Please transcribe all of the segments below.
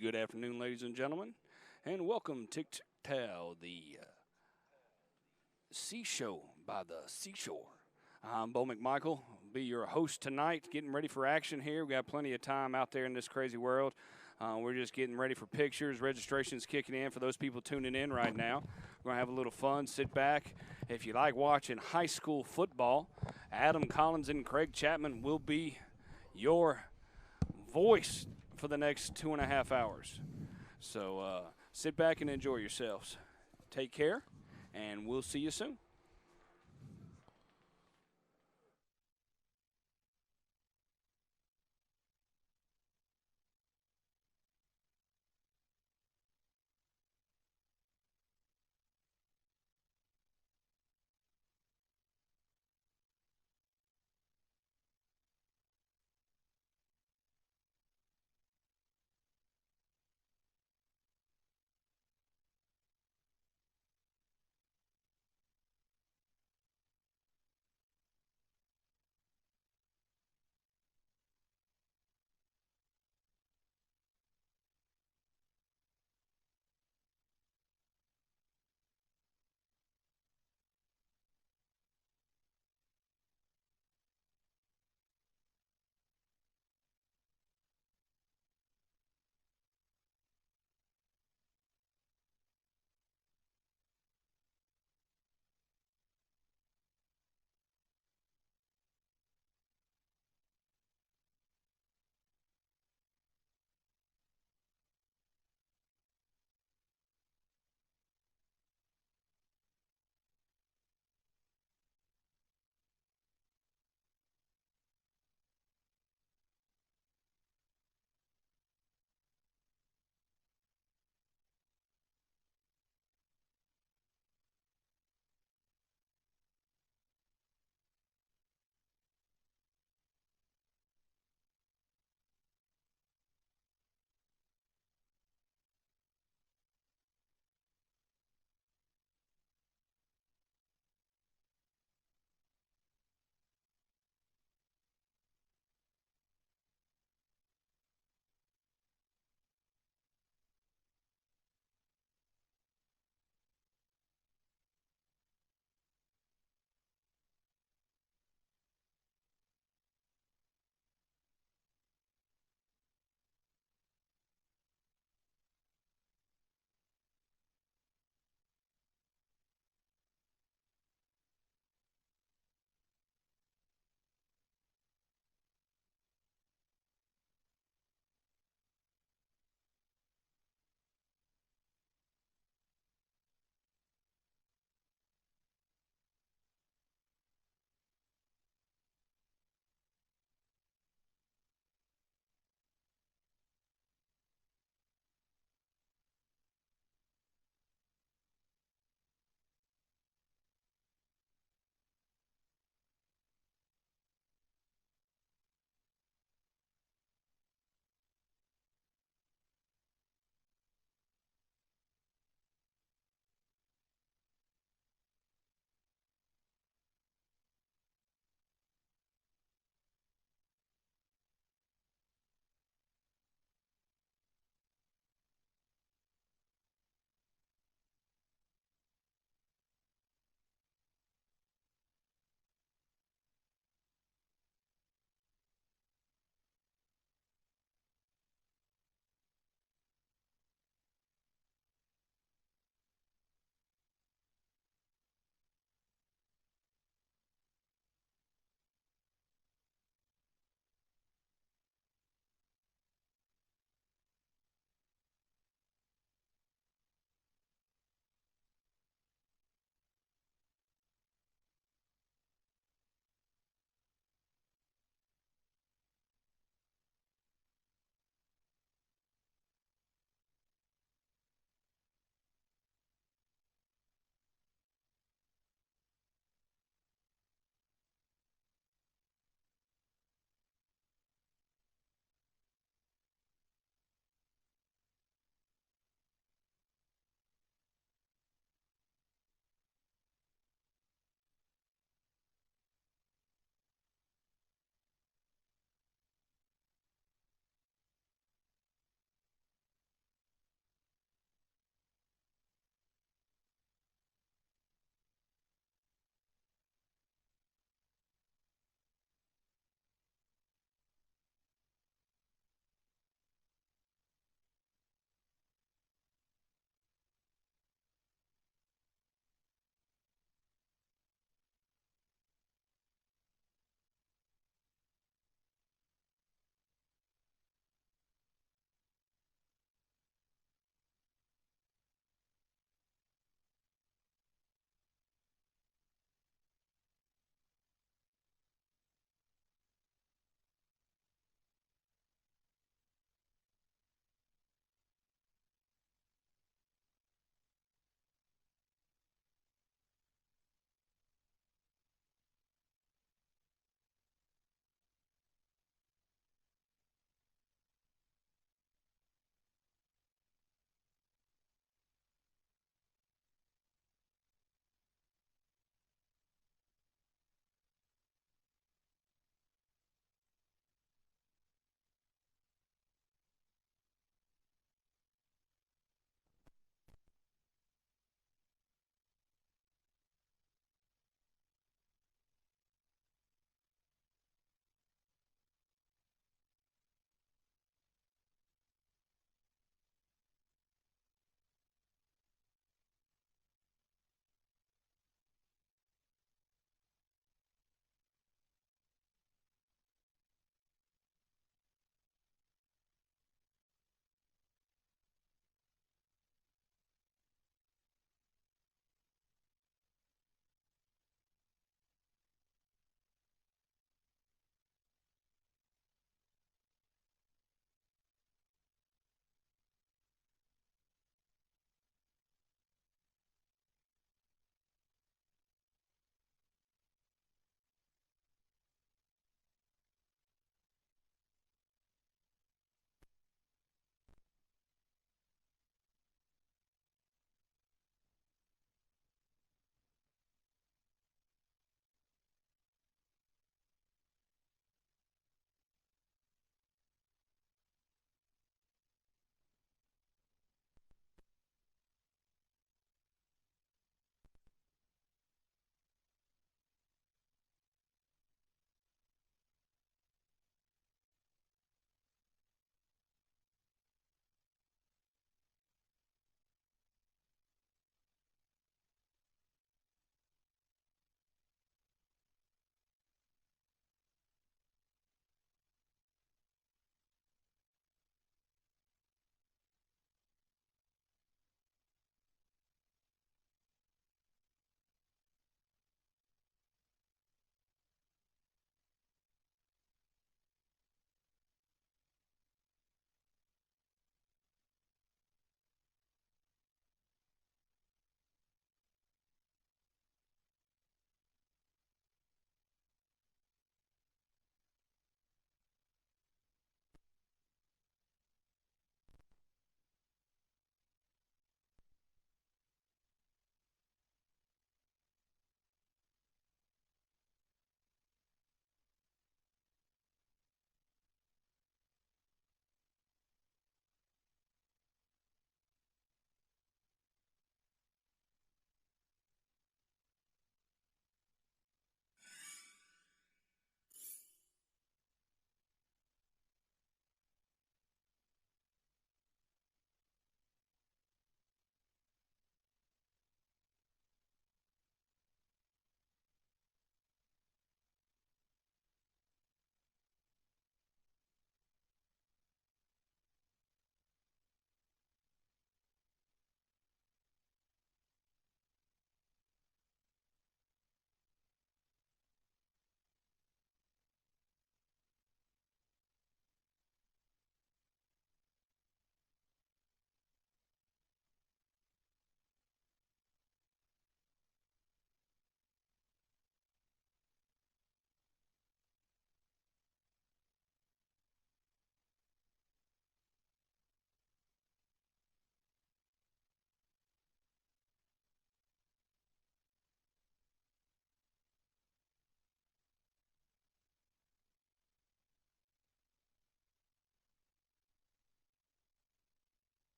good afternoon, ladies and gentlemen, and welcome to TYGTAL, the Sea Show by the Seashore. I'm Bo McMichael, be your host tonight, getting ready for action here. We got plenty of time out there in this crazy world. We're just getting ready for pictures. Registration's kicking in for those people tuning in right now. We're going to have a little fun, sit back. If you like watching high school football, Adam Collins and Craig Chapman will be your voice for the next 2.5 hours. So sit back and enjoy yourselves. Take care, and we'll see you soon.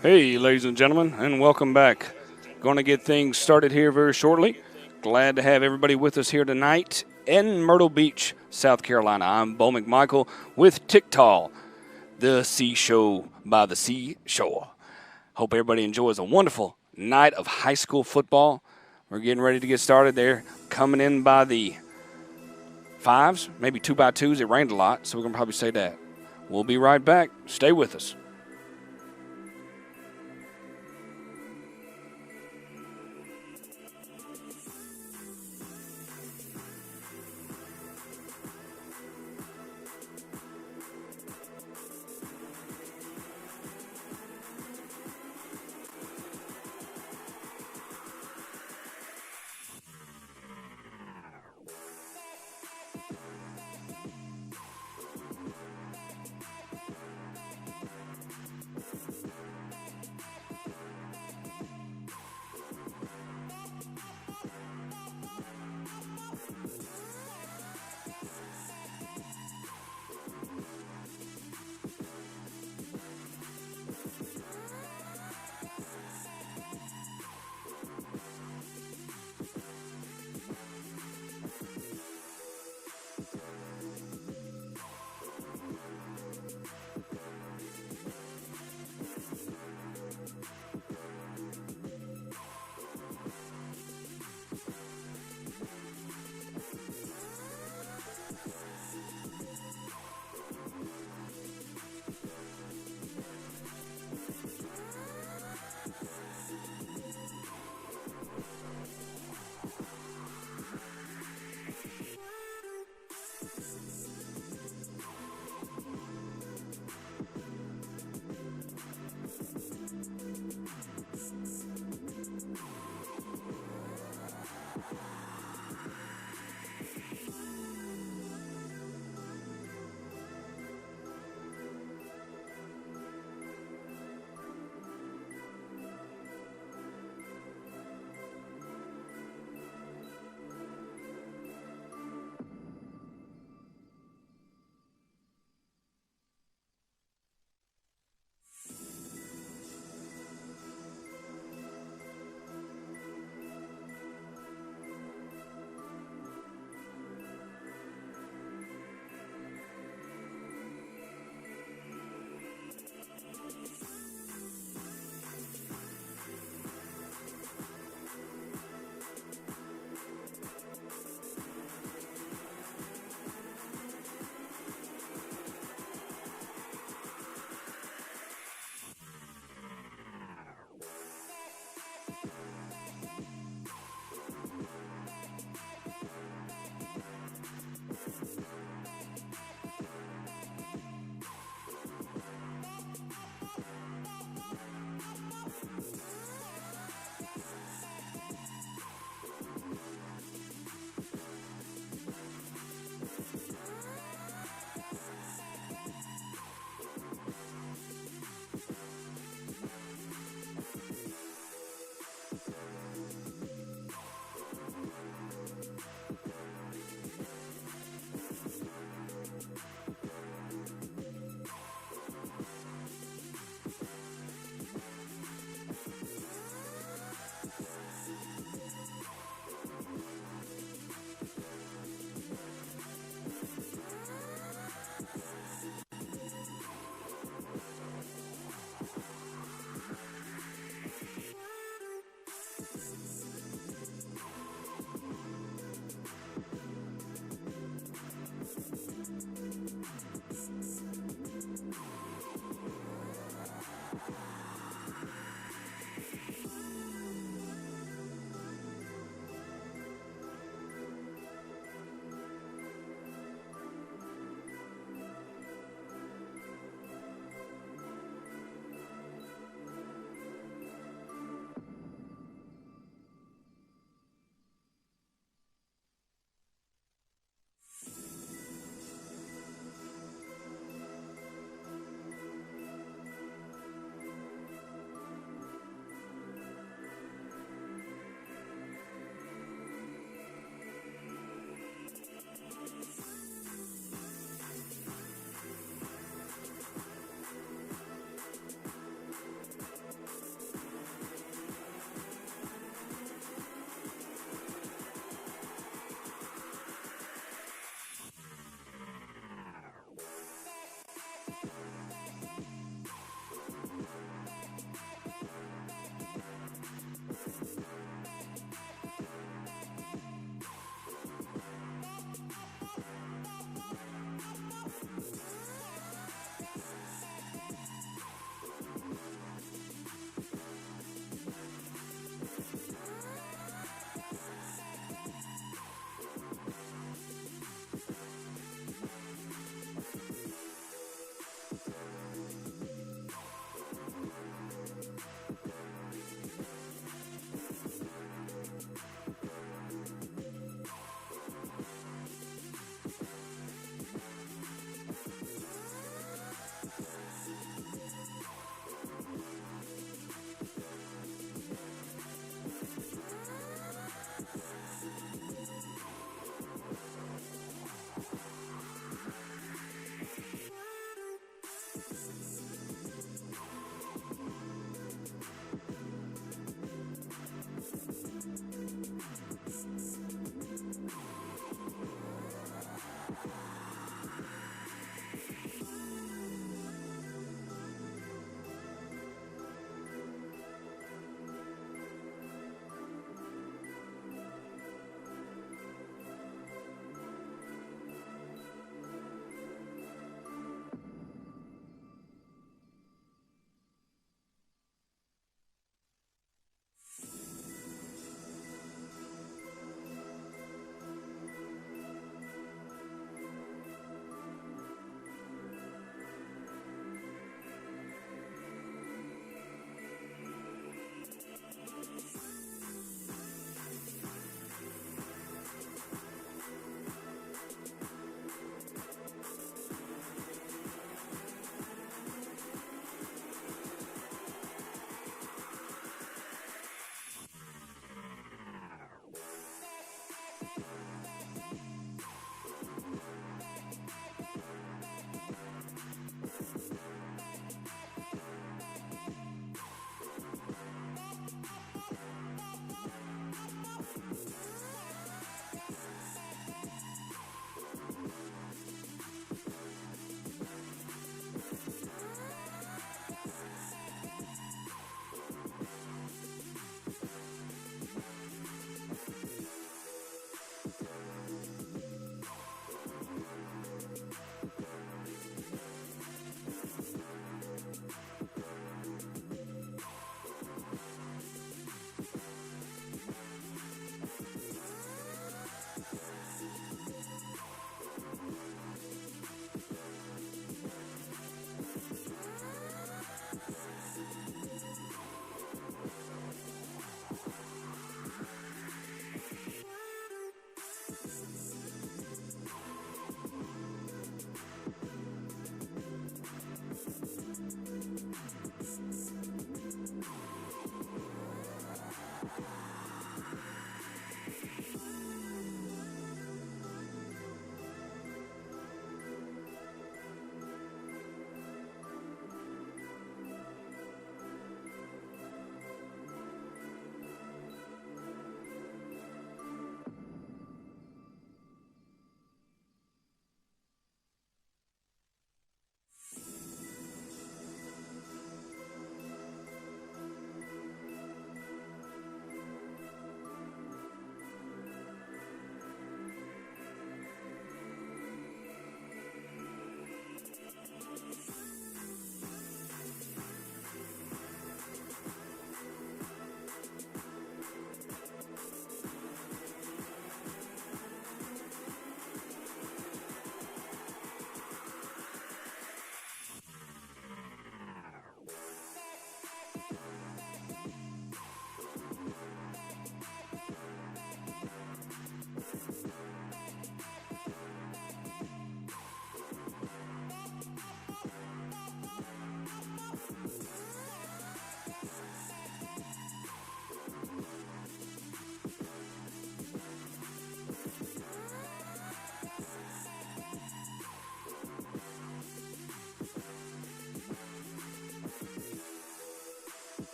Hey, ladies and gentlemen, and welcome back. Going to get things started here very shortly. Glad to have everybody with us here tonight in Myrtle Beach, South Carolina. I'm Bo McMichael with TYGTAL, the Seashow by the Seashore. Hope everybody enjoys a wonderful night of high school football. We're getting ready to get started there. Coming in by the 5s, maybe 2x2s. It rained a lot, so we're going to probably say that. We'll be right back. Stay with us.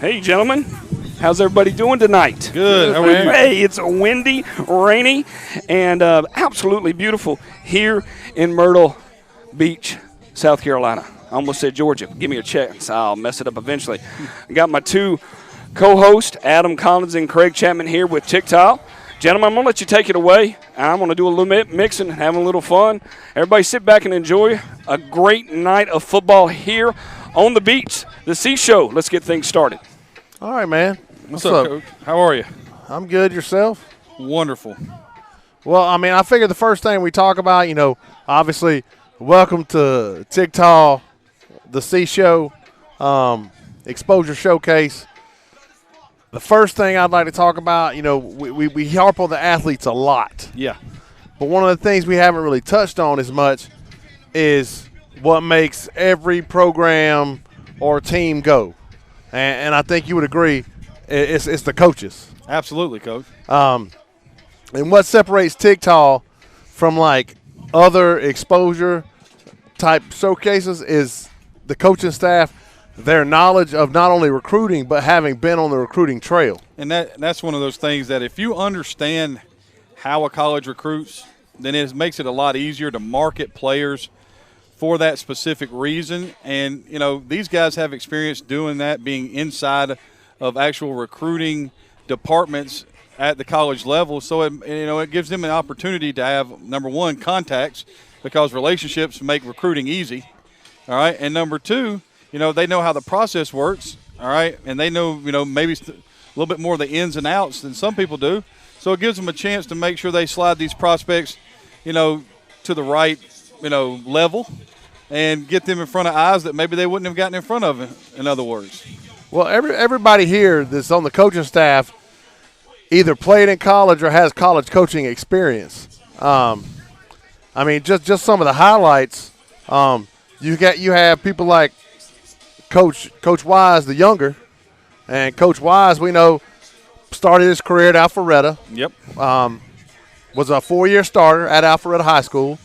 Hey, gentlemen. How's everybody doing tonight? Good. How are you? Hey, it's windy, rainy, and absolutely beautiful here in Myrtle Beach, South Carolina. I almost said Georgia. Give me a check. So I'll mess it up eventually. I got my two co-hosts, Adam Collins and Craig Chapman, here with TYGTAL. Gentlemen, I'm going to let you take it away. I'm going to do a little bit mixing, having a little fun. Everybody sit back and enjoy a great night of football here on the beach, the Seashow. Let's get things started. All right, man. What's up, Coach? How are you? I'm good. Yourself? Wonderful. Well, I mean, I figured the first thing we talk about, obviously, welcome to TYGTAL, the Seashow Exposure Showcase. The first thing I'd like to talk about, we harp on the athletes a lot. Yeah. But one of the things we haven't really touched on as much is what makes every program or team go. And I think you would agree, it's the coaches. Absolutely, Coach. And what separates TYGTAL from like other exposure type showcases is the coaching staff, their knowledge of not only recruiting but having been on the recruiting trail. And that's one of those things that if you understand how a college recruits, then it makes it a lot easier to market players for that specific reason. And, these guys have experience doing that, being inside of actual recruiting departments at the college level. So, it gives them an opportunity to have, number one, contacts, because relationships make recruiting easy. All right. And number two, they know how the process works. All right. And they know, maybe a little bit more of the ins and outs than some people do. So it gives them a chance to make sure they slide these prospects, to the right, level, and get them in front of eyes that maybe they wouldn't have gotten in front of, in other words. Well, everybody here that's on the coaching staff either played in college or has college coaching experience. Just some of the highlights. You have people like Coach Wise, the younger, and Coach Wise, we know, started his career at Alpharetta. Yep. Was a 4-year starter at Alpharetta High School,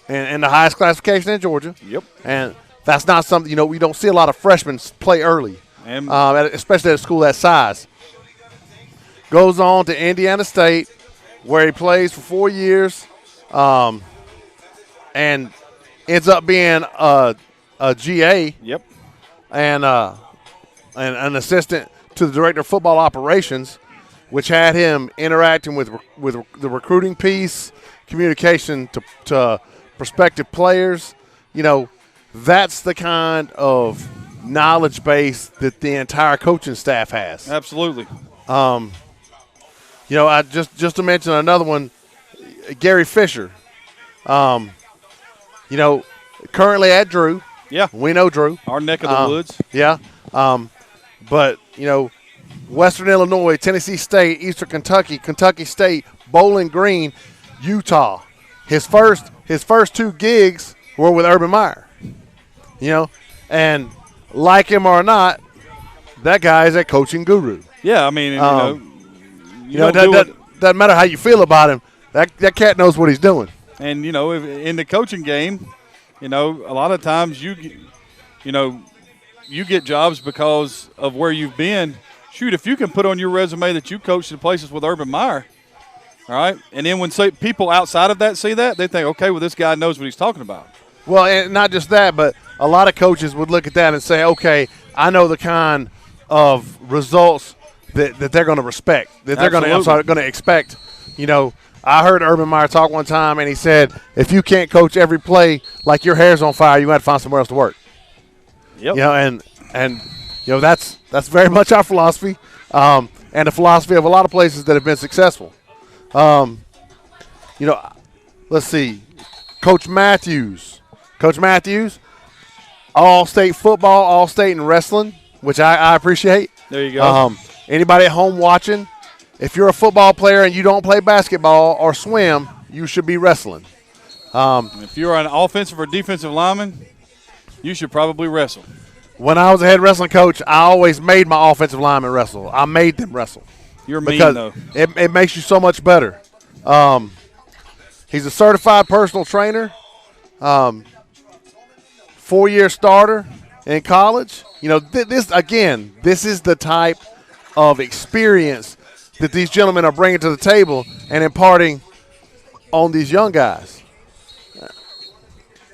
and the highest classification in Georgia. Yep. And that's not something, we don't see a lot of freshmen play early, especially at a school that size. Goes on to Indiana State, where he plays for 4 years, and ends up being a GA. Yep. And an assistant to the director of football operations, which had him interacting with the recruiting piece, communication to prospective players. That's the kind of knowledge base that the entire coaching staff has. Absolutely. I just to mention another one, Gary Fisher. Currently at Drew. Yeah. We know Drew. Our neck of the woods. Yeah. But, Western Illinois, Tennessee State, Eastern Kentucky, Kentucky State, Bowling Green, Utah. His first 2 gigs were with Urban Meyer. And like him or not, that guy is a coaching guru. Yeah, doesn't matter how you feel about him. That cat knows what he's doing. And in the coaching game, a lot of times you get jobs because of where you've been. Shoot, if you can put on your resume that you coached in places with Urban Meyer, all right, and then when people outside of that see that, they think, okay, well, this guy knows what he's talking about. Well, and not just that, but a lot of coaches would look at that and say, okay, I know the kind of results that they're going to respect, that they're going to expect. I heard Urban Meyer talk one time, and he said, if you can't coach every play like your hair's on fire, you got to find somewhere else to work. Yep. That's very much our philosophy, and the philosophy of a lot of places that have been successful. Let's see, Coach Matthews, all-state football, all-state in wrestling, which I appreciate. There you go. Anybody at home watching, if you're a football player and you don't play basketball or swim, you should be wrestling. If you're an offensive or defensive lineman, you should probably wrestle. When I was a head wrestling coach, I always made my offensive linemen wrestle. I made them wrestle. You're mean, though. It makes you so much better. He's a certified personal trainer, 4-year starter, in college. You know, this is the type of experience that these gentlemen are bringing to the table and imparting on these young guys.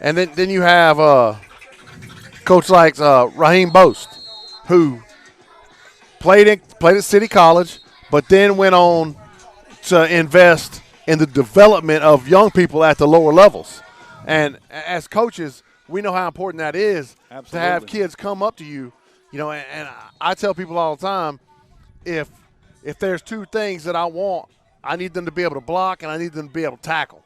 And then you have coach like Raheem Boast, who played at City College, but then went on to invest in the development of young people at the lower levels. And as coaches, we know how important that is. Absolutely. To have kids come up to you, you know. And I tell people all the time, if there's two things that I want, I need them to be able to block and I need them to be able to tackle.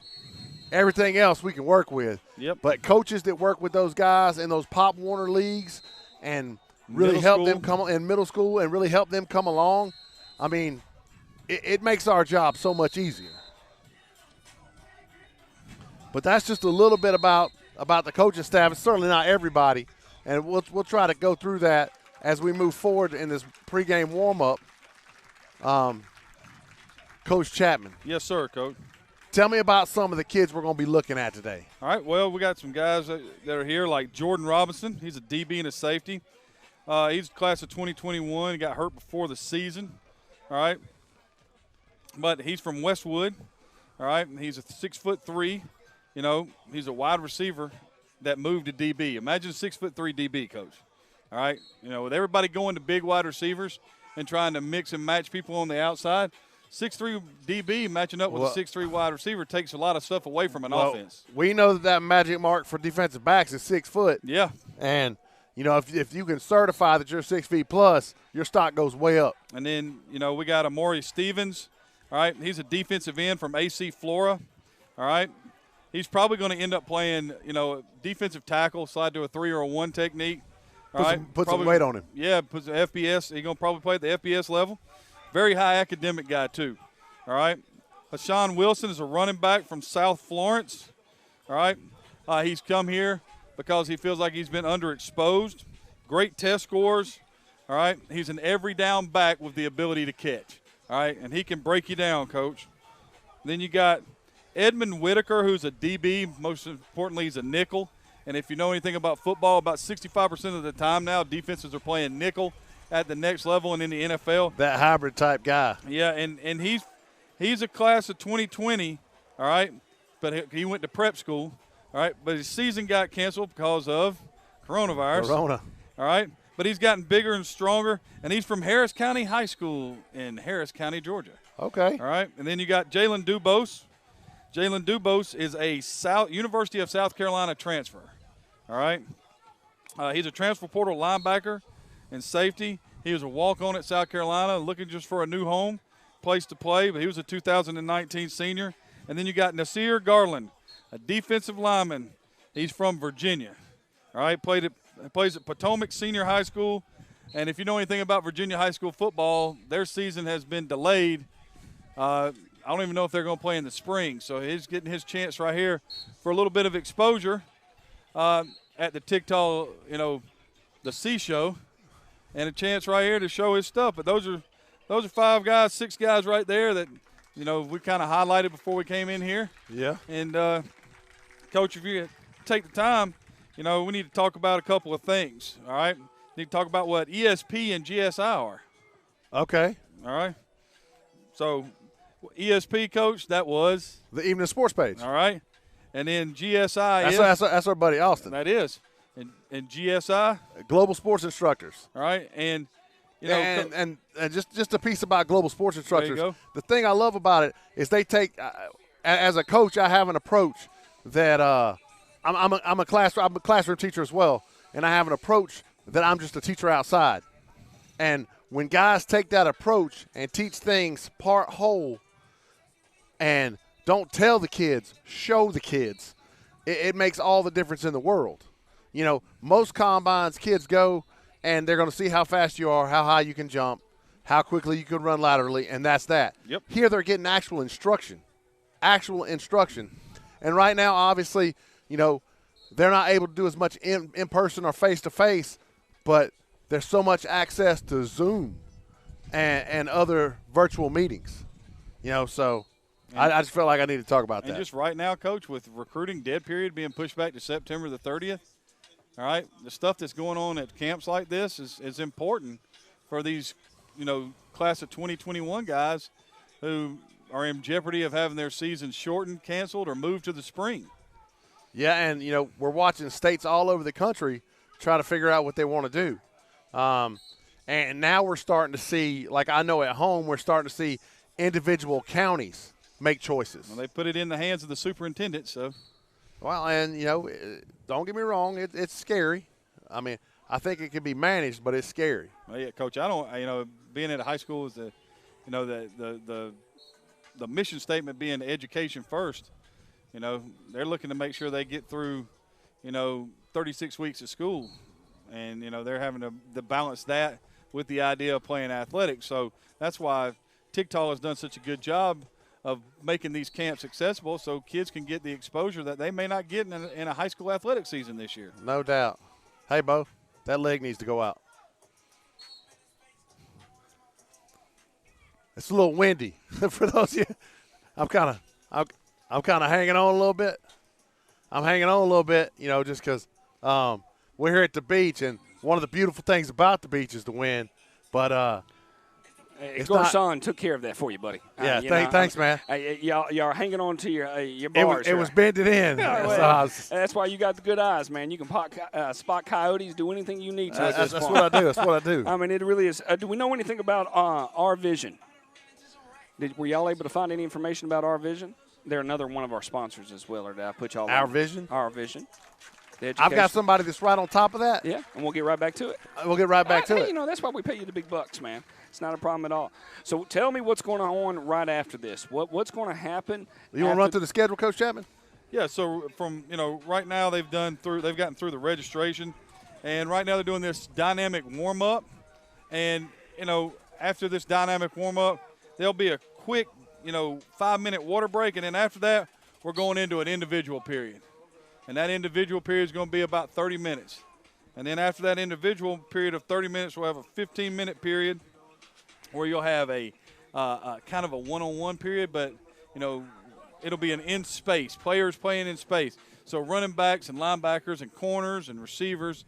Everything else we can work with. Yep. But coaches that work with those guys in those Pop Warner leagues and really help them come in middle school and really help them come along, I mean, it makes our job so much easier. But that's just a little bit about the coaching staff. It's certainly not everybody, and we'll try to go through that as we move forward in this pregame warm-up. Coach Chapman. Yes, sir, Coach. Tell me about some of the kids we're going to be looking at today. All right, well, we got some guys that are here, like Jordan Robinson. He's a DB and a safety. He's class of 2021. He got hurt before the season, all right? But he's from Westwood, all right? He's a 6'3". You know, he's a wide receiver that moved to DB. Imagine a 6'3" DB, Coach, all right? You know, with everybody going to big wide receivers and trying to mix and match people on the outside, 6'3" DB matching up with a 6'3" wide receiver takes a lot of stuff away from an offense. We know that magic mark for defensive backs is 6 foot. Yeah. And, you know, if you can certify that you're 6 feet plus, your stock goes way up. And then, you know, we got Amari Stevens. All right. He's a defensive end from AC Flora. All right. He's probably going to end up playing, you know, defensive tackle, slide to a 3 or a 1 technique. Put some weight on him. Yeah, puts the FBS. He's going to probably play at the FBS level. Very high academic guy, too. All right. Hashawn Wilson is a running back from South Florence. All right. He's come here because he feels like he's been underexposed. Great test scores. All right. He's an every down back with the ability to catch. All right. And he can break you down, Coach. Then you got Edmund Whitaker, who's a DB. Most importantly, he's a nickel. And if you know anything about football, about 65% of the time now, defenses are playing nickel at the next level and in the NFL. That hybrid type guy. Yeah, and he's a class of 2020, all right, but he went to prep school, all right, but his season got canceled because of coronavirus. Corona. All right, but he's gotten bigger and stronger, and he's from Harris County High School in Harris County, Georgia. Okay. All right, and then you got Jalen Dubose. Jalen Dubose is a University of South Carolina transfer, all right. He's a transfer portal linebacker and safety. He was a walk-on at South Carolina, looking just for a new home, place to play, but he was a 2019 senior. And then you got Nasir Garland, a defensive lineman. He's from Virginia. All right, plays at Potomac Senior High School. And if you know anything about Virginia high school football, their season has been delayed. I don't even know if they're going to play in the spring. So he's getting his chance right here for a little bit of exposure at the TYGTAL, you know, the Seashow. And a chance right here to show his stuff. But those are 5 guys, 6 guys right there that, you know, we kind of highlighted before we came in here. Yeah. And, Coach, if you take the time, you know, we need to talk about a couple of things, all right? We need to talk about what ESP and GSI are. Okay. All right? So, ESP, Coach, that was? The Evening Sports page. All right. And then GSI that's our buddy Austin. That is. And GSI? Global Sports Instructors. All right. And, you know. And just a piece about Global Sports Instructors. There you go. The thing I love about it is they take, as a coach, I have an approach that I'm a classroom teacher as well, and I have an approach that I'm just a teacher outside. And when guys take that approach and teach things part whole and don't tell the kids, show the kids, it makes all the difference in the world. You know, most combines, kids go and they're going to see how fast you are, how high you can jump, how quickly you can run laterally, and that's that. Yep. Here they're getting actual instruction. And right now, obviously, you know, they're not able to do as much in person or face-to-face, but there's so much access to Zoom and other virtual meetings. You know, so I just felt like I need to talk about that. And just right now, Coach, with recruiting dead period being pushed back to September the 30th, All right, the stuff that's going on at camps like this is important for these, class of 2021 guys who are in jeopardy of having their season shortened, canceled, or moved to the spring. Yeah, and, we're watching states all over the country try to figure out what they want to do. And now we're starting to see, like I know at home, we're starting to see individual counties make choices. Well, they put it in the hands of the superintendent, so. Well, and, don't get me wrong, it's scary. I mean, I think it can be managed, but it's scary. Well, yeah, Coach, I don't, being at a high school is the mission statement being education first. They're looking to make sure they get through, 36 weeks of school. And, they're having to balance that with the idea of playing athletics. So that's why TYGTAL has done such a good job of making these camps accessible so kids can get the exposure that they may not get in a high school athletic season this year. No doubt. Hey, Bo, that leg needs to go out. It's a little windy. For those of you, I'm kind of hanging on a little bit. I'm hanging on a little bit, just because we're here at the beach, and one of the beautiful things about the beach is the wind. But Gorson took care of that for you, buddy. Yeah, thanks, man. Y'all are hanging on to your bars. It was bended in. That's why you got the good eyes, man. You can spot coyotes, do anything you need to. That's what I do. That's what I do. I mean, it really is. Do we know anything about Our Vision? Were y'all able to find any information about Our Vision? They're another one of our sponsors as well, or did I put y'all Our on? Vision? Our Vision. I've got somebody that's right on top of that. Yeah, and we'll get right back to it. We'll get right back to it. That's why we pay you the big bucks, man. It's not a problem at all. So tell me what's going on right after this. What's going to happen? You want to run through the schedule, Coach Chapman? Yeah, so from, right now they've gotten through the registration, and right now they're doing this dynamic warm-up. And, after this dynamic warm-up, there'll be a quick, 5-minute water break, and then after that, we're going into an individual period. And that individual period is going to be about 30 minutes. And then after that individual period of 30 minutes, we'll have a 15-minute period where you'll have a kind of a one-on-one period, but, it'll be an in space, players playing in space. So running backs and linebackers and corners and receivers,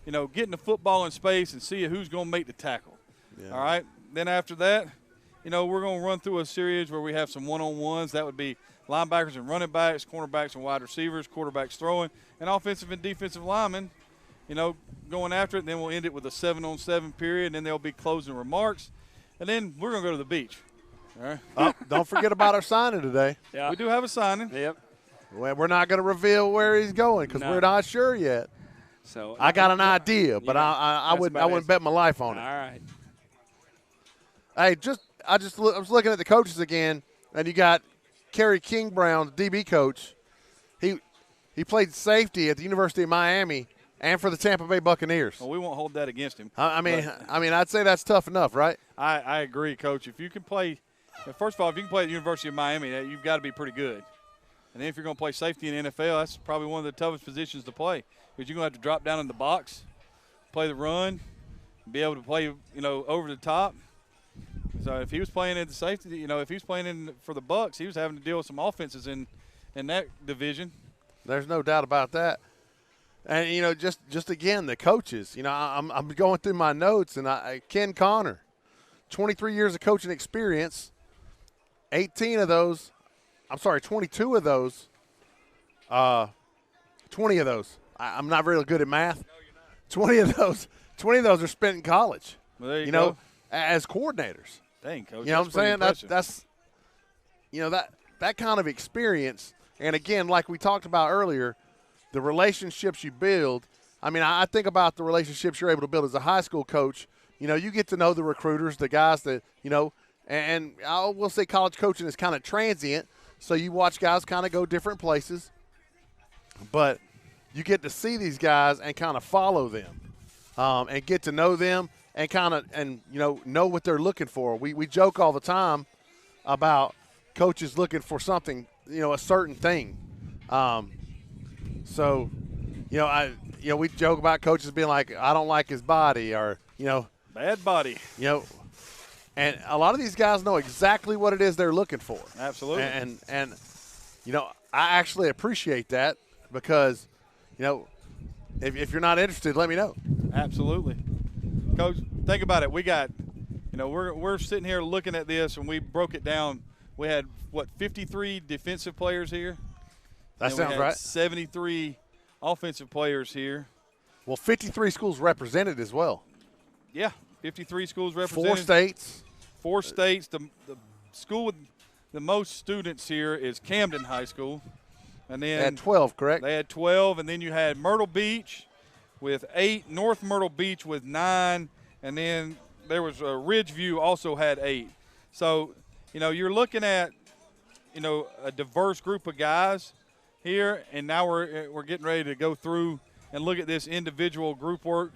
getting the football in space and see who's going to make the tackle. Yeah. All right? Then after that, we're going to run through a series where we have some one-on-ones. That would be linebackers and running backs, cornerbacks and wide receivers, quarterbacks throwing, and offensive and defensive linemen, going after it. Then we'll end it with a 7-on-7 period, and then there'll be closing remarks. And then we're going to go to the beach. All right. Don't forget about our signing today. Yeah. We do have a signing. Yep. Well, we're not going to reveal where he's going because we're not sure yet. So I got an idea, but I wouldn't bet my life on it. All right. Hey, I was looking at the coaches again, and you got Kerry King Brown, DB coach. He played safety at the University of Miami and for the Tampa Bay Buccaneers. Well, we won't hold that against him. I mean, I'd say that's tough enough, right? I agree, Coach. If you can play, first of all, if you can play at the University of Miami, you've got to be pretty good. And then if you're going to play safety in the NFL, that's probably one of the toughest positions to play because you're going to have to drop down in the box, play the run, be able to play, over the top. So if he was playing at the safety, if he was playing for the Bucs, he was having to deal with some offenses in that division. There's no doubt about that. And just again, the coaches. I'm going through my notes, and Ken Connor, 23 years of coaching experience, 22 of those. 20 of those. I'm not really good at math. 20 of those are spent in college. Well, there you go. As coordinators. Dang, Coach. You know what I'm saying? That's that kind of experience. And again, like we talked about earlier, the relationships you build. I mean, I think about the relationships you're able to build as a high school coach. You get to know the recruiters, the guys that, and I will say college coaching is kind of transient. So you watch guys kind of go different places. But you get to see these guys and kind of follow them and get to know them and know what they're looking for. We joke all the time about coaches looking for something, a certain thing. We joke about coaches being like, I don't like his body or, bad body. And a lot of these guys know exactly what it is they're looking for. Absolutely. And I actually appreciate that because, if you're not interested, let me know. Absolutely. Coach, think about it. We got, we're sitting here looking at this, and we broke it down. We had, 53 defensive players here? That sounds right. 73 offensive players here. Well, 53 schools represented as well. Yeah, 53 schools represented. 4 states. 4 states. The school with the most students here is Camden High School. And then They had 12, correct? They had 12, and then you had Myrtle Beach with 8, North Myrtle Beach with 9, and then there was Ridgeview also had 8. So, you're looking at, a diverse group of guys here, and now we're getting ready to go through and look at this individual group work.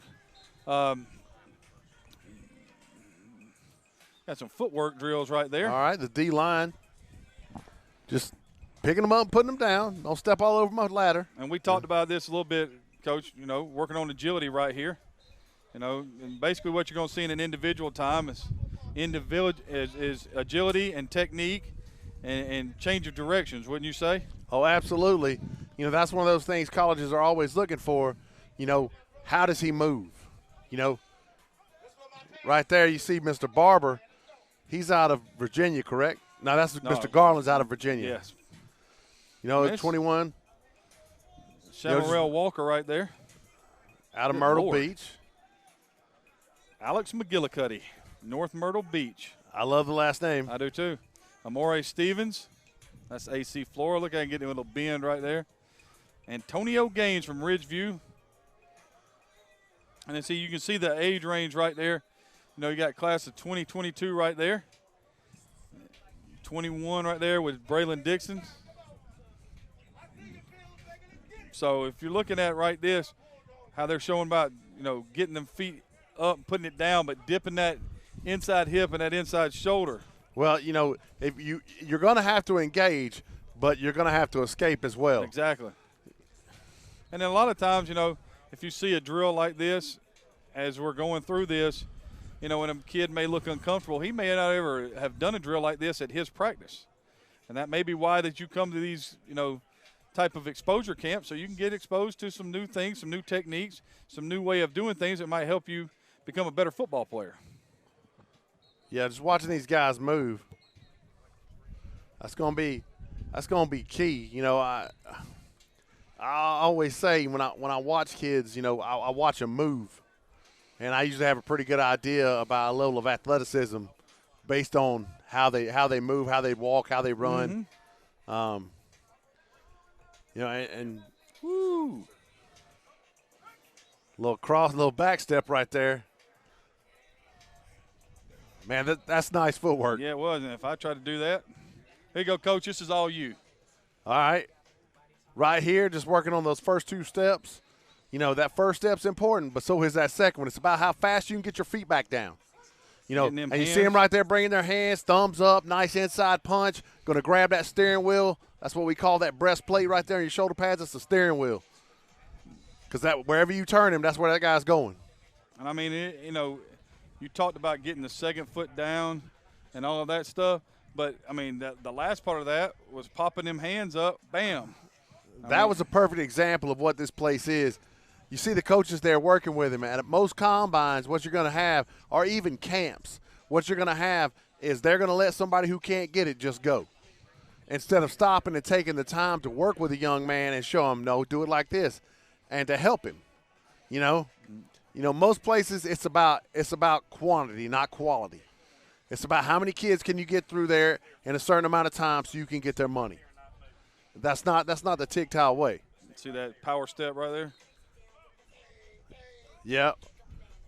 Got some footwork drills right there. All right, the D-line. Just picking them up and putting them down. Don't step all over my ladder. And we talked about this a little bit, Coach, working on agility right here. And basically what you're going to see in an individual time is agility and technique and change of directions, wouldn't you say? Oh, absolutely. That's one of those things colleges are always looking for. How does he move? Right there you see Mr. Barber. He's out of Virginia, correct? No, Mr. Garland's out of Virginia. Yes. 21. Shamarell Walker right there. Out of Myrtle Beach. Alex McGillicuddy, North Myrtle Beach. I love the last name. I do too. Amore Stevens. That's AC Flora. Look, I can get him a little bend right there. Antonio Gaines from Ridgeview. And then you can see the age range right there. You got class of 2022 right there. 21 right there with Braylon Dixon. So if you're looking at right this, how they're showing about, getting them feet up and putting it down, but dipping that inside hip and that inside shoulder. Well, if you're going to have to engage, but you're going to have to escape as well. Exactly. And then a lot of times, if you see a drill like this, as we're going through this, when a kid may look uncomfortable, he may not ever have done a drill like this at his practice. And that may be why that you come to these, type of exposure camps, so you can get exposed to some new things, some new techniques, some new way of doing things that might help you become a better football player. Yeah, just watching these guys move. That's gonna be key. I always say when I watch kids, I watch them move, and I usually have a pretty good idea about a level of athleticism based on how they move, how they walk, how they run. Mm-hmm. And woo, little back step right there. Man, that's nice footwork. Yeah, it was. And if I try to do that, here you go, Coach. This is all you. All right. Right here, just working on those first 2 steps. That first step's important, but so is that second one. It's about how fast you can get your feet back down. And you see them right there bringing their hands, thumbs up, nice inside punch, going to grab that steering wheel. That's what we call that breastplate right there in your shoulder pads. That's the steering wheel. Because wherever you turn him, that's where that guy's going. And, I mean, you talked about getting the second foot down and all of that stuff. But, I mean, the last part of that was popping them hands up, bam. That was a perfect example of what this place is. You see the coaches there working with him. And at most combines, what you're going to have, or even camps, what you're going to have is they're going to let somebody who can't get it just go. Instead of stopping and taking the time to work with a young man and show him, no, do it like this, and to help him. Most places it's about quantity, not quality. It's about how many kids can you get through there in a certain amount of time so you can get their money. That's not the TYGTAL way. See that power step right there? Yeah.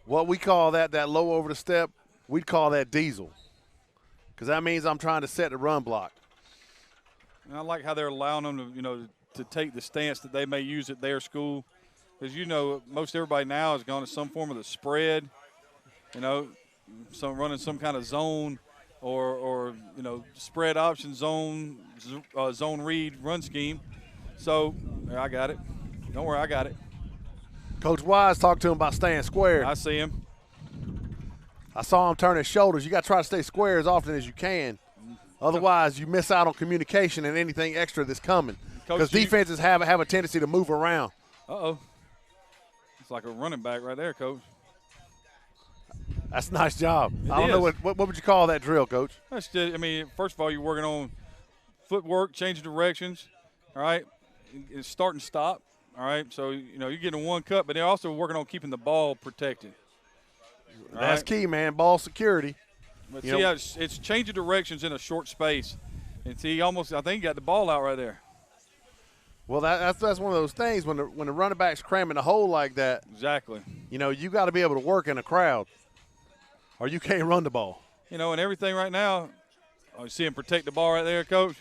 What we call that low over the step, we'd call that diesel. Because that means I'm trying to set the run block. And I like how they're allowing them to take the stance that they may use at their school. Because, most everybody now has gone to some form of the spread, running some kind of zone or spread option zone read run scheme. So, I got it. Don't worry, I got it. Coach Wise talked to him about staying square. I see him. I saw him turn his shoulders. You got to try to stay square as often as you can. Otherwise, you miss out on communication and anything extra that's coming. Because defenses have a tendency to move around. Uh-oh. Looks like a running back right there, Coach. That's a nice job. It I don't know is. what would you call that drill, Coach? That's just, I mean, first of all, you're working on footwork, changing directions, all right? It's start and stop, all right? So, you know, you're getting one cut, but they're also working on keeping the ball protected. That's key, man, ball security. But see how it's changing directions in a short space. And see, I think he got the ball out right there. Well, that's one of those things when the running back's cramming the hole like that. Exactly. You know, you got to be able to work in a crowd, or you can't run the ball. You know, and everything right now, you see him protect the ball right there, Coach.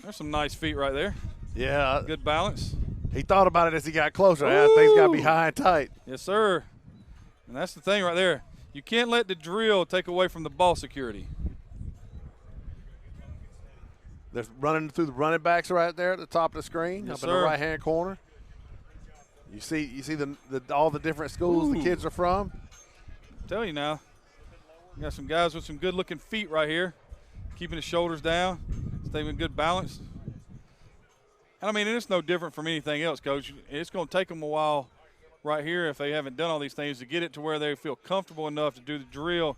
There's some nice feet right there. Yeah. Good balance. He thought about it as he got closer. Things got to be high and tight. Yes, sir. And that's the thing right there. You can't let the drill take away from the ball security. They're running through the running backs right there at the top of the screen, yes, up in the right-hand corner. You see all the different schools the kids are from. Tell you now, we got some guys with some good-looking feet right here, keeping the shoulders down, staying in good balance. And I mean, it's no different from anything else, Coach. It's going to take them a while right here if they haven't done all these things to get it to where they feel comfortable enough to do the drill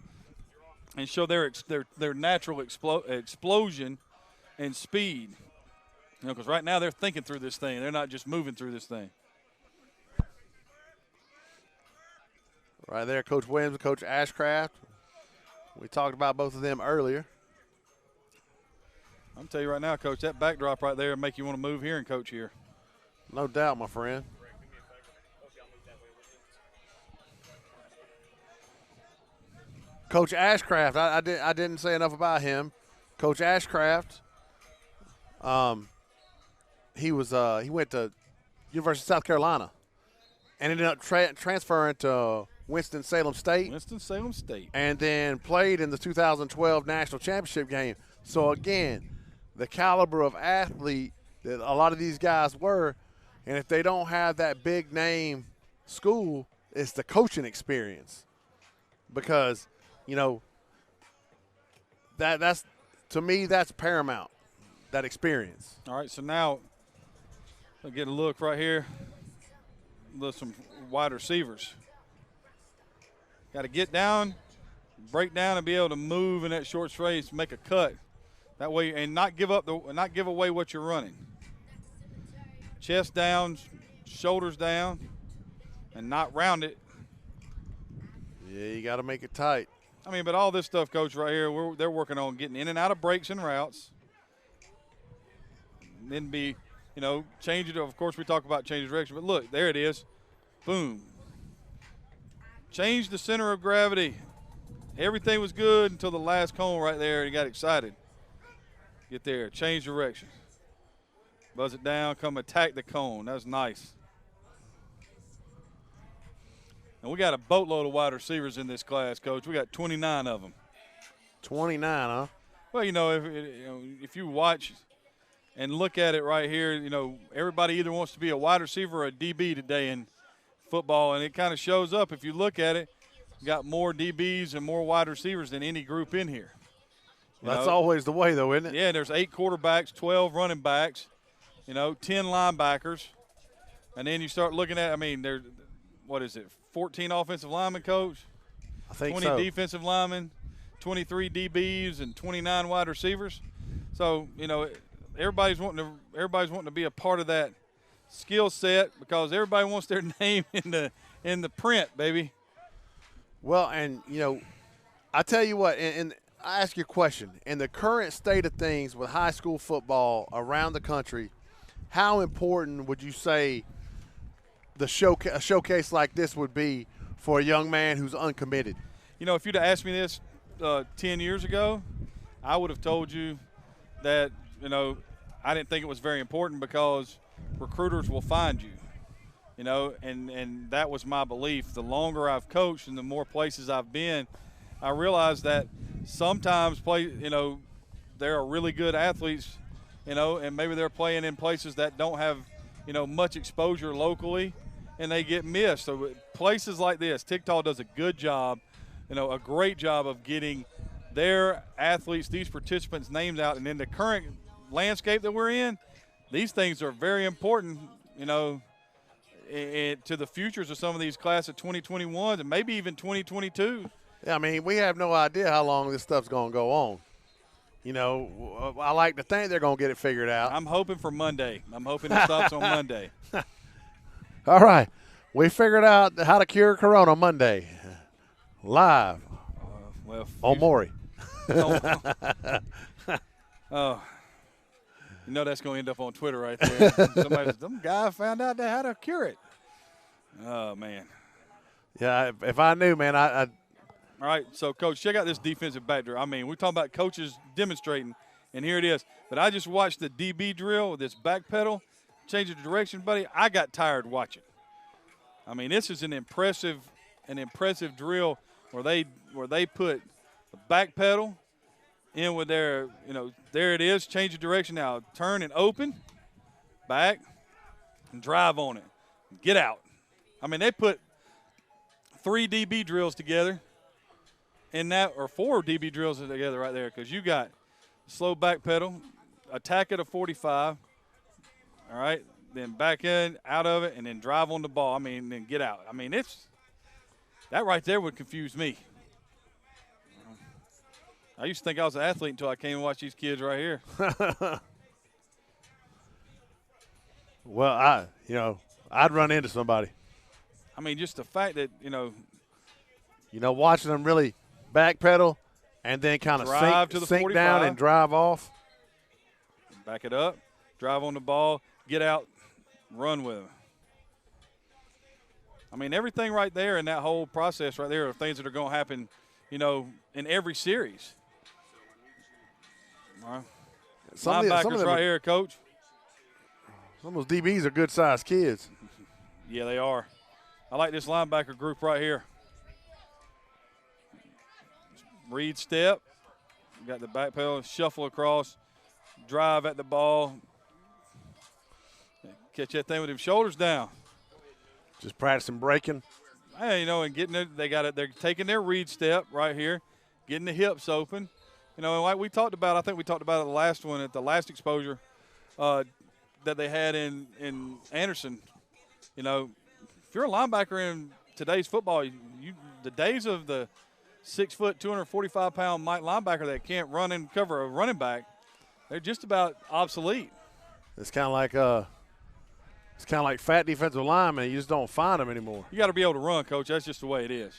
and show their natural explosion and speed. You know, because right now they're thinking through this thing. They're not just moving through this thing. Right there, Coach Williams and Coach Ashcraft. We talked about both of them earlier. I'm telling you right now, Coach, that backdrop right there will make you want to move here and coach here. No doubt, my friend. Coach Ashcraft, I didn't say enough about him. Coach Ashcraft, he went to University of South Carolina and ended up transferring to Winston-Salem State. Winston-Salem State. And then played in the 2012 National Championship game. So, again, the caliber of athlete that a lot of these guys were, and if they don't have that big name school, it's the coaching experience. Because, you know, that's to me, that's paramount, that experience. All right, so now I'll get a look right here. Some wide receivers. Got to get down, break down, and be able to move in that short space, make a cut. That way, and not give away what you're running. Chest down, shoulders down, and not round it. Yeah, you got to make it tight. I mean, but all this stuff, Coach, right here, they're working on getting in and out of breaks and routes. And then change it. Of course, we talk about change direction, but look, there it is. Boom. Change the center of gravity. Everything was good until the last cone right there, and he got excited. Get there, change direction. Buzz it down, come attack the cone. That's nice. And we got a boatload of wide receivers in this class, Coach. We got 29 of them. 29, huh? Well, if you watch and look at it right here, everybody either wants to be a wide receiver or a DB today in football, and it kind of shows up. If you look at it, you got more DBs and more wide receivers than any group in here. That's always the way, though, isn't it? Yeah, there's 8 quarterbacks, 12 running backs, 10 linebackers. And then you start looking at, there's, 14 offensive linemen, Coach? I think 20 so. defensive linemen, 23 DBs, and 29 wide receivers. So, everybody's wanting to be a part of that skill set because everybody wants their name in the print, baby. Well, and, I tell you what, and I ask you a question. In the current state of things with high school football around the country, how important would you say a showcase like this would be for a young man who's uncommitted? If you'd have asked me this 10 years ago, I would have told you that, I didn't think it was very important because recruiters will find you, and that was my belief. The longer I've coached and the more places I've been, I realized that sometimes there are really good athletes, and maybe they're playing in places that don't have, much exposure locally, and they get missed. So places like this, TYGTAL does a good job, a great job of getting their athletes, these participants' names out. And in the current landscape that we're in, these things are very important. to the futures of some of these class of 2021s and maybe even 2022. Yeah, I mean, we have no idea how long this stuff's going to go on. You know, I like to think they're going to get it figured out. I'm hoping for Monday. I'm hoping it stops on Monday. All right. We figured out how to cure Corona Monday. Live on Maury. Oh, you know that's going to end up on Twitter right there. Somebody says, some guy found out how to cure it. Oh, man. Yeah, if I knew, man, All right, so, Coach, check out this defensive back drill. I mean, we're talking about coaches demonstrating, and here it is. But I just watched the DB drill with this back pedal, change of direction, buddy. I got tired watching. I mean, this is an impressive drill where they put the back pedal in with their, there it is, change of direction now. Turn and open, back, and drive on it. Get out. I mean, they put 3 DB drills together in that, or 4 DB drills together right there, because you got slow back pedal, attack at a 45, all right, then back in, out of it, and then drive on the ball. I mean, then get out. I mean, that right there would confuse me. I used to think I was an athlete until I came and watched these kids right here. Well, I'd run into somebody. I mean, just the fact that, watching them really backpedal and then kind of sink down and drive off. Back it up, drive on the ball, get out, run with them. I mean, everything right there in that whole process right there are things that are going to happen, in every series. All right. Linebackers right here, Coach. Some of those DBs are good-sized kids. Yeah, they are. I like this linebacker group right here. Read step. Got the back pedal, shuffle across, drive at the ball. Catch that thing with them shoulders down. Just practicing breaking. Hey, and getting it, they're taking their read step right here, getting the hips open. And like we talked about, I think we talked about it the last one at the last exposure that they had in Anderson. If you're a linebacker in today's football, the days of the 6 foot, 245-pound Mike linebacker that can't run and cover a running back, they're just about obsolete. It's kind of like fat defensive linemen. You just don't find them anymore. You got to be able to run, Coach. That's just the way it is.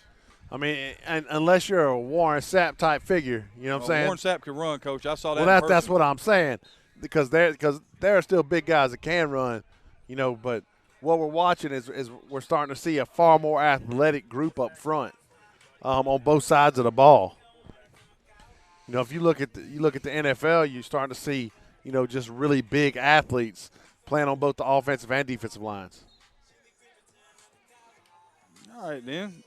I mean, and unless you're a Warren Sapp type figure, you know what I'm saying? Warren Sapp can run, Coach. I saw that. Well, that's what I'm saying, because there are still big guys that can run, But what we're watching is we're starting to see a far more athletic group up front, on both sides of the ball. If you look at the NFL, you're starting to see just really big athletes playing on both the offensive and defensive lines. All right, then.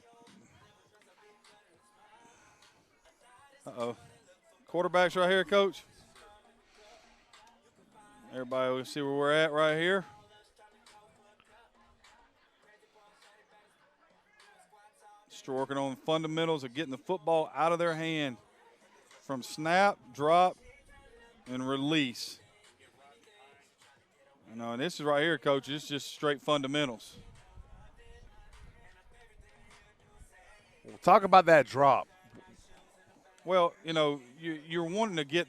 Uh-oh. Quarterbacks right here, Coach. Everybody will see where we're at right here. Just working on fundamentals of getting the football out of their hand from snap, drop, and release. And this is right here, Coach. It's just straight fundamentals. We'll talk about that drop. Well, you're wanting to get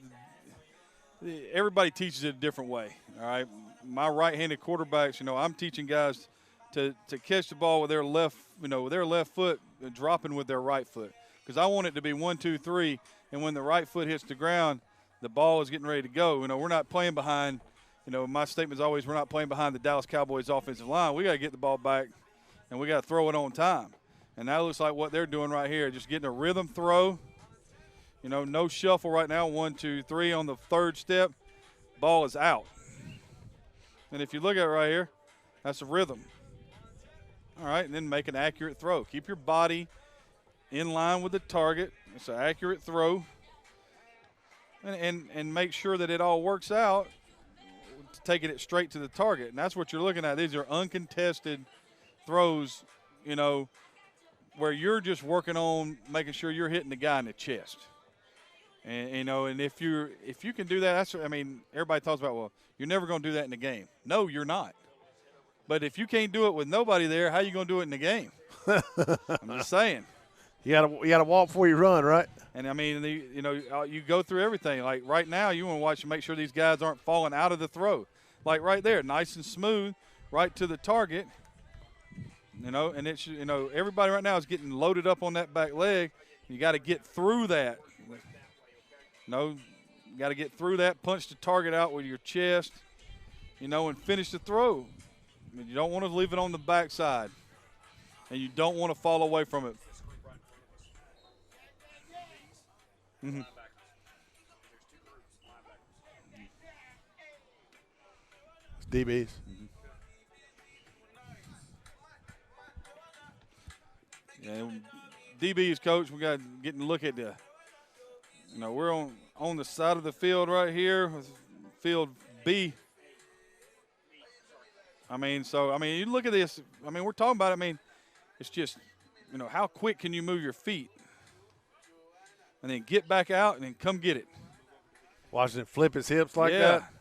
– everybody teaches it a different way, all right? My right-handed quarterbacks, I'm teaching guys to catch the ball with their left, with their left foot, dropping with their right foot, because I want it to be 1, 2, 3, and when the right foot hits the ground, the ball is getting ready to go. We're not playing behind – my statement is always we're not playing behind the Dallas Cowboys offensive line. We got to get the ball back, and we got to throw it on time. And that looks like what they're doing right here, just getting a rhythm throw. No shuffle right now. 1, 2, 3 on the third step. Ball is out. And if you look at it right here, that's a rhythm. All right, and then make an accurate throw. Keep your body in line with the target. It's an accurate throw. And make sure that it all works out, taking it straight to the target. And that's what you're looking at. These are uncontested throws, where you're just working on making sure you're hitting the guy in the chest. And and if you can do that, everybody talks about, well, you're never going to do that in the game. No, you're not. But if you can't do it with nobody there, how you going to do it in the game? I'm just saying. You gotta walk before you run, right? And, I mean, you go through everything. Like right now, you want to watch and make sure these guys aren't falling out of the throw. Like right there, nice and smooth, right to the target. And it's, everybody right now is getting loaded up on that back leg. You got to get through that. You got to get through that, punch the target out with your chest, and finish the throw. I mean, you don't want to leave it on the backside, and you don't want to fall away from it. Mm-hmm. DBs. Mm-hmm. Yeah, DBs, coach, we got getting to look at the, we're on the side of the field right here with field B. You look at this. We're talking about it. It's just, how quick can you move your feet? And then get back out and then come get it. Watching him flip his hips like yeah. that.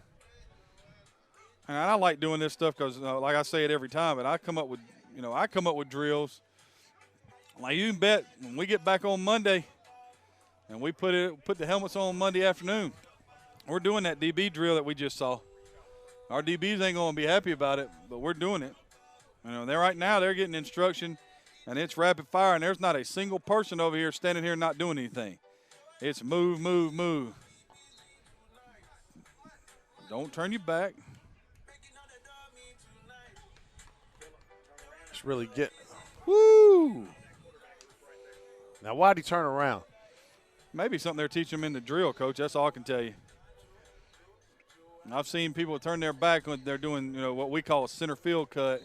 And I like doing this stuff because, like I say it every time, but I come up with drills. Like you can bet when we get back on Monday and we put the helmets on Monday afternoon, we're doing that DB drill that we just saw. Our DBs ain't going to be happy about it, but we're doing it. They're getting instruction, and it's rapid fire, and there's not a single person over here standing here not doing anything. It's move, move, move. Don't turn your back. Just really get. Woo! Now, why'd he turn around? Maybe something they're teaching him in the drill, Coach. That's all I can tell you. I've seen people turn their back when they're doing, what we call a center field cut.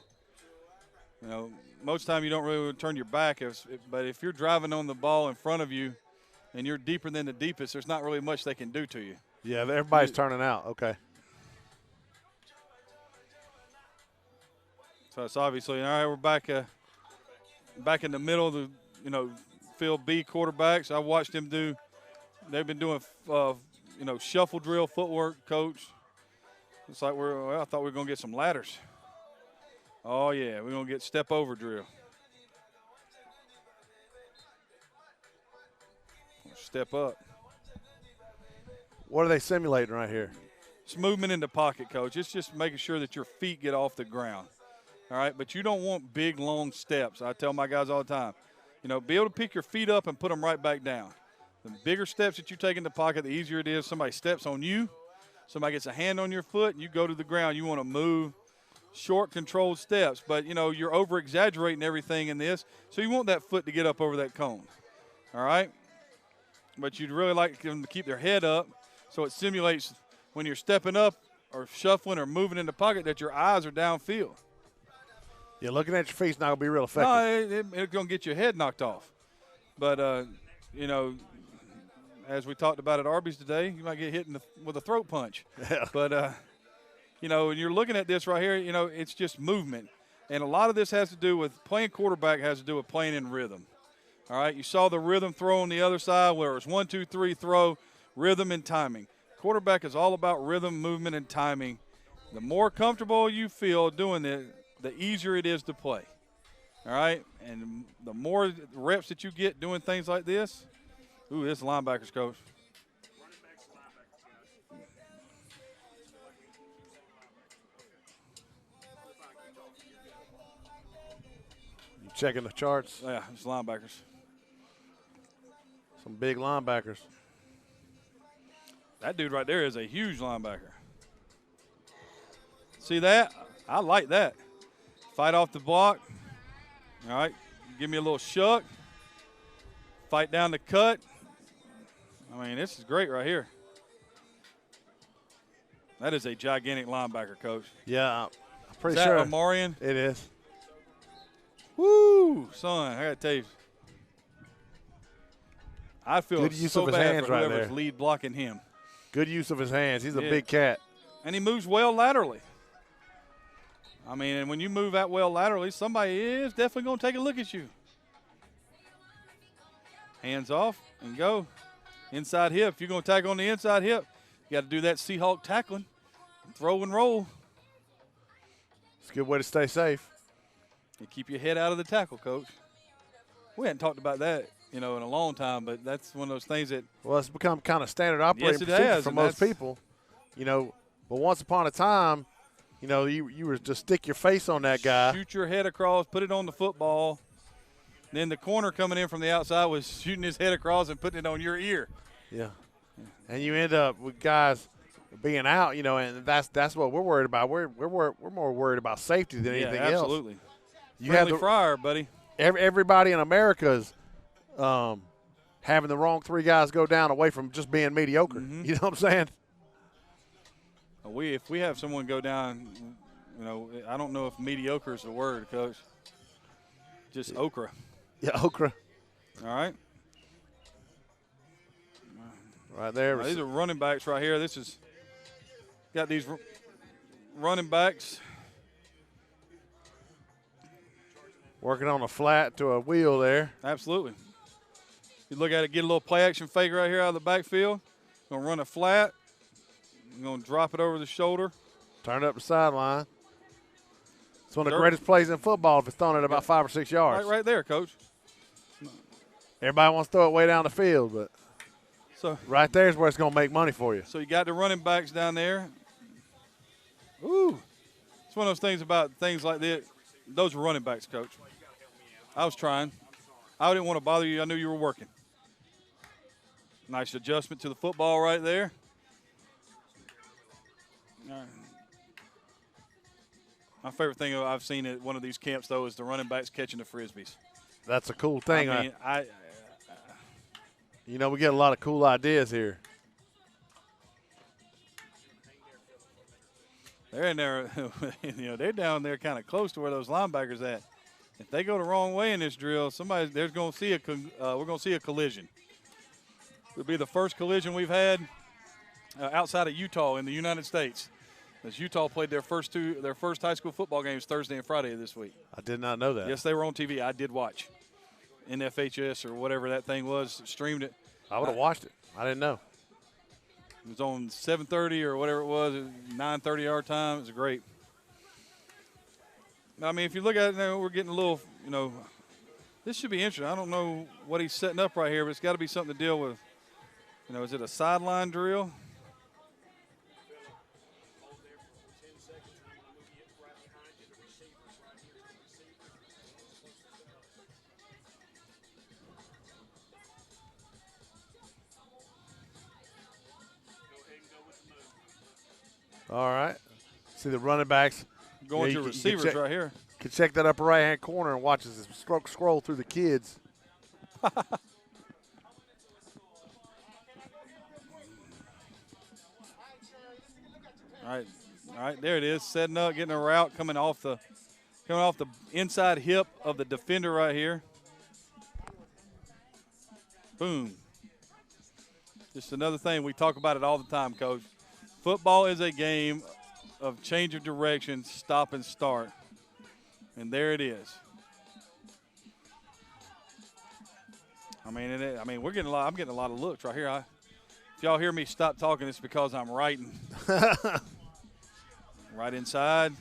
Most of the time you don't really turn your back, but if you're driving on the ball in front of you and you're deeper than the deepest, there's not really much they can do to you. Yeah, everybody's turning out. Okay. So it's obviously, all right, we're back in the middle of the, field B quarterbacks. I watched them they've been doing, shuffle drill footwork, Coach. It's like I thought we were going to get some ladders. Oh, yeah, we're going to get step over drill. Step up. What are they simulating right here? It's movement in the pocket, Coach. It's just making sure that your feet get off the ground. All right, but you don't want big, long steps. I tell my guys all the time, be able to pick your feet up and put them right back down. The bigger steps that you take in the pocket, the easier it is. Somebody steps on you, somebody gets a hand on your foot, and you go to the ground. You want to move short, controlled steps. But, you're over-exaggerating everything in this, so you want that foot to get up over that cone. All right? But you'd really like them to keep their head up so it simulates when you're stepping up or shuffling or moving in the pocket that your eyes are downfield. Yeah, looking at your feet's not going to be real effective. No, it's going to get your head knocked off. But, as we talked about at Arby's today, you might get hit with a throat punch. Yeah. But, when you're looking at this right here, it's just movement. And a lot of this has to do with playing quarterback has to do with playing in rhythm. All right, you saw the rhythm throw on the other side where it was 1, 2, 3 throw, rhythm and timing. Quarterback is all about rhythm, movement, and timing. The more comfortable you feel doing it, the easier it is to play. All right? And the more reps that you get doing things like this, this linebackers, Coach. You checking the charts? Yeah, it's linebackers. Some big linebackers. That dude right there is a huge linebacker. See that? I like that. Fight off the block. All right. Give me a little shuck. Fight down the cut. This is great right here. That is a gigantic linebacker, Coach. Yeah, I'm pretty is that sure. Amarian? It is. Woo, son, I got to tell you. I feel Good use so of his bad hands for right whoever's there. lead blocking him. Good use of his hands. He's a Yeah. big cat. And he moves well laterally. And when you move that well laterally, somebody is definitely going to take a look at you. Hands off and go. Inside hip. If you're going to tackle on the inside hip, you got to do that Seahawk tackling. Throw and roll. It's a good way to stay safe. And keep your head out of the tackle, Coach. We hadn't talked about that, in a long time, but that's one of those things that – Well, it's become kind of standard operating Yes, it procedure has, for and most people. But once upon a time, you were just stick your face on that guy. shoot your head across, put it on the football. Then the corner coming in from the outside was shooting his head across and putting it on your ear. Yeah. And you end up with guys being out, and that's what we're worried about. We're more worried about safety than anything else. Absolutely. You Friendly have fryer, buddy. everybody in America is having the wrong 3 guys go down away from just being mediocre. Mm-hmm. You know what I'm saying? If we have someone go down, I don't know if mediocre is the word, Coach. Just okra. Yeah, okra. All right. Right there. Now, these are running backs right here. This is got these running backs. Working on a flat to a wheel there. Absolutely. You look at it, get a little play action fake right here out of the backfield. Going to run a flat. I'm going to drop it over the shoulder. Turn it up the sideline. It's one of the greatest plays in football if it's thrown at about 5 or 6 yards. Right there, Coach. Everybody wants to throw it way down the field, but So right there is where it's going to make money for you. So you got the running backs down there. Ooh. It's one of those things about things like this. Those are running backs, Coach. I was trying. I didn't want to bother you. I knew you were working. Nice adjustment to the football right there. All right. My favorite thing I've seen at one of these camps, though, is the running backs catching the Frisbees. That's a cool thing. I mean, we get a lot of cool ideas here. they're in there, they're down there kind of close to where those linebackers at. If they go the wrong way in this drill, we're going to see a collision. It'll be the first collision we've had outside of Utah in the United States. As Utah played their first high school football games Thursday and Friday of this week. I did not know that. Yes, they were on TV. I did watch. NFHS or whatever that thing was, streamed it. I would have watched it. I didn't know. It was on 7:30 or whatever it was, 9:30 our time. It was great. I mean, if you look at it now, we're getting a little, this should be interesting. I don't know what he's setting up right here, but it's got to be something to deal with. Is it a sideline drill? All right. See the running backs. Going to receivers right here. Can check that upper right-hand corner and watch as it scroll through the kids. All right, there it is. Setting up, getting a route, coming off the inside hip of the defender right here. Boom. Just another thing, we talk about it all the time, Coach. Football is a game of change of direction, stop and start. And there it is. I'm getting a lot of looks right here. If y'all hear me stop talking, it's because I'm writing. Right inside.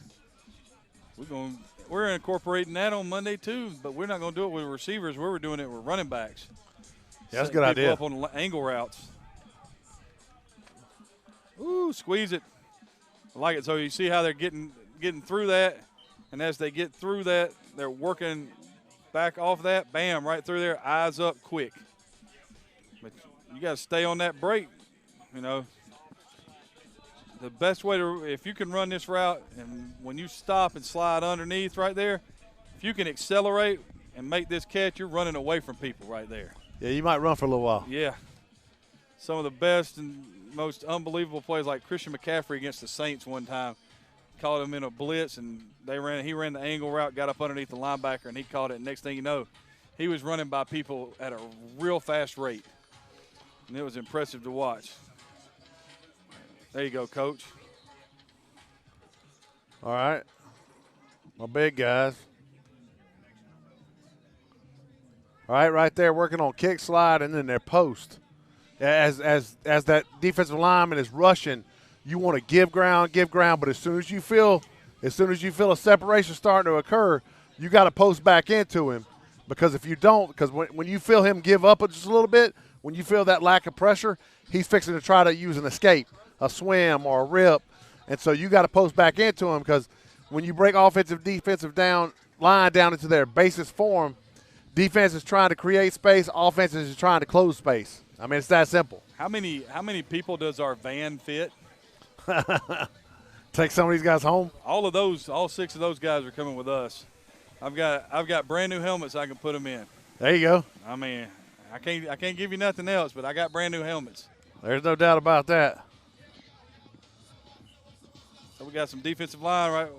We're incorporating that on Monday too, but we're not going to do it with receivers. We're doing it with running backs. Yeah, that's a good idea. Up on angle routes. Ooh, squeeze it. I like it. So you see how they're getting through that, and as they get through that, they're working back off that. Bam, right through there. Eyes up, quick. But you got to stay on that break. The best way if you can run this route, and when you stop and slide underneath right there, if you can accelerate and make this catch, you're running away from people right there. Yeah, you might run for a little while. Yeah. Some of the best and most unbelievable plays, like Christian McCaffrey against the Saints one time. Caught him in a blitz, and he ran the angle route, got up underneath the linebacker, and he caught it. And next thing you know, he was running by people at a real fast rate. And it was impressive to watch. There you go, Coach. All right. My big guys. All right, right there working on kick, slide, and then their post. As that defensive lineman is rushing, you want to give ground, but as soon as you feel as soon as you feel a separation starting to occur, you got to post back into him. Because if you don't, because when you feel him give up just a little bit, when you feel that lack of pressure, he's fixing to try to use an escape, a swim or a rip. And so you got to post back into him, because when you break offensive, defensive line down into their basis form, defense is trying to create space, offense is trying to close space. I mean, it's that simple. How many people does our van fit? Take some of these guys home. All 6 of those guys are coming with us. I've got brand new helmets I can put them in. There you go. I mean, I can't give you nothing else, but I got brand new helmets. There's no doubt about that. So we got some defensive line, right?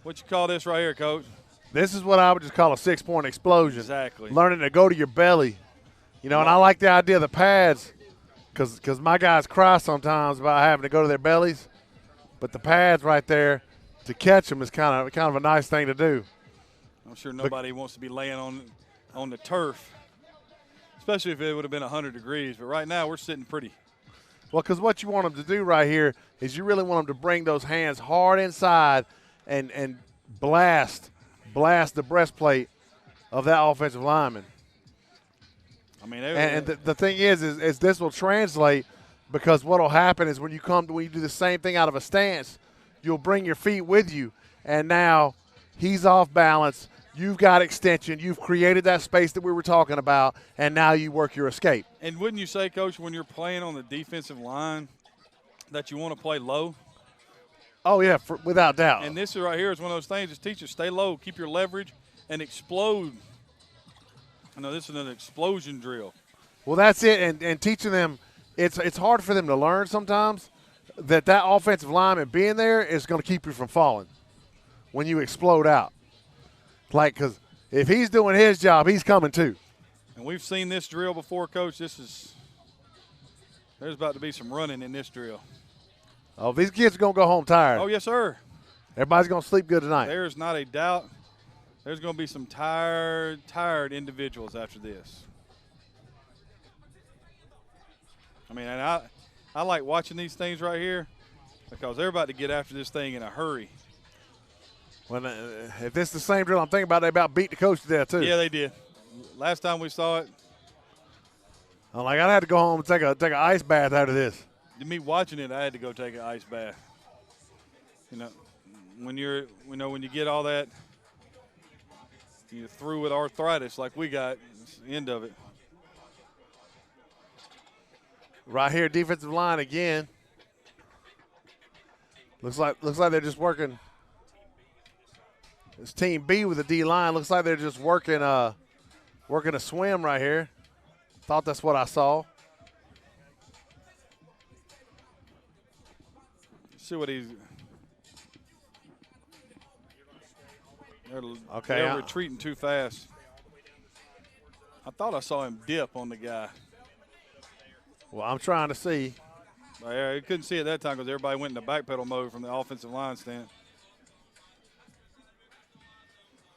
What you call this right here, Coach? This is what I would just call a 6-point explosion. Exactly. Learning to go to your belly. You know, and I like the idea of the pads, because my guys cry sometimes about having to go to their bellies. But the pads right there to catch them is kind of a nice thing to do. I'm sure nobody wants to be laying on the turf, especially if it would have been 100 degrees. But right now we're sitting pretty. Well, because what you want them to do right here is you really want them to bring those hands hard inside and blast the breastplate of that offensive lineman. I mean, and the thing is this will translate, because what will happen is when you do the same thing out of a stance, you'll bring your feet with you, and now he's off balance. You've got extension. You've created that space that we were talking about, and now you work your escape. And wouldn't you say, Coach, when you're playing on the defensive line, that you want to play low? Oh, yeah, without doubt. And this right here is one of those things. Just teach you, stay low, keep your leverage, and explode. I know this is an explosion drill. Well, that's it, and teaching them, it's hard for them to learn sometimes that offensive lineman being there is going to keep you from falling when you explode out. Like, because if he's doing his job, he's coming too. And we've seen this drill before, Coach. There's about to be some running in this drill. Oh, these kids are going to go home tired. Oh, yes, sir. Everybody's going to sleep good tonight. There's not a doubt. There's going to be some tired individuals after this. I mean, and I like watching these things right here because they're about to get after this thing in a hurry. When if this is the same drill I'm thinking about, they about beat the coach to death too. Yeah, they did. Last time we saw it. I'm like, I had to go home and take an ice bath out of this. Me watching it, I had to go take an ice bath. You know, when you get all that, you're through with arthritis like we got, it's the end of it. Right here, defensive line again. Looks like they're just working. It's Team B with the D line. Looks like they're just working a swim right here. Thought that's what I saw. See what he's. They're retreating too fast. I thought I saw him dip on the guy. Well, I'm trying to see. I couldn't see it that time because everybody went into backpedal mode from the offensive line stand.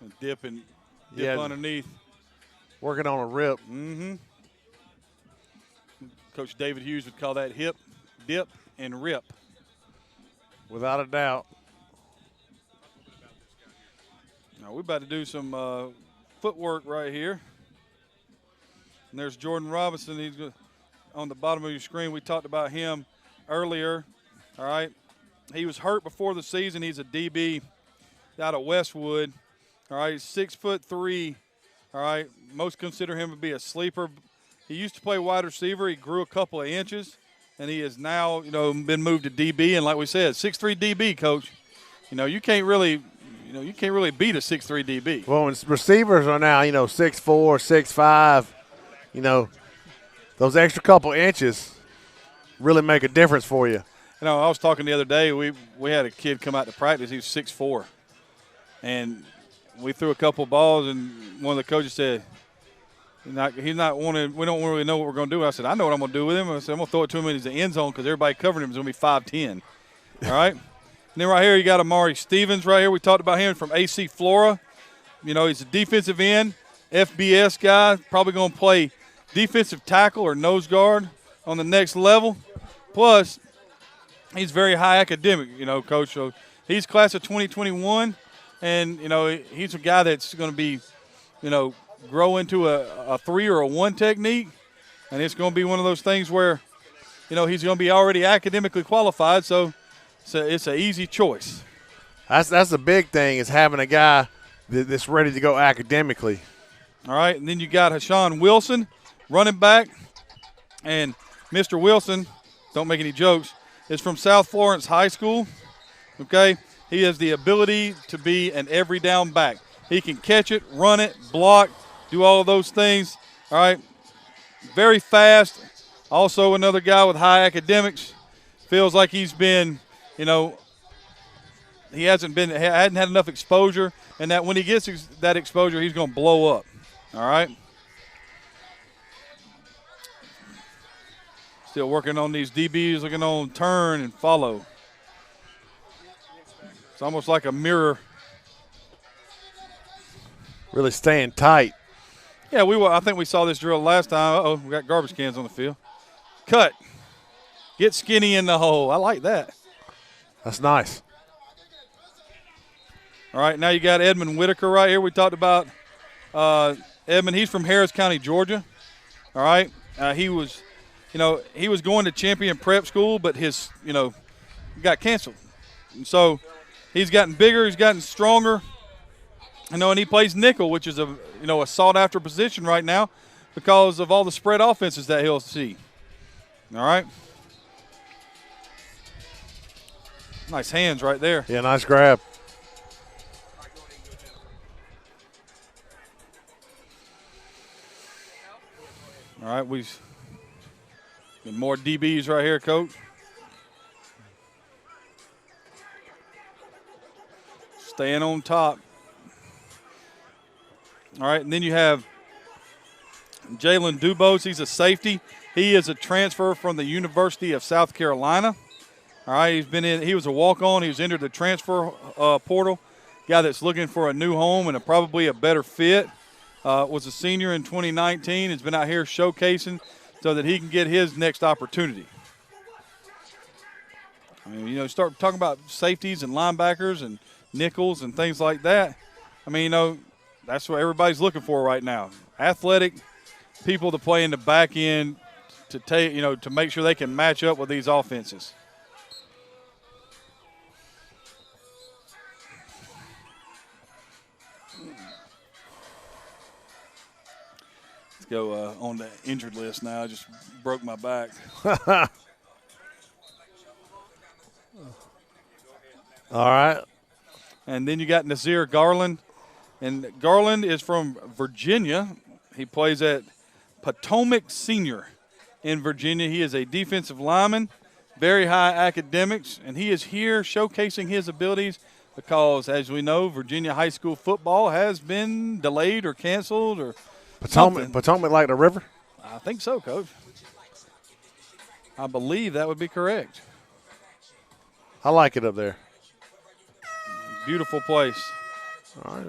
And dip underneath. Working on a rip. Mm-hmm. Coach David Hughes would call that hip, dip, and rip. Without a doubt. Now we're about to do some footwork right here. And there's Jordan Robinson. He's on the bottom of your screen. We talked about him earlier. All right. He was hurt before the season. He's a DB out of Westwood. All right. 6'3". All right. Most consider him to be a sleeper. He used to play wide receiver. He grew a couple of inches, and he has now, been moved to DB. And like we said, 6'3" DB, Coach. You can't really beat a 6'3" DB. Well, when receivers are now, 6'4", 6'5", those extra couple inches really make a difference for you. I was talking the other day. We had a kid come out to practice. He was 6'4", and we threw a couple of balls, and one of the coaches said, he's not wanting. We don't really know what we're going to do. I said, I know what I'm going to do with him. I said, I'm going to throw it to him in the end zone because everybody covering him is going to be 5'10". All right. And then right here you got Amari Stevens right here. We talked about him from AC Flora. He's a defensive end, FBS guy, probably going to play defensive tackle or nose guard on the next level. Plus, he's very high academic, Coach. So he's class of 2021, and, he's a guy that's going to be, grow into a 3 or a 1 technique, and it's going to be one of those things where, he's going to be already academically qualified, so it's an easy choice. That's the big thing, is having a guy that's ready to go academically. All right, and then you got Hashawn Wilson, running back, and Mr. Wilson, don't make any jokes, is from South Florence High School, okay? He has the ability to be an every down back. He can catch it, run it, block, do all of those things, all right? Very fast. Also another guy with high academics. Feels like he's been, he hadn't had enough exposure, and that when he gets that exposure, he's going to blow up, all right? Still working on these DBs, looking on turn and follow. It's almost like a mirror. Really staying tight. Yeah, I think we saw this drill last time. Uh-oh, we got garbage cans on the field. Cut. Get skinny in the hole. I like that. That's nice. All right, now you got Edmund Whitaker right here. We talked about Edmund. He's from Harris County, Georgia. All right. He was going to Champion Prep School, but his, got canceled. And so he's gotten bigger. He's gotten stronger. And he plays nickel, which is a sought-after position right now because of all the spread offenses that he'll see. All right. Nice hands right there. Yeah, nice grab. All right, we've got more DBs right here, Coach. Staying on top. All right, and then you have Jalen Dubose. He's a safety. He is a transfer from the University of South Carolina. All right, he was a walk-on. He was entered the transfer portal. Guy that's looking for a new home and probably a better fit. Was a senior in 2019. Has been out here showcasing so that he can get his next opportunity. I mean, start talking about safeties and linebackers and nickels and things like that. I mean, that's what everybody's looking for right now. Athletic people to play in the back end to make sure they can match up with these offenses. Let's go on the injured list now. I just broke my back. All right. And then you got Nazir Garland. And Garland is from Virginia. He plays at Potomac Senior in Virginia. He is a defensive lineman, very high academics, and he is here showcasing his abilities because, as we know, Virginia high school football has been delayed or canceled or something. Potomac like the river? I think so, Coach. I believe that would be correct. I like it up there. Beautiful place. All right.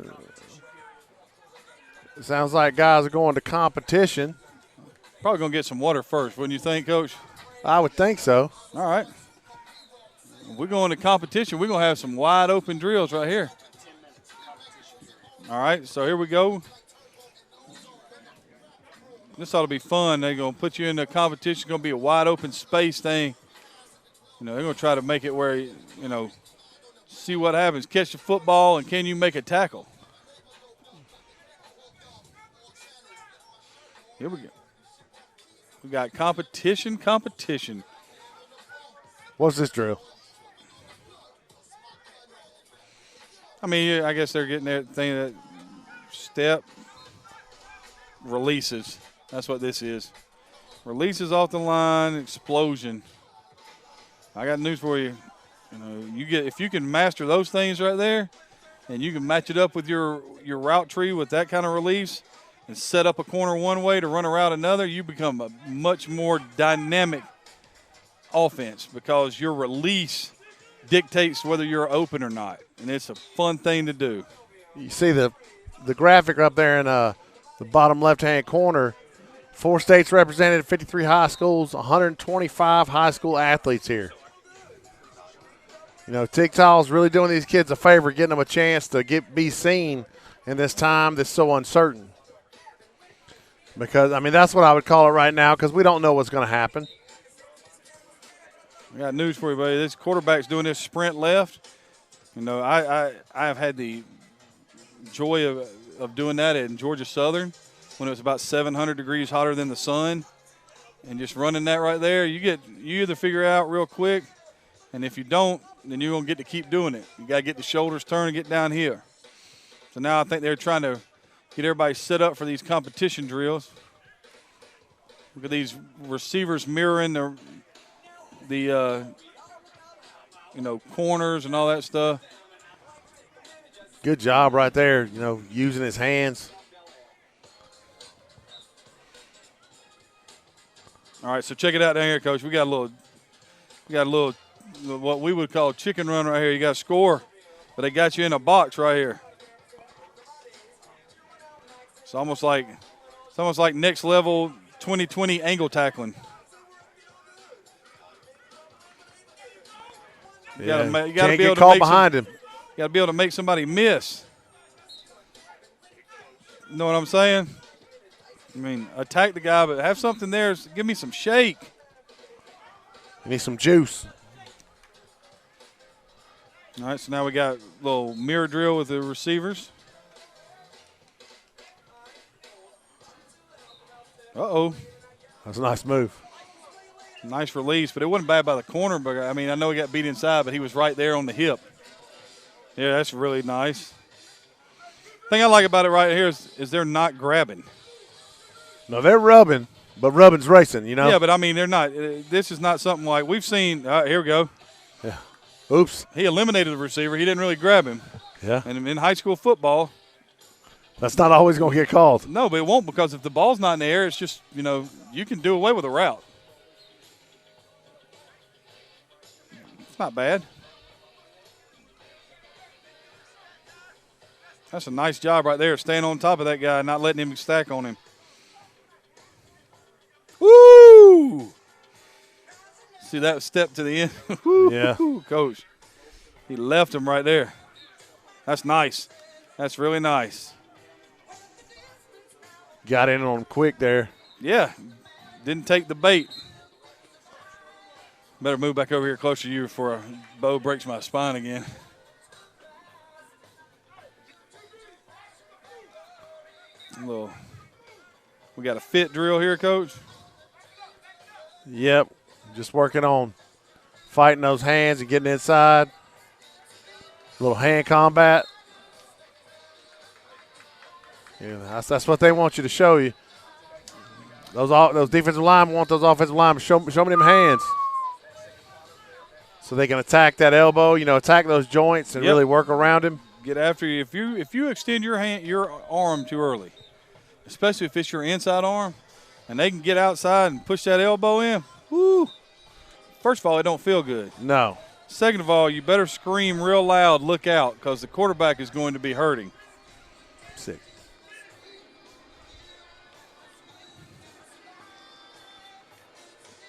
It sounds like guys are going to competition. Probably going to get some water first, wouldn't you think, Coach? I would think so. All right. We're going to competition. We're going to have some wide open drills right here. All right, so here we go. This ought to be fun. They're going to put you in the competition. It's going to be a wide open space thing. They're going to try to make it where, see what happens. Catch the football, and can you make a tackle? Here we go. We got competition. What's this drill? I mean, I guess they're getting that thing, that step releases. That's what this is. Releases off the line, explosion. I got news for you. If you can master those things right there, and you can match it up with your route tree with that kind of release, and set up a corner one way to run a route another, you become a much more dynamic offense because your release dictates whether you're open or not, and it's a fun thing to do. You see the graphic up there in the bottom left-hand corner. 4 states represented, 53 high schools, 125 high school athletes here. You know, TYGTAL's really doing these kids a favor, getting them a chance to be seen in this time that's so uncertain. Because, I mean, that's what I would call it right now because we don't know what's going to happen. I got news for you, buddy. This quarterback's doing this sprint left. You know, I have had the joy of doing that in Georgia Southern when it was about 700 degrees hotter than the sun. And just running that right there, you either figure it out real quick, and if you don't, then you're going to get to keep doing it. You got to get the shoulders turned and get down here. So now I think they're trying to get everybody set up for these competition drills. Look at these receivers mirroring the corners and all that stuff. Good job right there, you know, using his hands. All right, so check it out down here, Coach. We got a little what we would call chicken run right here. You got to score, but they got you in a box right here. It's almost like next level 2020 angle tackling. You got to be able to call behind him. You got to be able to make somebody miss. You know what I'm saying? I mean, attack the guy, but have something there. Give me some shake. You need some juice. All right, so now we got a little mirror drill with the receivers. Uh-oh. That's a nice move. Nice release, but it wasn't bad by the corner. But I mean, I know he got beat inside, but he was right there on the hip. Yeah, that's really nice. Thing I like about it right here is they're not grabbing. No, they're rubbing, but rubbing's racing, you know? Yeah, but I mean, they're not. This is not something like we've seen. Here we go. Yeah. Oops. He eliminated the receiver. He didn't really grab him. Yeah. And in high school football, that's not always going to get called. No, but it won't, because if the ball's not in the air, it's just, you can do away with a route. It's not bad. That's a nice job right there, staying on top of that guy, not letting him stack on him. Woo! See that step to the end? Yeah. Coach. He left him right there. That's nice. That's really nice. Got in on him quick there. Yeah. Didn't take the bait. Better move back over here closer to you before a bow breaks my spine again. We got a fit drill here, Coach. Yep. Just working on fighting those hands and getting inside. A little hand combat. Yeah, that's what they want you to show you. Those defensive linemen want those offensive linemen show me them hands, so they can attack that elbow. Attack those joints and really work around him. Get after you. If you extend your arm too early, especially if it's your inside arm, and they can get outside and push that elbow in. Woo! First of all, it don't feel good. No. Second of all, you better scream real loud, look out, because the quarterback is going to be hurting. Sick.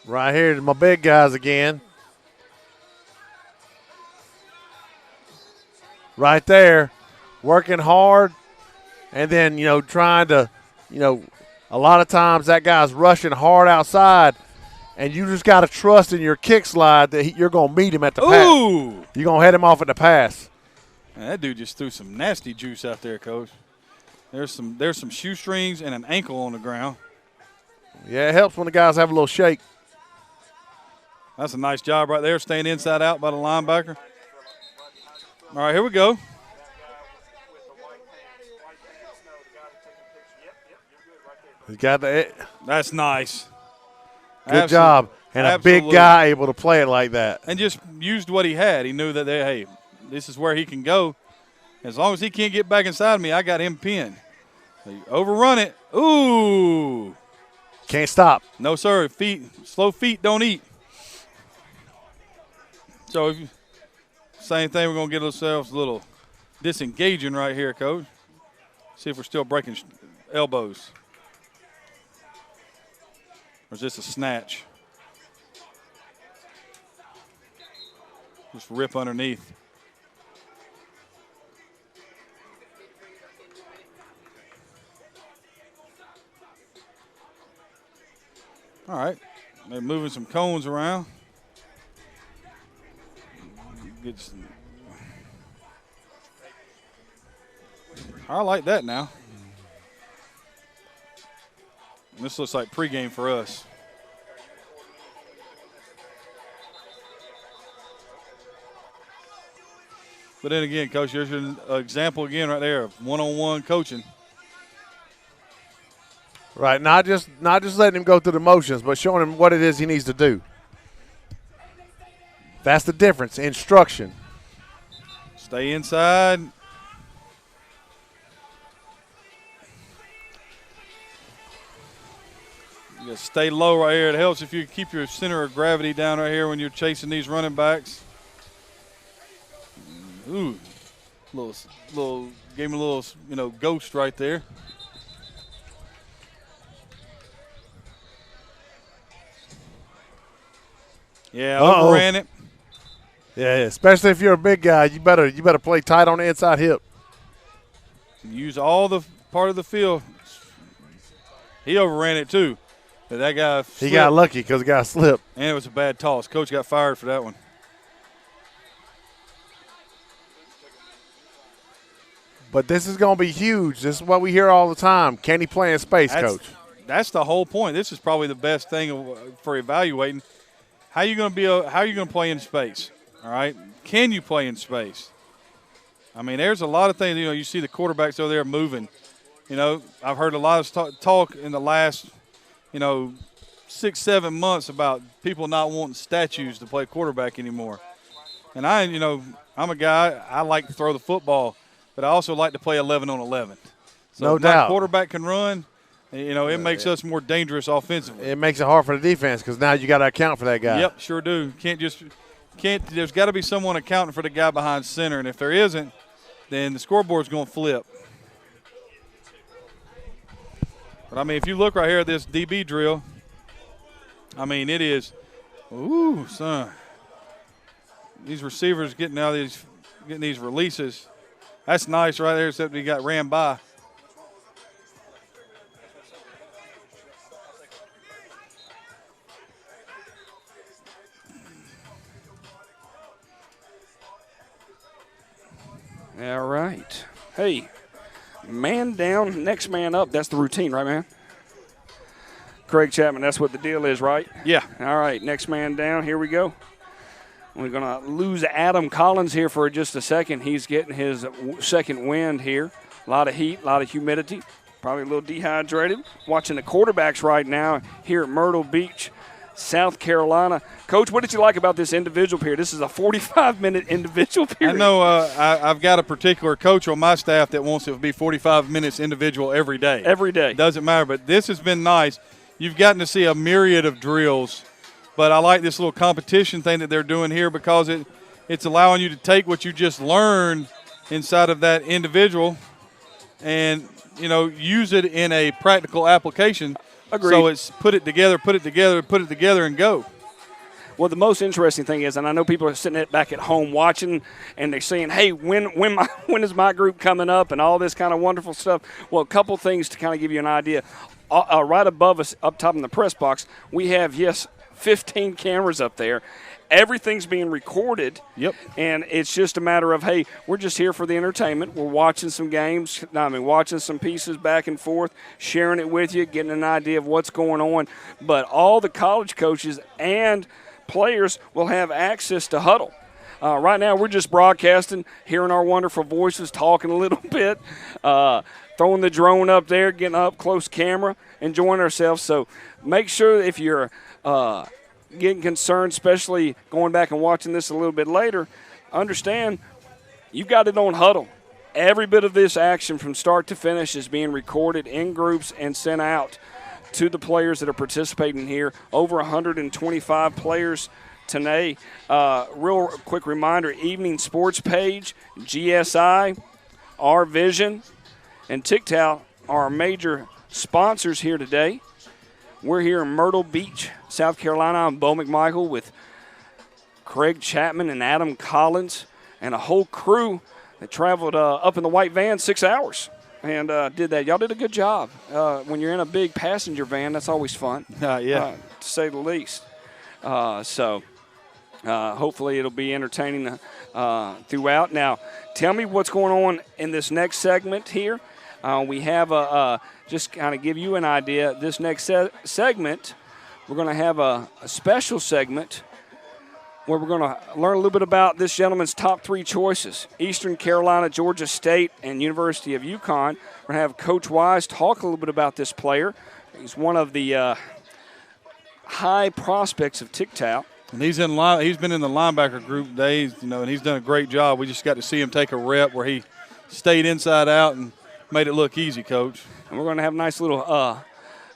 Right here to my big guys again. Right there, working hard, and then, trying to, a lot of times that guy's rushing hard outside, and you just got to trust in your kick slide that you're going to meet him at the pass. Ooh! You're going to head him off at the pass. Man, that dude just threw some nasty juice out there, Coach. There's some shoestrings and an ankle on the ground. Yeah, it helps when the guys have a little shake. That's a nice job right there, staying inside out by the linebacker. All right, here we go. He's got the. That's nice. Good job. And a big guy able to play it like that. And just used what he had. He knew that, hey, this is where he can go. As long as he can't get back inside of me, I got him pinned. So you overrun it. Ooh. Can't stop. No, sir. Slow feet don't eat. So, same thing. We're going to get ourselves a little disengaging right here, Coach. See if we're still breaking elbows. Or is this a snatch? Just rip underneath. All right. They're moving some cones around. I like that now. This looks like pregame for us. But then again, Coach, there's an example again right there of one-on-one coaching. Right, not just letting him go through the motions, but showing him what it is he needs to do. That's the difference, instruction. Stay inside. You gotta stay low right here. It helps if you keep your center of gravity down right here when you're chasing these running backs. Ooh, gave him a little, ghost right there. Yeah, overran it. Yeah, especially if you're a big guy, you better play tight on the inside hip. Use all the part of the field. He overran it too. But that guy slipped. He got lucky because the guy slipped. And it was a bad toss. Coach got fired for that one. But this is going to be huge. This is what we hear all the time. Can he play in space, Coach? That's the whole point. This is probably the best thing for evaluating. How are you going to play in space? All right? Can you play in space? I mean, there's a lot of things. You see the quarterbacks over there moving. I've heard a lot of talk in the last, 6-7 months about people not wanting statues to play quarterback anymore. And I'm a guy, I like to throw the football, but I also like to play 11 on 11. So no if doubt. my quarterback can run, it makes us more dangerous offensively. It makes it hard for the defense because now you got to account for that guy. Yep, sure do. There's got to be someone accounting for the guy behind center, and if there isn't, then the scoreboard's going to flip. But, I mean, if you look right here at this DB drill, I mean, it is, ooh, son. These receivers getting these releases. That's nice right there, except he got ran by. All right. Hey, man down, next man up. That's the routine, right, man? Craig Chapman, that's what the deal is, right? Yeah. All right, next man down. Here we go. We're going to lose Adam Collins here for just a second. He's getting his second wind here. A lot of heat, a lot of humidity. Probably a little dehydrated. Watching the quarterbacks right now here at Myrtle Beach, South Carolina. Coach, what did you like about this individual period? This is a 45-minute individual period. I know I've got a particular coach on my staff that wants it to be 45 minutes individual every day. Every day. Doesn't matter, but this has been nice. You've gotten to see a myriad of drills, but I like this little competition thing that they're doing here because it's allowing you to take what you just learned inside of that individual and, use it in a practical application. Agreed. So it's put it together, and go. Well, the most interesting thing is, and I know people are sitting back at home watching, and they're saying, hey, when is my group coming up and all this kind of wonderful stuff. Well, a couple things to kind of give you an idea. Right above us, up top in the press box, we have, 15 cameras up there. Everything's being recorded. Yep. And it's just a matter of, hey, we're just here for the entertainment. We're watching some games. Watching some pieces back and forth, sharing it with you, getting an idea of what's going on. But all the college coaches and players will have access to Huddle. Right now, we're just broadcasting, hearing our wonderful voices, talking a little bit, throwing the drone up there, getting up close camera, enjoying ourselves. So make sure if you're getting concerned, especially going back and watching this a little bit later, understand you've got it on Huddle. Every bit of this action from start to finish is being recorded in groups and sent out to the players that are participating here. Over 125 players today. Real quick reminder, Evening Sports Page, GSI, Our Vision, and TYGTAL are our major sponsors here today. We're here in Myrtle Beach, South Carolina. I'm Bo McMichael with Craig Chapman and Adam Collins and a whole crew that traveled up in the white van 6 hours and did that. Y'all did a good job. When you're in a big passenger van, that's always fun, to say the least. So hopefully it'll be entertaining throughout. Now, tell me what's going on in this next segment here. We have just kind of give you an idea. This next segment, we're going to have a special segment where we're going to learn a little bit about this gentleman's top 3 choices: Eastern Carolina, Georgia State, and University of UConn. We're going to have Coach Wise talk a little bit about this player. He's one of the high prospects of TYGTAL. And he's been in the linebacker group days, and he's done a great job. We just got to see him take a rep where he stayed inside out and made it look easy, Coach. And we're going to have a nice little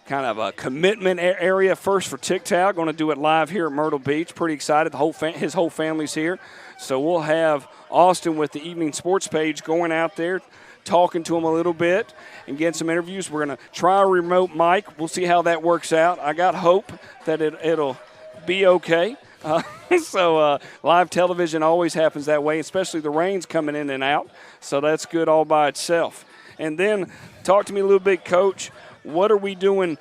kind of a commitment area first for TYGTAL. Going to do it live here at Myrtle Beach. Pretty excited. His whole family's here. So we'll have Austin with the Evening Sports page going out there, talking to him a little bit and getting some interviews. We're going to try a remote mic. We'll see how that works out. I got hope that it'll be okay. So live television always happens that way, especially the rain's coming in and out. So that's good all by itself. And then talk to me a little bit, Coach. What are we doing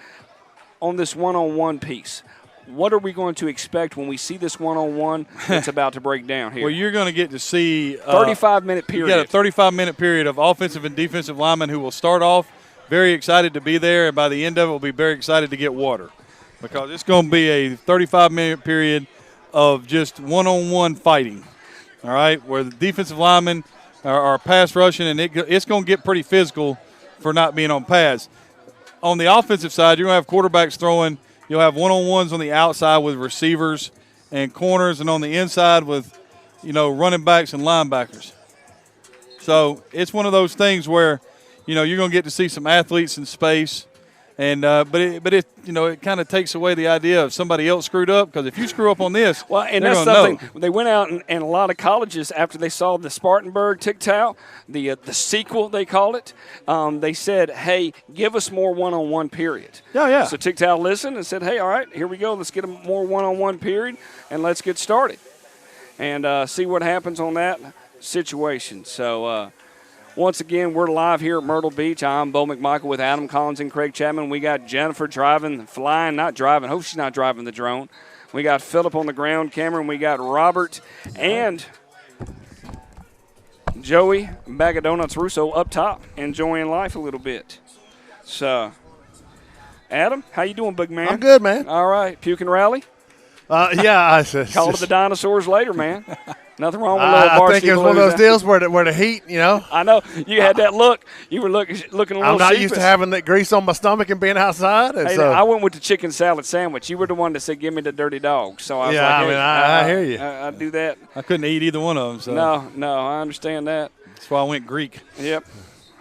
on this one-on-one piece? What are we going to expect when we see this one-on-one that's about to break down here? Well, you're going to get to see 35-minute period. You got a 35-minute period of offensive and defensive linemen who will start off very excited to be there, and by the end of it will be very excited to get water, because it's going to be a 35-minute period of just one-on-one fighting, all right, where the defensive linemen are pass rushing, and it's going to get pretty physical for not being on pads. On the offensive side, you're going to have quarterbacks throwing. You'll have one-on-ones on the outside with receivers and corners, and on the inside with, running backs and linebackers. So it's one of those things where, you're going to get to see some athletes in space. And but it kind of takes away the idea of somebody else screwed up, because if you screw up on this, well, and that's something they went out and a lot of colleges, after they saw the Spartanburg TYGTAL, the sequel they call it, they said, hey, give us more one-on-one period. Yeah. So TYGTAL listened and said, hey, all right, here we go. Let's get a more one-on-one period and let's get started and see what happens on that situation. So. Once again, we're live here at Myrtle Beach. I'm Bo McMichael with Adam Collins and Craig Chapman. We got Jennifer not driving. Hope she's not driving the drone. We got Phillip on the ground camera, and we got Robert and Joey, Bag of Donuts Russo, up top, enjoying life a little bit. So, Adam, how you doing, big man? I'm good, man. All right. Puke and rally? Yeah. Call it the dinosaurs later, man. Nothing wrong with a little varsity. I think it was one of those deals where the heat, I know. You had that look. You were looking a little I'm not sheepish. used to having that grease on my stomach and being outside. And Hey, so. I went with the chicken salad sandwich. You were the one that said, give me the dirty dog. So I was I hear you. I do that. I couldn't eat either one of them. So. No, I understand that. That's why I went Greek. Yep.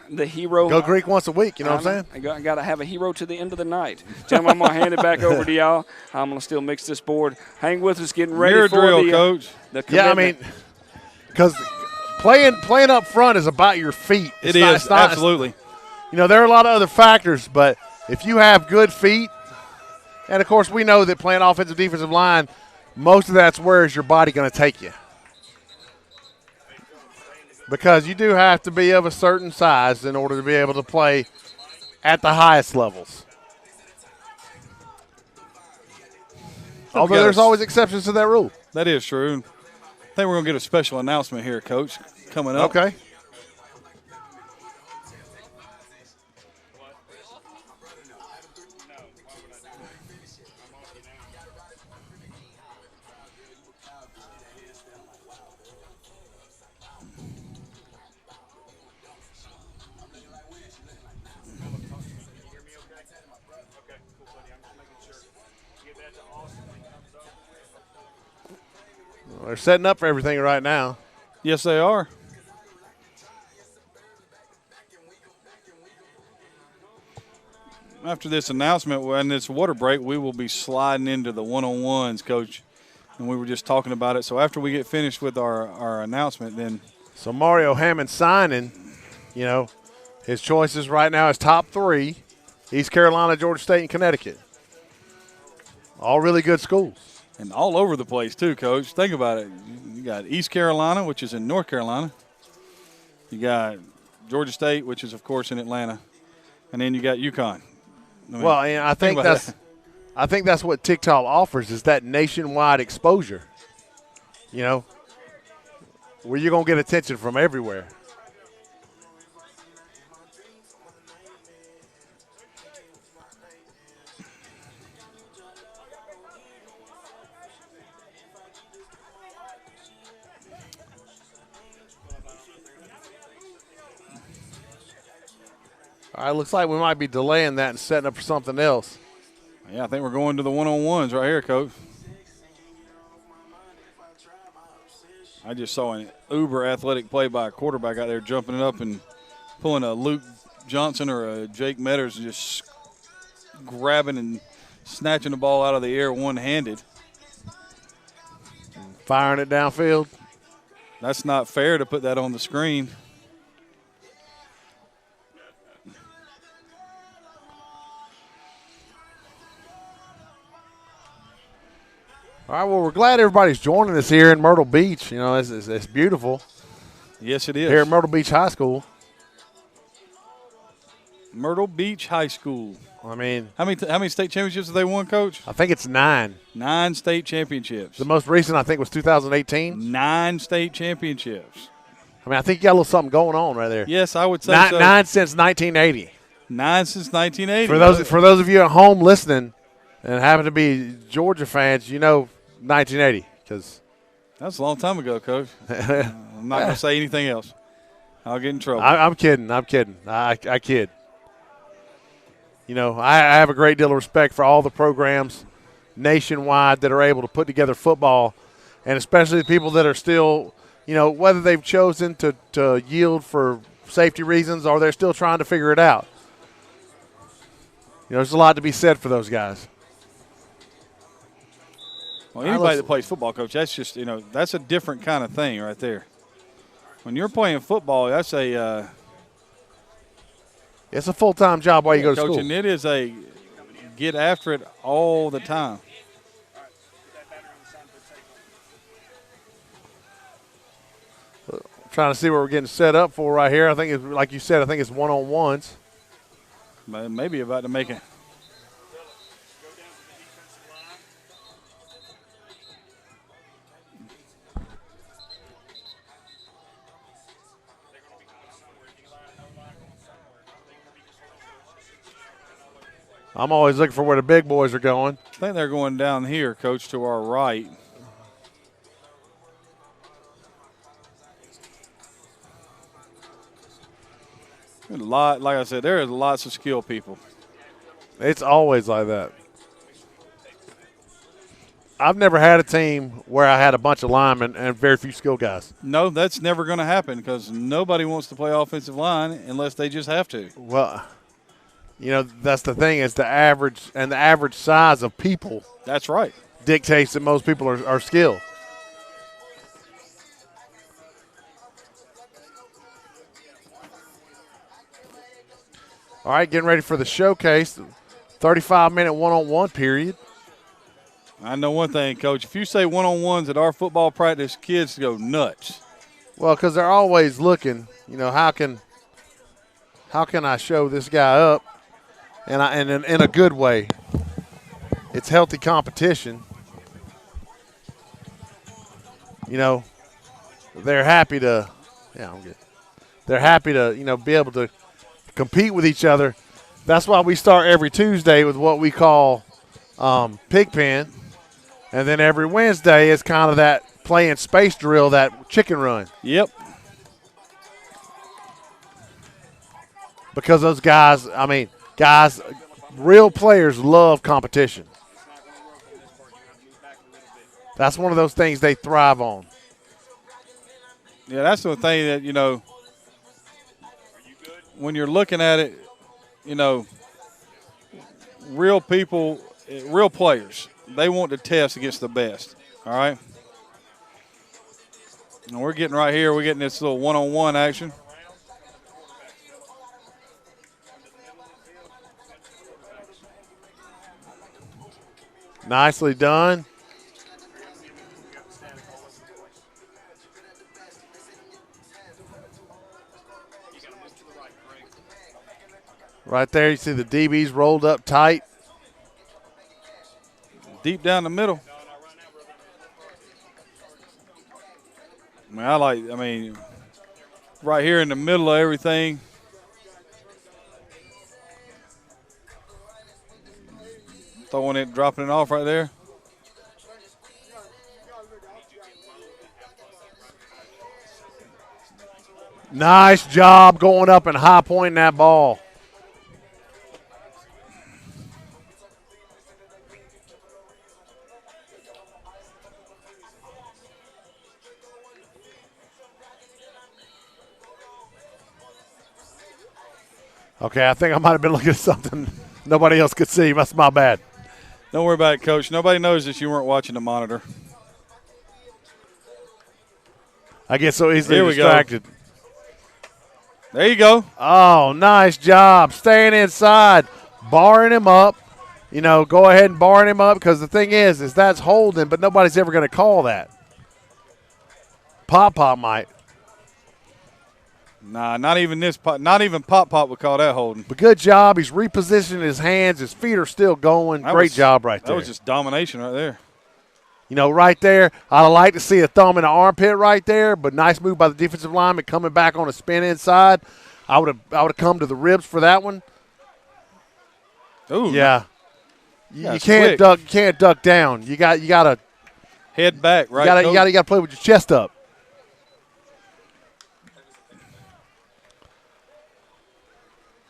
The hero. Go Greek once a week, you know what I'm saying? I got to have a hero to the end of the night. Gentlemen, I'm going to hand it back over to y'all. I'm going to still mix this board. Hang with us, getting ready Your for drill, the Coach. The commitment. Yeah, I mean, because playing up front is about your feet. It is, absolutely. There are a lot of other factors, but if you have good feet, and, of course, we know that playing offensive, defensive line, most of that's where is your body going to take you. Because you do have to be of a certain size in order to be able to play at the highest levels. Although there's always exceptions to that rule. That is true. I think we're going to get a special announcement here, Coach, coming up. Okay. They're setting up for everything right now. Yes, they are. After this announcement and this water break, we will be sliding into the one-on-ones, Coach. And we were just talking about it. So after we get finished with our announcement, then. So Mario Hammond signing, his choices right now is top 3, East Carolina, Georgia State, and Connecticut. All really good schools. And all over the place, too, Coach. Think about it. You got East Carolina, which is in North Carolina. You got Georgia State, which is, of course, in Atlanta. And then you got UConn. Well, and I think that's what TYGTAL offers is that nationwide exposure. You know, where you're going to get attention from everywhere. All right, looks like we might be delaying that and setting up for something else. Yeah, I think we're going to the one-on-ones right here, Coach. I just saw an uber athletic play by a quarterback out there jumping it up and pulling a Luke Johnson or a Jake Metters and just grabbing and snatching the ball out of the air one-handed. Firing it downfield. That's not fair to put that on the screen. All right, well, we're glad everybody's joining us here in Myrtle Beach. You know, it's beautiful. Yes, it is. Here at Myrtle Beach High School. Myrtle Beach High School. I mean, how many state championships have they won, Coach? I think it's 9. 9 state championships. The most recent, I think, was 2018. 9 state championships. I mean, I think you got a little something going on right there. Yes, I would say so. 9 since 1980. 9 since 1980. For those of you at home listening and happen to be Georgia fans, you know 1980 because that's a long time ago, Coach. I'm not going to say anything else. I'll get in trouble. I'm kidding. I kid. You know, I have a great deal of respect for all the programs nationwide that are able to put together football, and especially the people that are still, you know, whether they've chosen to yield for safety reasons or they're still trying to figure it out. You know, there's a lot to be said for those guys. Well, anybody that plays football, Coach, that's just, you know, that's a different kind of thing right there. When you're playing football, that's a it's a full-time job while you go to Coach, school. And it is a get after it all the time. Trying to see what we're getting set up for right here. I think it's, like you said, I think it's one-on-ones. Maybe about to make it. I'm always looking for where the big boys are going. I think they're going down here, Coach, to our right. A lot, like I said, there is lots of skilled people. It's always like that. I've never had a team where I had a bunch of linemen and very few skill guys. No, that's never going to happen because nobody wants to play offensive line unless they just have to. Well, you know, that's the thing is the average size of people. That's right. Dictates that most people are skilled. All right, getting ready for the showcase, 35-minute one-on-one period. I know one thing, Coach. If you say one-on-ones at our football practice, kids go nuts. Well, because they're always looking, you know, how can I show this guy up, and in a good way. It's healthy competition. You know, they're happy to, I'm good. They're happy to, you know, be able to compete with each other. That's why we start every Tuesday with what we call Pigpen. And then every Wednesday is kind of that playing space drill, that chicken run. Yep. Because those guys, real players love competition. That's one of those things they thrive on. Yeah, that's the thing that, you know, when you're looking at it, you know, real people, real players, they want to test against the best, all right? And we're getting right here, we're getting this little one-on-one action. Nicely done. Right there, you see the DBs rolled up tight. Deep down the middle. I mean, right here in the middle of everything. Throwing it, dropping it off right there. Nice job going up and high pointing that ball. Okay, I think I might have been looking at something nobody else could see. That's my bad. Don't worry about it, Coach. Nobody knows that you weren't watching the monitor. I get so easily Here we distracted. go. There you go. Oh, nice job. Staying inside, barring him up. You know, go ahead and bar him up because the thing is that's holding, but nobody's ever going to call that. Pop might. Nah, not even this. Not even Pop would call that holding. But good job. He's repositioning his hands. His feet are still going. Great job right there. That was just domination right there. You know, right there, I'd like to see a thumb in the armpit right there, but nice move by the defensive lineman coming back on a spin inside. I would have come to the ribs for that one. Ooh. Yeah. You can't duck. You can't duck down. You got to head back. Right. You got to play with your chest up.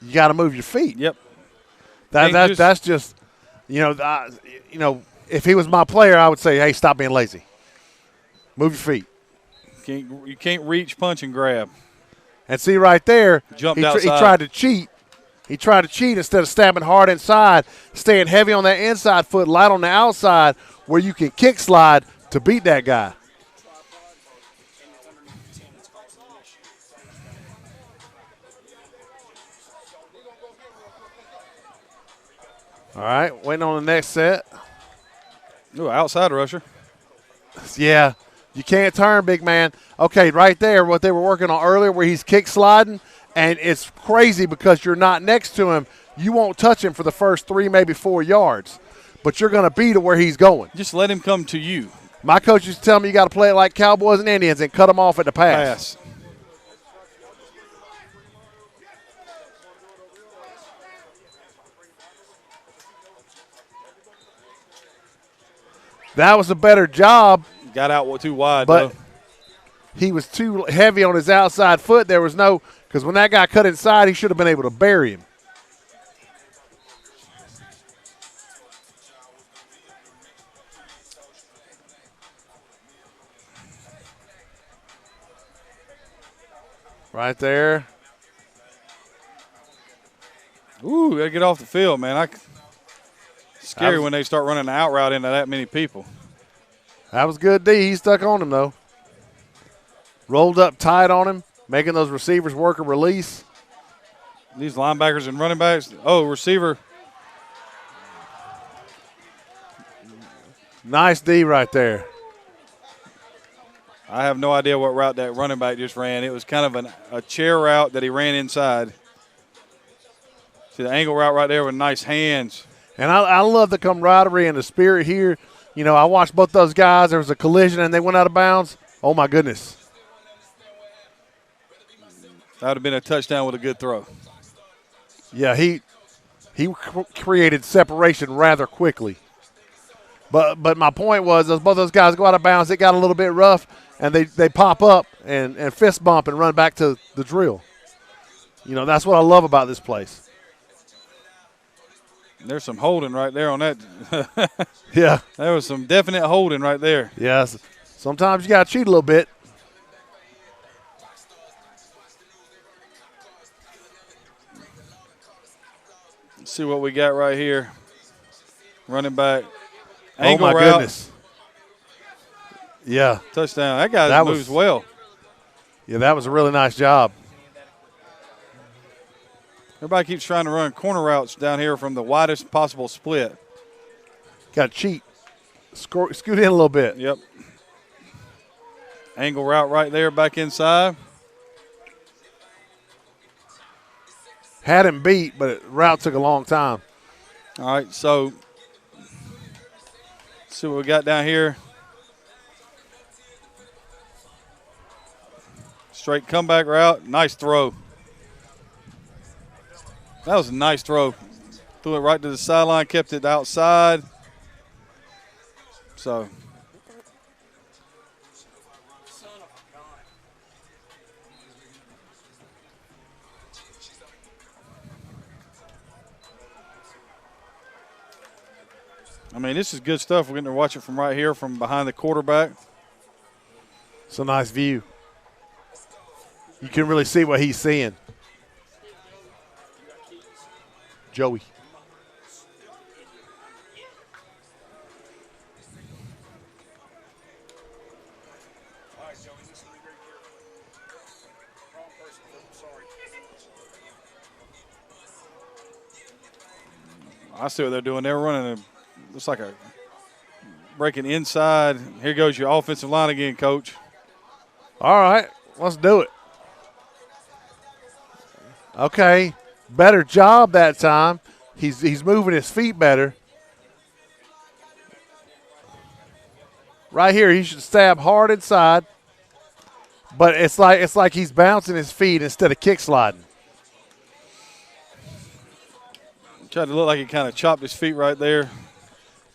You got to move your feet. Yep. That's just you know, if he was my player, I would say, hey, stop being lazy. Move your feet. You can't reach, punch, and grab. And see right there, Jumped he outside. tried to cheat. He tried to cheat instead of stabbing hard inside, staying heavy on that inside foot, light on the outside, where you can kick slide to beat that guy. All right, waiting on the next set. Ooh, outside rusher. Yeah, you can't turn, big man. Okay, right there, what they were working on earlier where he's kick sliding, and it's crazy because you're not next to him. You won't touch him for the first 3, maybe 4 yards, but you're going to be to where he's going. Just let him come to you. My coach used to tell me you got to play it like Cowboys and Indians and cut them off at the pass. That was a better job. Got out too wide, but though. He was too heavy on his outside foot. There was no – because when that guy cut inside, he should have been able to bury him. Right there. Ooh, got to get off the field, man. Scary when they start running the out route into that many people. That was good D. He stuck on him, though. Rolled up tight on him, making those receivers work a release. These linebackers and running backs. Oh, receiver. Nice D right there. I have no idea what route that running back just ran. It was kind of a chair route that he ran inside. See the angle route right there with nice hands. And I love the camaraderie and the spirit here. You know, I watched both those guys. There was a collision, and they went out of bounds. Oh, my goodness. That would have been a touchdown with a good throw. Yeah, he created separation rather quickly. But my point was, as both those guys go out of bounds, it got a little bit rough, and they pop up and fist bump and run back to the drill. You know, that's what I love about this place. There's some holding right there on that. Yeah. There was some definite holding right there. Yes. Sometimes you got to cheat a little bit. Let's see what we got right here. Running back. Angle route. Goodness. Yeah. Touchdown. That guy moves well. Yeah, that was a really nice job. Everybody keeps trying to run corner routes down here from the widest possible split. Got to cheat. Scoot in a little bit. Yep. Angle route right there back inside. Had him beat, but the route took a long time. All right, so see what we got down here. Straight comeback route. Nice throw. That was a nice throw. Threw it right to the sideline, kept it outside. So. I mean, this is good stuff. We're getting to watch it from right here, from behind the quarterback. It's a nice view. You can really see what he's seeing. Joey. I see what they're doing. They're running looks like a breaking inside. Here goes your offensive line again, Coach. All right, let's do it. Okay, better job that time. He's moving his feet better. Right here, he should stab hard inside, but it's like he's bouncing his feet instead of kick sliding. Tried to look like he kind of chopped his feet right there.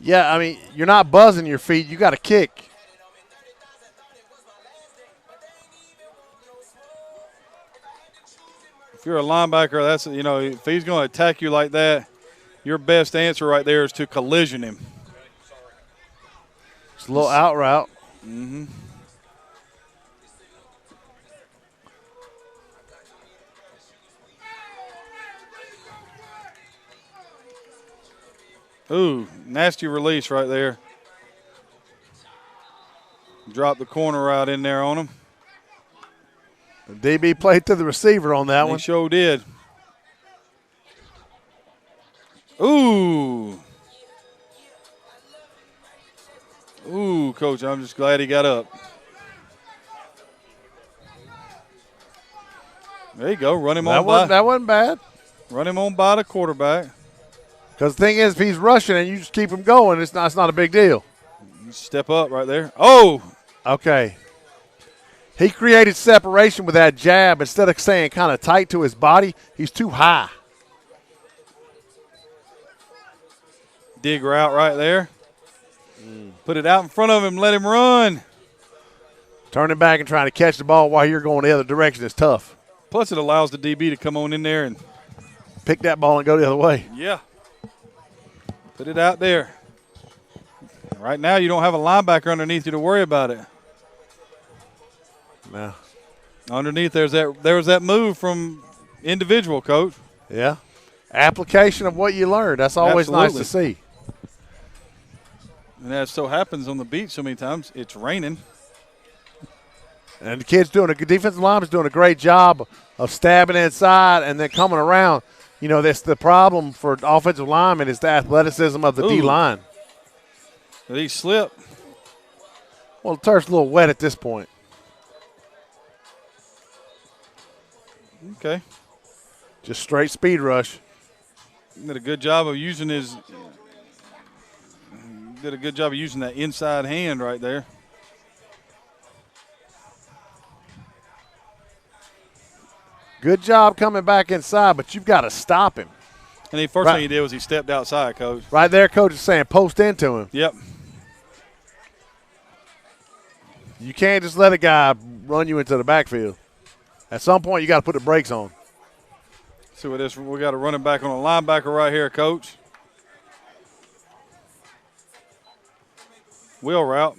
Yeah, I mean, you're not buzzing your feet. You got to kick. If you're a linebacker, that's, you know, if he's going to attack you like that, your best answer right there is to collision him. It's a little out route. Mm-hmm. Ooh, nasty release right there. Drop the corner route in there on him. The DB played to the receiver on that one. He sure did. Ooh. Ooh, Coach, I'm just glad he got up. There you go. Run him on by. That wasn't bad. Run him on by the quarterback. Because the thing is, if he's rushing and you just keep him going, it's not a big deal. Step up right there. Oh! Okay. He created separation with that jab. Instead of staying kind of tight to his body, he's too high. Dig route right there. Put it out in front of him, let him run. Turning back and trying to catch the ball while you're going the other direction is tough. Plus, it allows the DB to come on in there and pick that ball and go the other way. Yeah. Put it out there. Right now, you don't have a linebacker underneath you to worry about it. No. Underneath, there was that move from individual, Coach. Yeah. Application of what you learned. That's always nice to see. And that so happens on the beach so many times. It's raining. And the kid's defensive lineman's doing a great job of stabbing inside and then coming around. You know, that's the problem for offensive linemen is the athleticism of the D-line. Did he slip? Well, the turf's a little wet at this point. Okay. Just straight speed rush. Did a good job of using that inside hand right there. Good job coming back inside, but you've got to stop him. And the first thing he did was he stepped outside, Coach. Right there, Coach is saying post into him. Yep. You can't just let a guy run you into the backfield. At some point, you got to put the brakes on. See what this? We got a running back on a linebacker right here, Coach. Wheel route.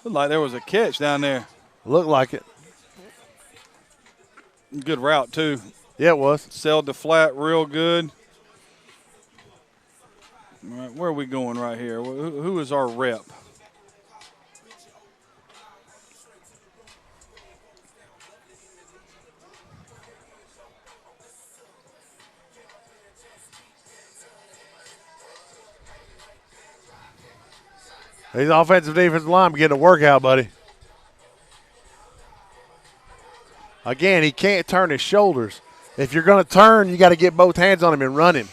Looked like there was a catch down there. Looked like it. Good route, too. Yeah, it was. Sailed the flat real good. All right, where are we going right here? Who is our rep? He's offensive defensive line getting a workout, buddy. Again, he can't turn his shoulders. If you're going to turn, you got to get both hands on him and run him.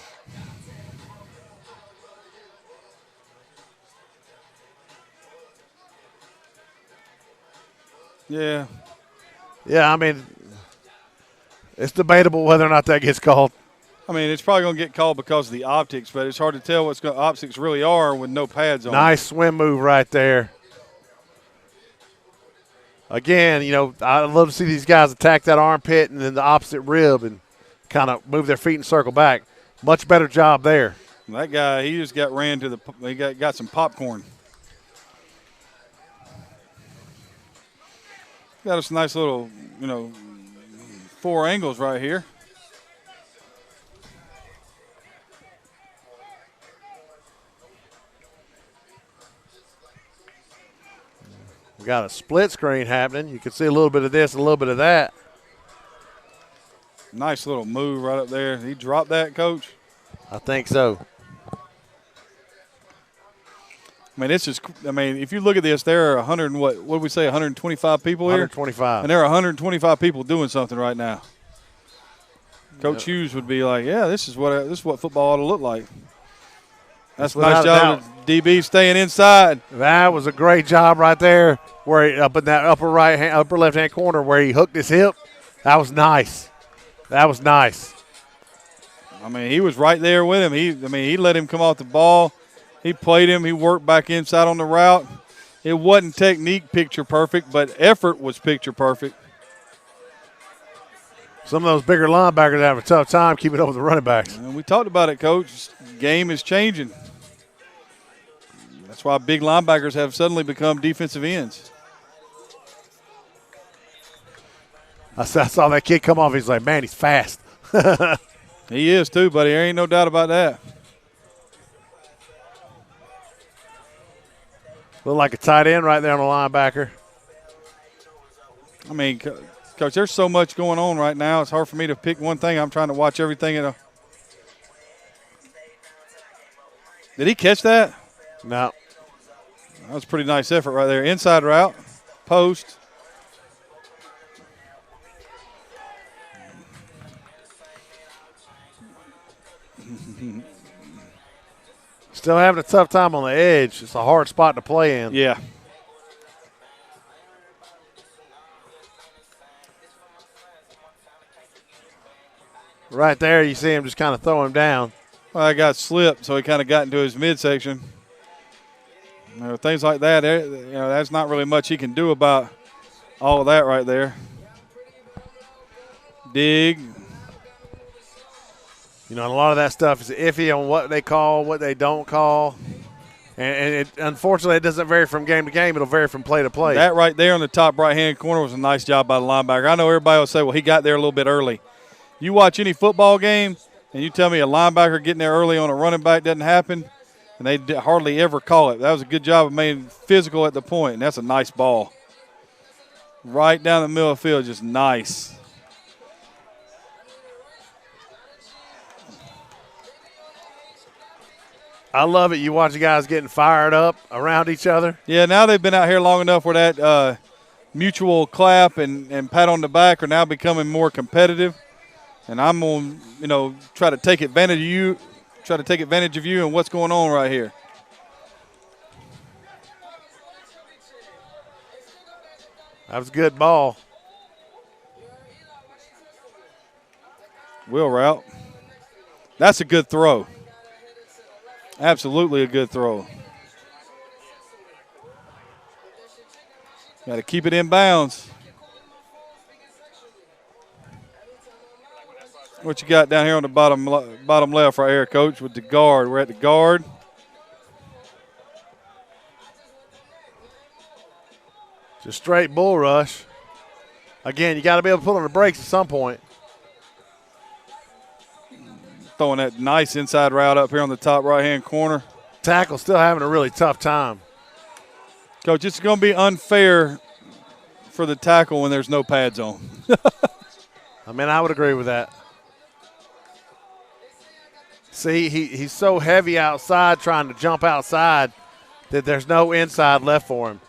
Yeah. Yeah, I mean, it's debatable whether or not that gets called. I mean, it's probably going to get called because of the optics, but it's hard to tell what optics really are with no pads on. Nice swim move right there. Again, you know, I love to see these guys attack that armpit and then the opposite rib and kind of move their feet and circle back. Much better job there. That guy, he just got ran to the – he got some popcorn. Got us a nice little, you know, 4 angles right here. We got a split screen happening. You can see a little bit of this, a little bit of that. Nice little move right up there. He dropped that, Coach? I think so. I mean, it's just – I mean, if you look at this, there are 100 and what did we say, 125 people here? 125. And there are 125 people doing something right now. Coach Hughes would be like, yeah, this is what football ought to look like. That's a nice job of DB staying inside. That was a great job right there where he, up in that upper left-hand corner where he hooked his hip. That was nice. That was nice. I mean, he was right there with him. He let him come off the ball. He played him. He worked back inside on the route. It wasn't technique picture perfect, but effort was picture perfect. Some of those bigger linebackers have a tough time keeping up with the running backs. And we talked about it, Coach. Game is changing. That's why big linebackers have suddenly become defensive ends. I saw that kid come off. He's like, man, he's fast. He is too, buddy. There ain't no doubt about that. Look like a tight end right there on the linebacker. I mean, Coach, there's so much going on right now. It's hard for me to pick one thing. I'm trying to watch everything. Did he catch that? No. That was a pretty nice effort right there. Inside route, post. Still having a tough time on the edge. It's a hard spot to play in. Yeah. Right there, you see him just kind of throw him down. Well, I got slipped, so he kind of got into his midsection. Things like that, that's not really much he can do about all of that right there. Dig. You know, and a lot of that stuff is iffy on what they call, what they don't call. And unfortunately, it doesn't vary from game to game. It'll vary from play to play. That right there on the top right-hand corner was a nice job by the linebacker. I know everybody will say, well, he got there a little bit early. You watch any football game, and you tell me a linebacker getting there early on a running back doesn't happen, and they hardly ever call it. That was a good job of being physical at the point, and that's a nice ball. Right down the middle of the field, just nice. I love it. You watch the guys getting fired up around each other. Yeah, now they've been out here long enough where that mutual clap and pat on the back are now becoming more competitive. And I'm going to, try to take advantage of you and what's going on right here. That was a good ball. Wheel route. That's a good throw. Absolutely a good throw. Got to keep it in bounds. What you got down here on the bottom left right here, Coach, with the guard? We're at the guard. Just straight bull rush. Again, you got to be able to pull on the brakes at some point. Throwing that nice inside route up here on the top right-hand corner. Tackle still having a really tough time. Coach, it's going to be unfair for the tackle when there's no pads on. I mean, I would agree with that. See, he's so heavy outside trying to jump outside that there's no inside left for him.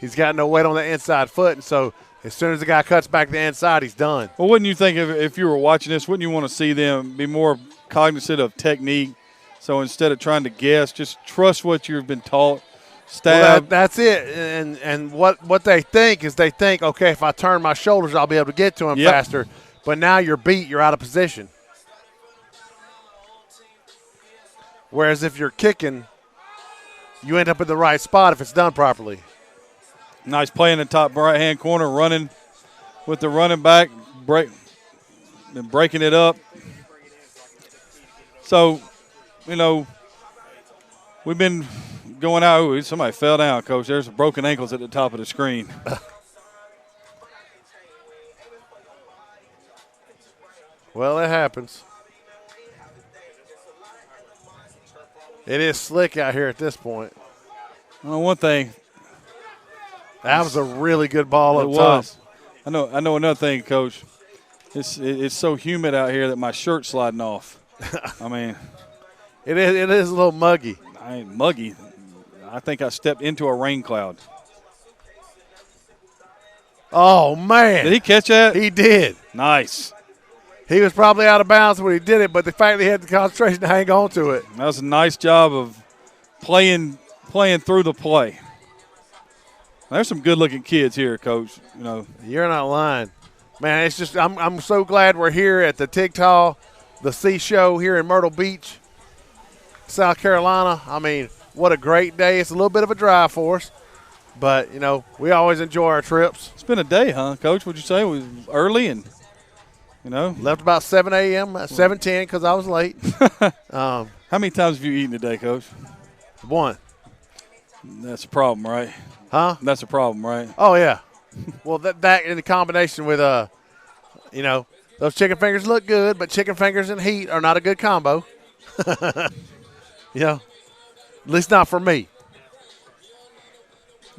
He's got no weight on the inside foot, and so As soon as the guy cuts back the inside, he's done. Well, wouldn't you think if you were watching this, wouldn't you want to see them be more cognizant of technique? So instead of trying to guess, just trust what you've been taught. Stab. Well, that's it. And what they think is okay, if I turn my shoulders, I'll be able to get to him faster. But now you're beat, you're out of position. Whereas if you're kicking, you end up in the right spot if it's done properly. Nice play in the top right-hand corner, running with the running back, breaking it up. So, we've been going out. Ooh, somebody fell down, Coach. There's broken ankles at the top of the screen. Well, it happens. It is slick out here at this point. Well, one thing. That was a really good ball up top. I know another thing, Coach. It's so humid out here that my shirt's sliding off. I mean. It is a little muggy. I ain't muggy. I think I stepped into a rain cloud. Oh, man. Did he catch that? He did. Nice. He was probably out of bounds when he did it, but the fact that he had the concentration to hang on to it. That was a nice job of playing through the play. There's some good-looking kids here, Coach. You're not lying. Man, it's just I'm so glad we're here at the TYGTAL, the Seashow here in Myrtle Beach, South Carolina. I mean, what a great day. It's a little bit of a drive for us, but, we always enjoy our trips. It's been a day, huh, Coach? Would you say? It was early and, Left about 7 a.m., 7:10 because I was late. How many times have you eaten today, Coach? One. That's a problem, right? Huh? That's a problem, right? Oh, yeah. Well, that in combination with, those chicken fingers look good, but chicken fingers and heat are not a good combo. At least not for me.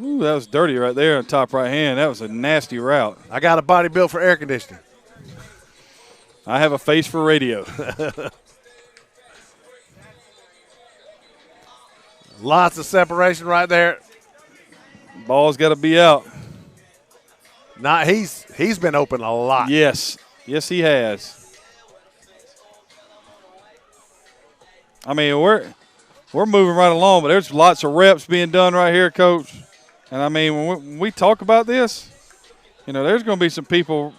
Ooh, that was dirty right there on top right hand. That was a nasty route. I got a body built for air conditioning. I have a face for radio. Lots of separation right there. Ball's got to be out. Nah, he's been open a lot. Yes, he has. I mean, we're moving right along, but there's lots of reps being done right here, Coach. And I mean, when we talk about this, there's going to be some people,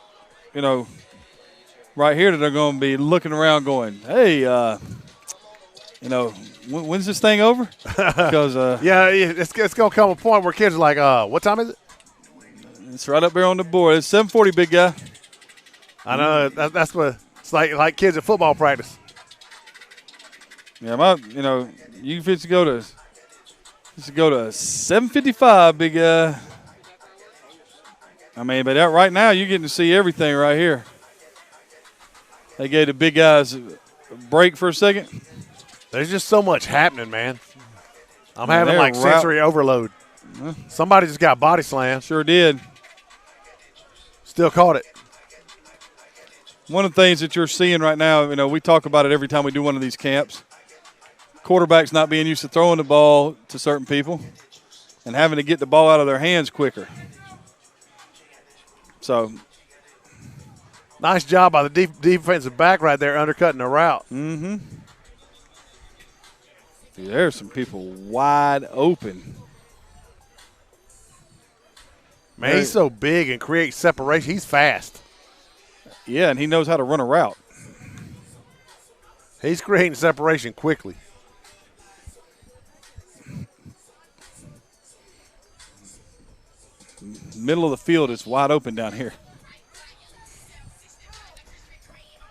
right here that are going to be looking around, going, "Hey, when's this thing over?" Because it's going to come a point where kids are like, "What time is it?" It's right up there on the board. It's 7:40, big guy. I know that's what it's like kids at football practice. Yeah, you fit to go to 7:55, big guy. I mean, but right now you're getting to see everything right here. They gave the big guys a break for a second. There's just so much happening, man. I'm having like sensory overload. Somebody just got body slammed. Sure did. Still caught it. One of the things that you're seeing right now, we talk about it every time we do one of these camps. Quarterbacks not being used to throwing the ball to certain people and having to get the ball out of their hands quicker. So, nice job by the defensive back right there undercutting the route. Mm-hmm. Dude, there's some people wide open. Man, he's so big and creates separation. He's fast. Yeah, and he knows how to run a route. He's creating separation quickly. Middle of the field is wide open down here.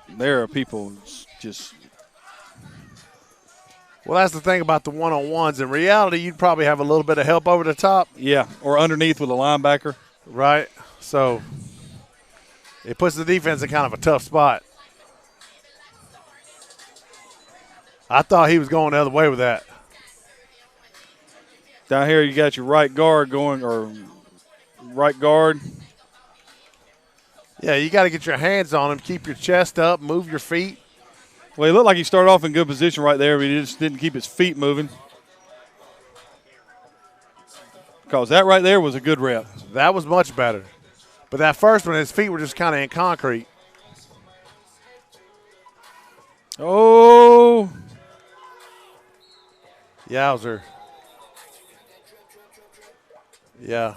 There are people just. Well, that's the thing about the one-on-ones. In reality, you'd probably have a little bit of help over the top. Yeah, or underneath with a linebacker. Right. So it puts the defense in kind of a tough spot. I thought he was going the other way with that. Down here you got your right guard going, or right guard. Yeah, you got to get your hands on him, keep your chest up, move your feet. Well, he looked like he started off in good position right there, but he just didn't keep his feet moving. Because that right there was a good rep. That was much better. But that first one, his feet were just kind of in concrete. Oh. Yowzer. Yeah.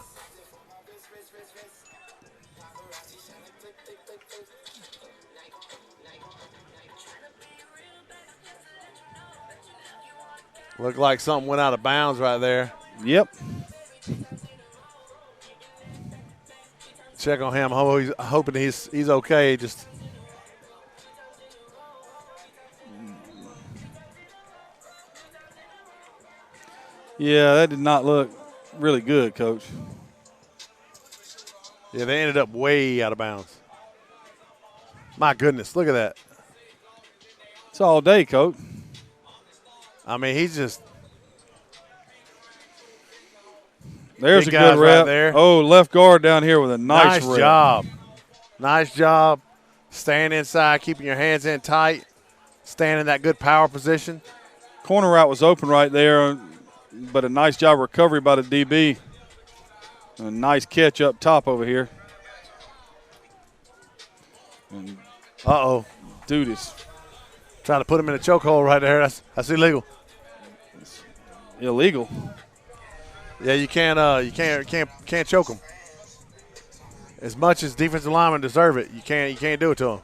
Looked like something went out of bounds right there. Yep. Check on him. Hoping he's okay. Just Yeah, that did not look really good, Coach. yeah, they ended up way out of bounds. My goodness, look at that. It's all day, Coach. I mean, he's just There's big a guys good rep. right there. Oh, left guard down here with a nice rep. job. Nice job. Staying inside, keeping your hands in tight, staying in that good power position. Corner route was open right there, but a nice job recovery by the DB. A nice catch up top over here. And Uh-oh. dude is Trying to put him in a chokehold right there. That's illegal. illegal. Yeah, you can't choke him. As much as defensive linemen deserve it, you can't do it to them.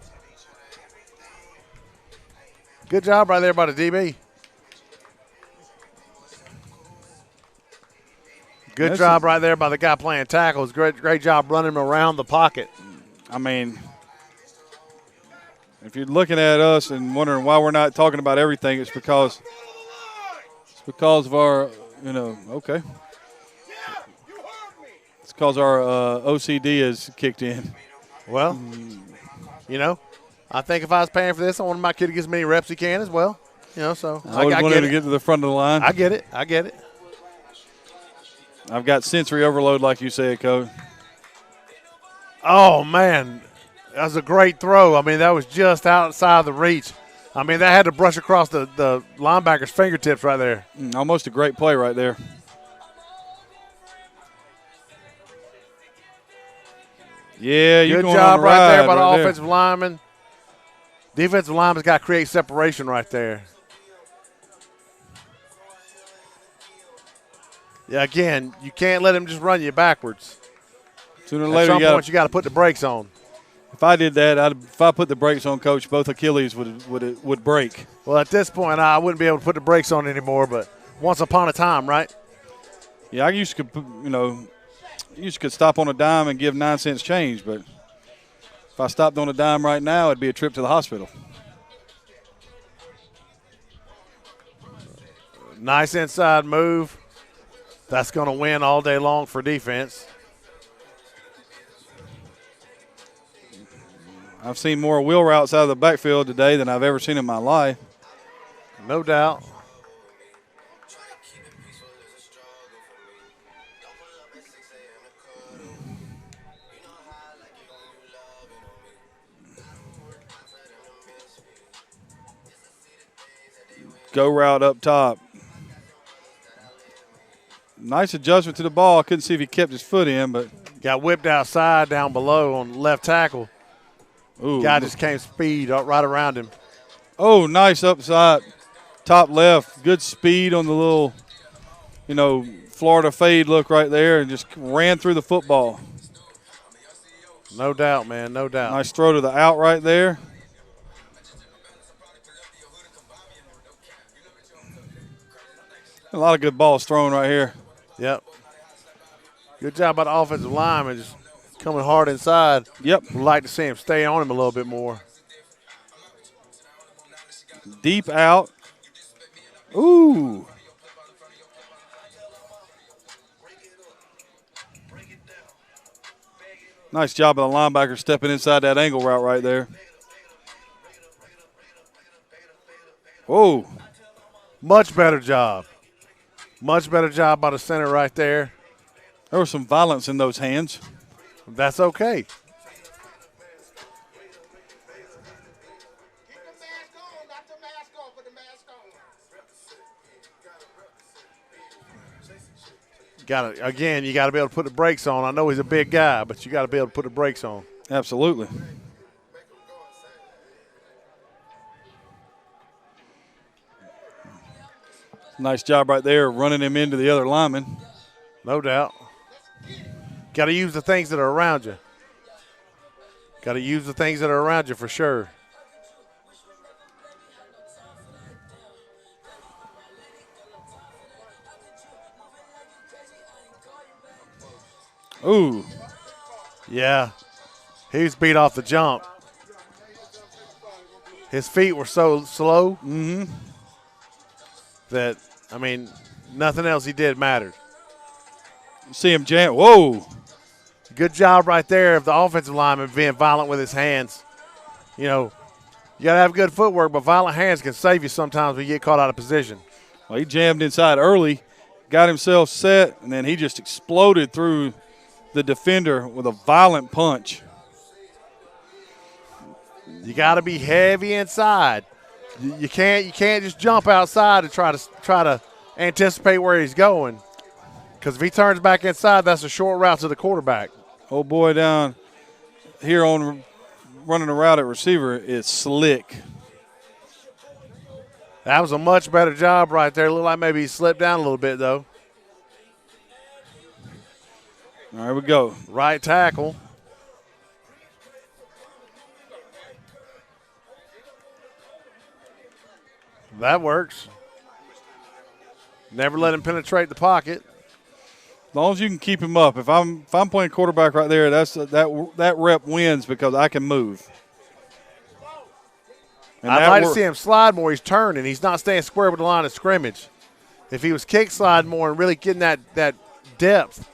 Good job right there by the DB. Good job right there by the guy playing tackles. Great job running him around the pocket. I mean, if you're looking at us and wondering why we're not talking about everything, it's because of our, okay. It's because our OCD has kicked in. Well, I think if I was paying for this, I want my kid to get as many reps he can as well. So I always wanted to get to the front of the line. I get it. I've got sensory overload, like you said, Coach. Oh, man. That was a great throw. I mean, that was just outside the reach. I mean, that had to brush across the linebacker's fingertips right there. Almost a great play right there. Yeah, you're Good going job on right there by the right offensive lineman. Defensive lineman's got to create separation right there. Yeah, again, you can't let him just run you backwards. Sooner or At later, some point, you got to put the brakes on. If I did that, if I put the brakes on, Coach, both Achilles would break. Well, at this point, I wouldn't be able to put the brakes on anymore, but once upon a time, right? Yeah, I used to, could stop on a dime and give 9 cents change, but if I stopped on a dime right now, it'd be a trip to the hospital. Nice inside move. That's going to win all day long for defense. I've seen more wheel routes out of the backfield today than I've ever seen in my life. No doubt. Go route up top. Nice adjustment to the ball. I couldn't see if he kept his foot in, but. Got whipped outside down below on left tackle. Ooh. Guy just came speed right around him. Oh, nice upside, top left. Good speed on the little, Florida fade look right there and just ran through the football. No doubt, man, no doubt. Nice throw to the out right there. A lot of good balls thrown right here. Yep. Good job by the offensive lineman, just coming hard inside. Yep. Would like to see him stay on him a little bit more. Deep out. Ooh. Nice job of the linebacker stepping inside that angle route right there. Whoa. Much better job. Much better job by the center right there. There was some violence in those hands. That's okay. Again, you got to be able to put the brakes on. I know he's a big guy, but you got to be able to put the brakes on. Absolutely. Nice job right there running him into the other lineman. No doubt. Got to use the things that are around you. Got to use the things that are around you for sure. Ooh. Yeah. He was beat off the jump. His feet were so slow that, I mean, nothing else he did mattered. You see him jam. Whoa. Good job right there of the offensive lineman being violent with his hands. You know, you got to have good footwork, but violent hands can save you sometimes when you get caught out of position. Well, he jammed inside early, got himself set, and then he just exploded through the defender with a violent punch. You got to be heavy inside. You can't just jump outside and try to anticipate where he's going. Because if he turns back inside, that's a short route to the quarterback. Old boy down here on running a route at receiver is slick. That was a much better job right there. Looked like maybe he slipped down a little bit, though. All right, here we go. Right tackle. That works. Never let him penetrate the pocket. As long as you can keep him up. If I'm playing quarterback right there, that rep wins because I can move. And I'd like to see him slide more. He's turning. He's not staying square with the line of scrimmage. If he was kick slide more and really getting that depth,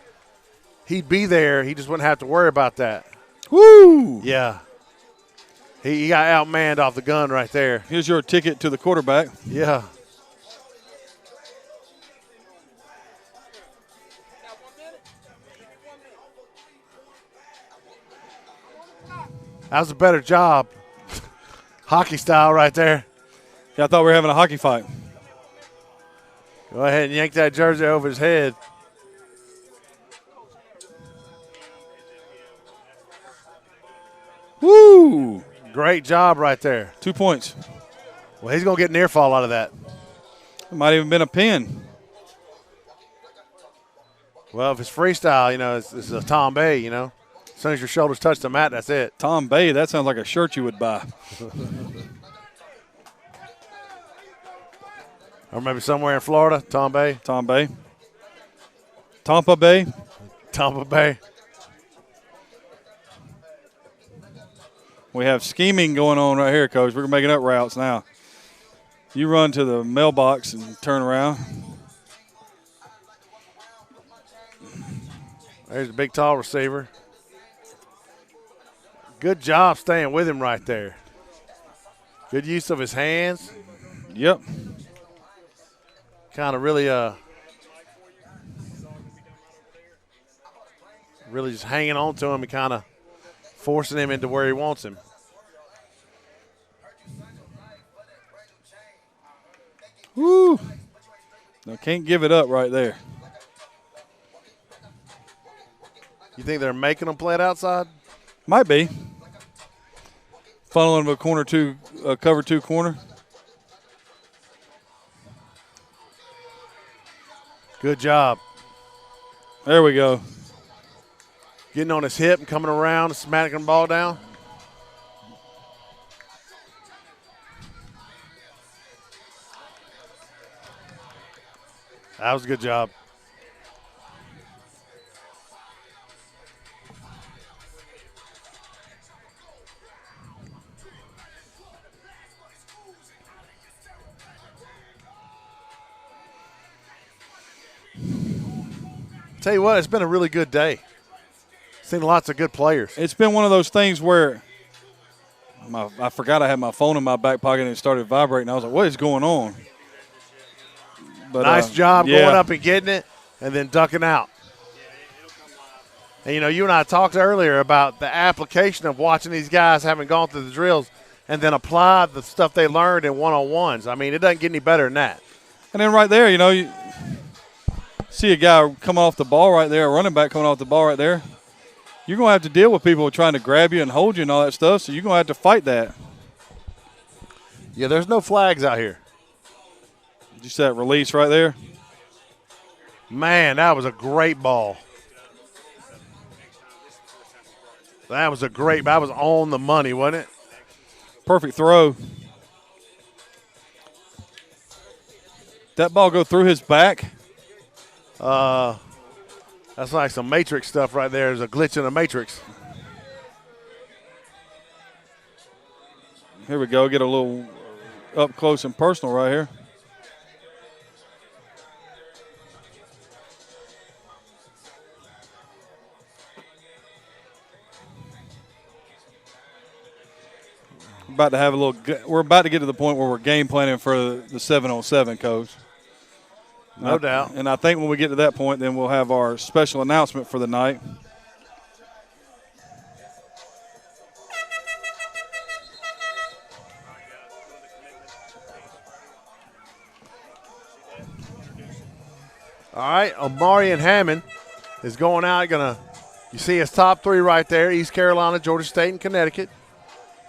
he'd be there. He just wouldn't have to worry about that. Woo! Yeah. He got outmanned off the gun right there. Here's your ticket to the quarterback. Yeah. That was a better job. Hockey style right there. Yeah, I thought we were having a hockey fight. Go ahead and yank that jersey over his head. Woo! Great job right there. 2 points. Well, he's going to get near fall out of that. It might even been a pin. Well, if it's freestyle, you know, it's a Tom Bay, you know. As soon as your shoulders touch the mat, that's it. Tom Bay, that sounds like a shirt you would buy. Or maybe somewhere in Florida, Tom Bay. Tom Bay. Tampa Bay. Tampa Bay. We have scheming going on right here, Coach. We're making up routes now. You run to the mailbox and turn around. There's a big, tall receiver. Good job staying with him right there. Good use of his hands. Yep. Kind of really just hanging on to him and kind of forcing him into where he wants him. Woo! No, can't give it up right there. You think they're making him play it outside? Might be. Funneling a cover two corner. Good job. There we go. Getting on his hip and coming around and smacking the ball down. That was a good job. Tell you what, it's been a really good day. Seen lots of good players. It's been one of those things where I forgot I had my phone in my back pocket and it started vibrating. I was like, what is going on? But, nice job going up and getting it and then ducking out. And, you know, you and I talked earlier about the application of watching these guys having gone through the drills and then apply the stuff they learned in one-on-ones. I mean, it doesn't get any better than that. And then right there, you know, see a guy coming off the ball right there, a running back coming off the ball right there, you're going to have to deal with people trying to grab you and hold you and all that stuff, so you're going to have to fight that. Yeah, there's no flags out here. Did you see that release right there? Man, that was a great ball. That was on the money, wasn't it? Perfect throw. That ball go through his back. That's like some Matrix stuff right there. There's a glitch in the Matrix. Here we go. Get a little up close and personal right here. We're about to get to the point where we're game planning for the 7-on-7, Coach. No doubt. And I think when we get to that point, then we'll have our special announcement for the night. All right, Omarion Hammond is going out. You see his top three right there, East Carolina, Georgia State, and Connecticut.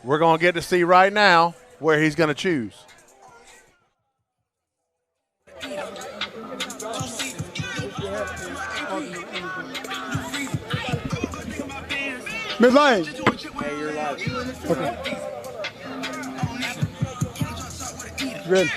We're going to get to see right now where he's going to choose. Miss Lane. Hey, you're live. Okay. Ready?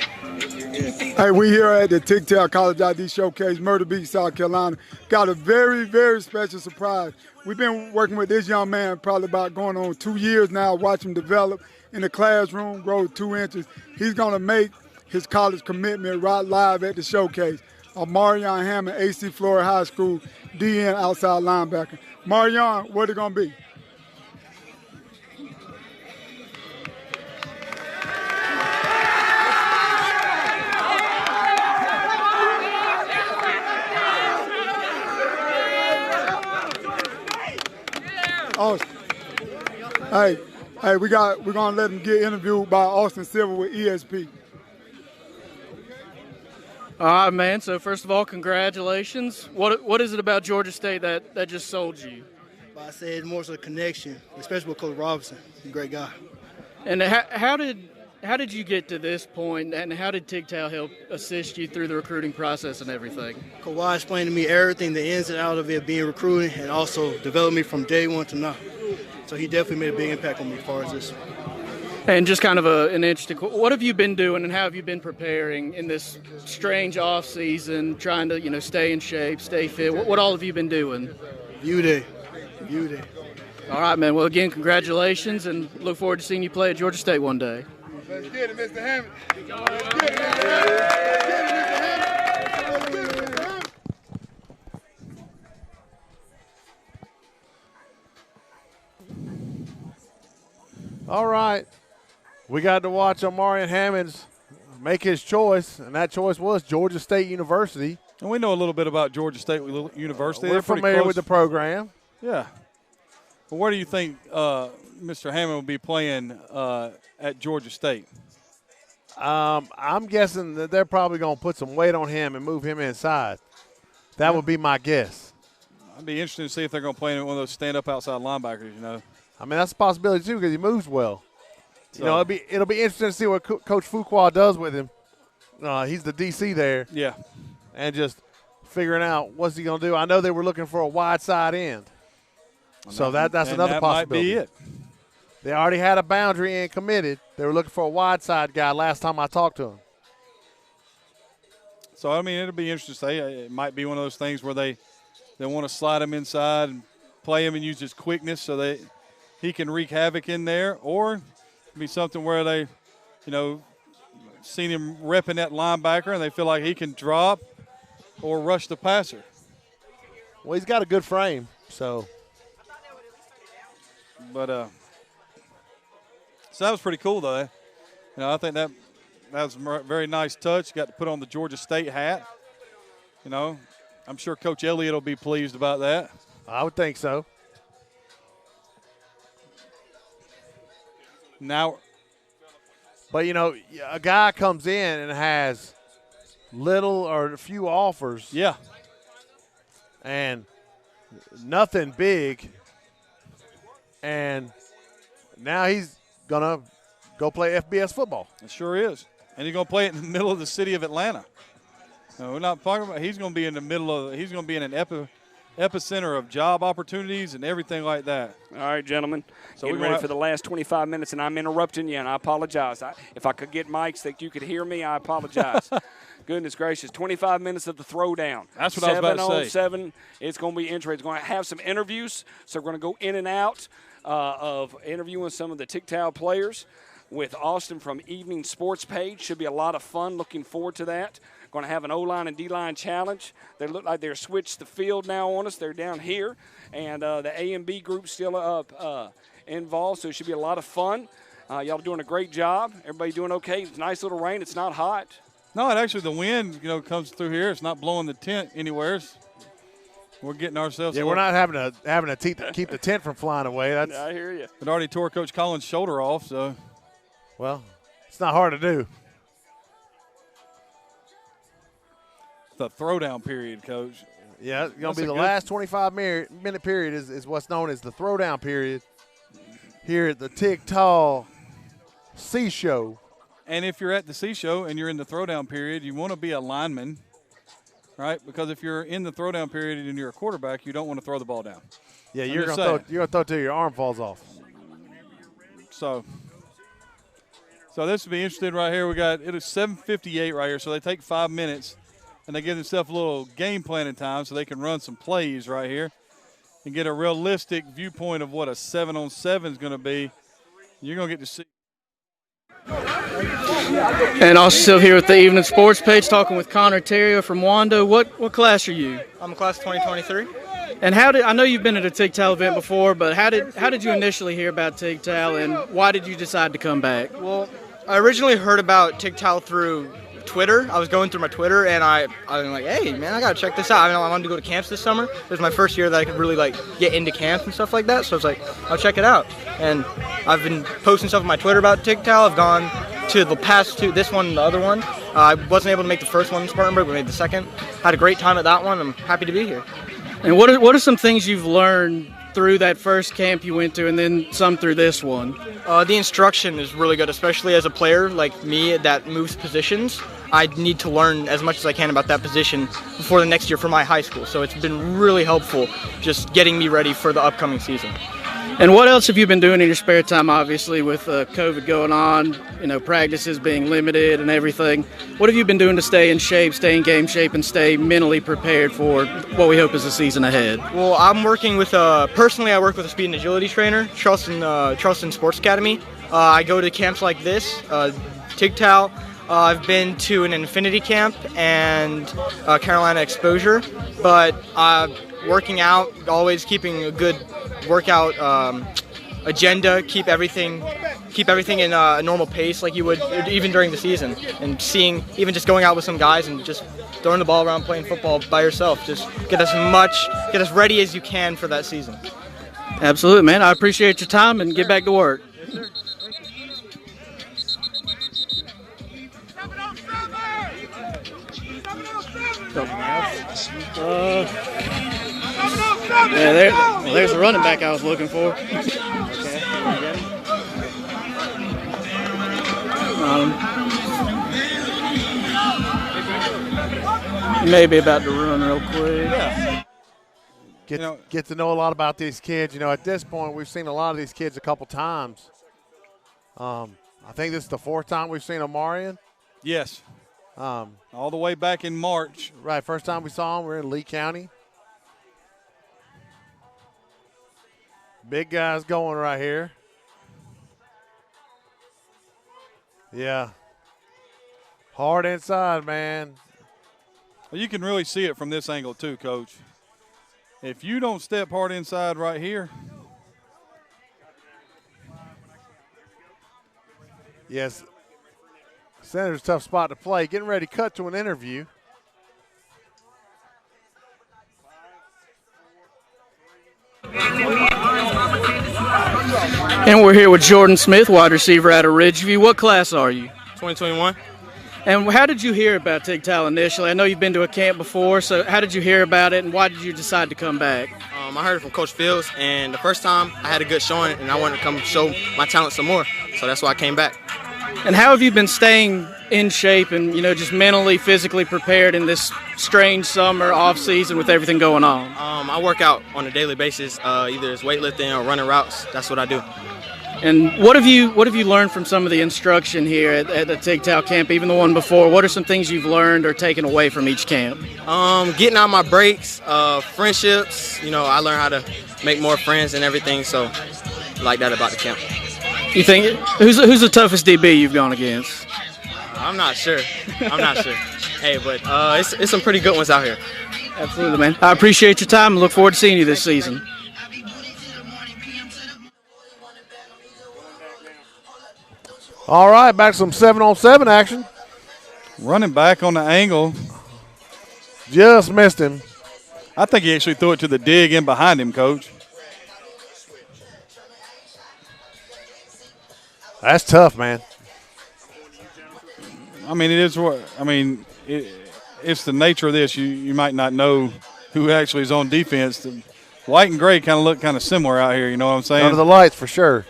Hey, we here at the TYGTAL College ID Showcase, Myrtle Beach, South Carolina. Got a very, very special surprise. We've been working with this young man probably about going on 2 years now, watch him develop in the classroom, grow 2 inches. He's going to make his college commitment right live at the showcase. Omarion Hammond, AC Florida High School, DN outside linebacker. Marion, what it going to be? Austin. Hey, we're gonna let him get interviewed by Austin Silver with ESP. All right, man. So first of all, congratulations. What is it about Georgia State that just sold you? I said it's more so a connection, especially with Coach Robinson. He's a great guy. And how did you get to this point, and how did TYGTAL help assist you through the recruiting process and everything? Kawhi explained to me everything, the ins and outs of it being recruiting, and also developed me from day one to now. So he definitely made a big impact on me as far as this. And just kind of an interesting, what have you been doing and how have you been preparing in this strange off season, trying to stay in shape, stay fit? What all have you been doing? View day. All right, man. Well, again, congratulations, and look forward to seeing you play at Georgia State one day. Let's get it, Mr. Hammond. Let's get it, Mr. Hammond. All right. We got to watch Omarion Hammonds make his choice, and that choice was Georgia State University. And we know a little bit about Georgia State University. We're familiar with the program. Yeah. Well, where do you think Mr. Hammond will be playing at Georgia State? I'm guessing that they're probably going to put some weight on him and move him inside. That would be my guess. I'd be interested to see if they're going to play him one of those stand-up outside linebackers, I mean, that's a possibility, too, because he moves well. So, it'll be interesting to see what Coach Fuqua does with him. He's the DC there. Yeah. And just figuring out what's he going to do. I know they were looking for a wide side end. So that's another possibility. Might be it. They already had a boundary and committed. They were looking for a wide side guy last time I talked to him. So, I mean, it'll be interesting to say. It might be one of those things where they want to slide him inside and play him and use his quickness so he can wreak havoc in there, or be something where they, seen him repping that linebacker and they feel like he can drop or rush the passer. Well, he's got a good frame, so. But so that was pretty cool, though. I think that was a very nice touch. Got to put on the Georgia State hat. I'm sure Coach Elliott will be pleased about that. I would think so. Now, but a guy comes in and has little or a few offers. Yeah. and nothing big. And now he's going to go play FBS football. It sure is. And he's going to play it in the middle of the city of Atlanta. No, we're not talking about he's going to be in the middle of – he's going to be in an epicenter of job opportunities and everything like that. All right, gentlemen. So Getting we're ready for the last 25 minutes, and I'm interrupting you, and I apologize. If I could get mics that you could hear me, I apologize. Goodness gracious. 25 minutes of the throwdown. That's what I was about to say. 7 on 7. It's going to be interesting. It's going to have some interviews, so we're going to go in and out of interviewing some of the TYGTAL players with Austin from Evening Sports Page. Should be a lot of fun. Looking forward to that. Going to have an O-line and D-line challenge. They look like they're switched the field now on us. They're down here. And the A and B group still involved, so it should be a lot of fun. Y'all are doing a great job. Everybody doing okay. It's nice little rain. It's not hot. No, it actually, the wind, comes through here. It's not blowing the tent anywhere. We're getting ourselves. Yeah, we're not having to keep the tent from flying away. That's. I hear you. It already tore Coach Collins' shoulder off, so. Well, it's not hard to do. The throwdown period, Coach. Yeah, it's going to be the last 25-minute period is what's known as the throwdown period here at the TYGTAL Seashow. And if you're at the Seashow and you're in the throwdown period, you want to be a lineman, right? Because if you're in the throwdown period and you're a quarterback, you don't want to throw the ball down. Yeah, you're going to throw till your arm falls off. So this will be interesting right here. It is 7:58 right here, so they take 5 minutes. And they give themselves a little game planning time so they can run some plays right here and get a realistic viewpoint of what a 7-on-7 is going to be. You're going to get to see. And also still here with the Evening Sports Page, talking with Connor Terrio from Wando. What class are you? I'm class 2023. And I know you've been at a TYGTAL event before, but how did you initially hear about TYGTAL, and why did you decide to come back? Well, I originally heard about TYGTAL through Twitter. I was going through my Twitter, and I was like, hey, man, I got to check this out. I wanted to go to camps this summer. It was my first year that I could really, get into camps and stuff like that. So I was like, I'll check it out. And I've been posting stuff on my Twitter about TYGTAL. I've gone to the past two, this one and the other one. I wasn't able to make the first one in Spartanburg, but made the second. Had a great time at that one. I'm happy to be here. And what are some things you've learned through that first camp you went to, and then some through this one? The instruction is really good, especially as a player like me that moves positions. I need to learn as much as I can about that position before the next year for my high school. So it's been really helpful just getting me ready for the upcoming season. And what else have you been doing in your spare time, obviously, with COVID going on, practices being limited and everything? What have you been doing to stay in shape, stay in game shape, and stay mentally prepared for what we hope is the season ahead? Well, I'm working with, personally, I work with a speed and agility trainer, Charleston Sports Academy. I go to camps like this, TYGTAL. I've been to an Infinity camp and Carolina Exposure, but working out, always keeping a good workout agenda, keep everything in a normal pace like you would even during the season, and even just going out with some guys and just throwing the ball around, playing football by yourself. Just get as ready as you can for that season. Absolutely, man. I appreciate your time, and get back to work. Yes, sir. There's the running back I was looking for. Maybe about to run real quick. Yeah. Get to know a lot about these kids. At this point, we've seen a lot of these kids a couple times. I think this is the fourth time we've seen Omarion. Yes. All the way back in March. Right, first time we saw him, we were in Lee County. Big guys going right here. Yeah. Hard inside, man. Well, you can really see it from this angle too, Coach. If you don't step hard inside right here. Yes. Center's a tough spot to play. Getting ready to cut to an interview. And we're here with Jordan Smith, wide receiver out of Ridgeview. What class are you? 2021. And how did you hear about TYGTAL initially? I know you've been to a camp before, so how did you hear about it, and why did you decide to come back? I heard it from Coach Fields, and the first time I had a good showing, and I wanted to come show my talent some more. So that's why I came back. And how have you been staying in shape and, just mentally, physically prepared in this strange summer off season with everything going on? I work out on a daily basis. Either it's weightlifting or running routes. That's what I do. And what have you learned from some of the instruction here at the TYGTAL camp, even the one before? What are some things you've learned or taken away from each camp? Getting out my breaks, friendships. I learned how to make more friends and everything. So I like that about the camp. You think who's the toughest DB you've gone against? I'm not sure. Hey, but it's some pretty good ones out here. Absolutely, man. I appreciate your time and look forward to seeing you this season. All right, back to some 7-on-7 action. Running back on the angle. Just missed him. I think he actually threw it to the dig in behind him, Coach. That's tough, man. I mean, it's the nature of this. You might not know who actually is on defense. The white and gray kind of look kind of similar out here, you know what I'm saying? Under the lights for sure.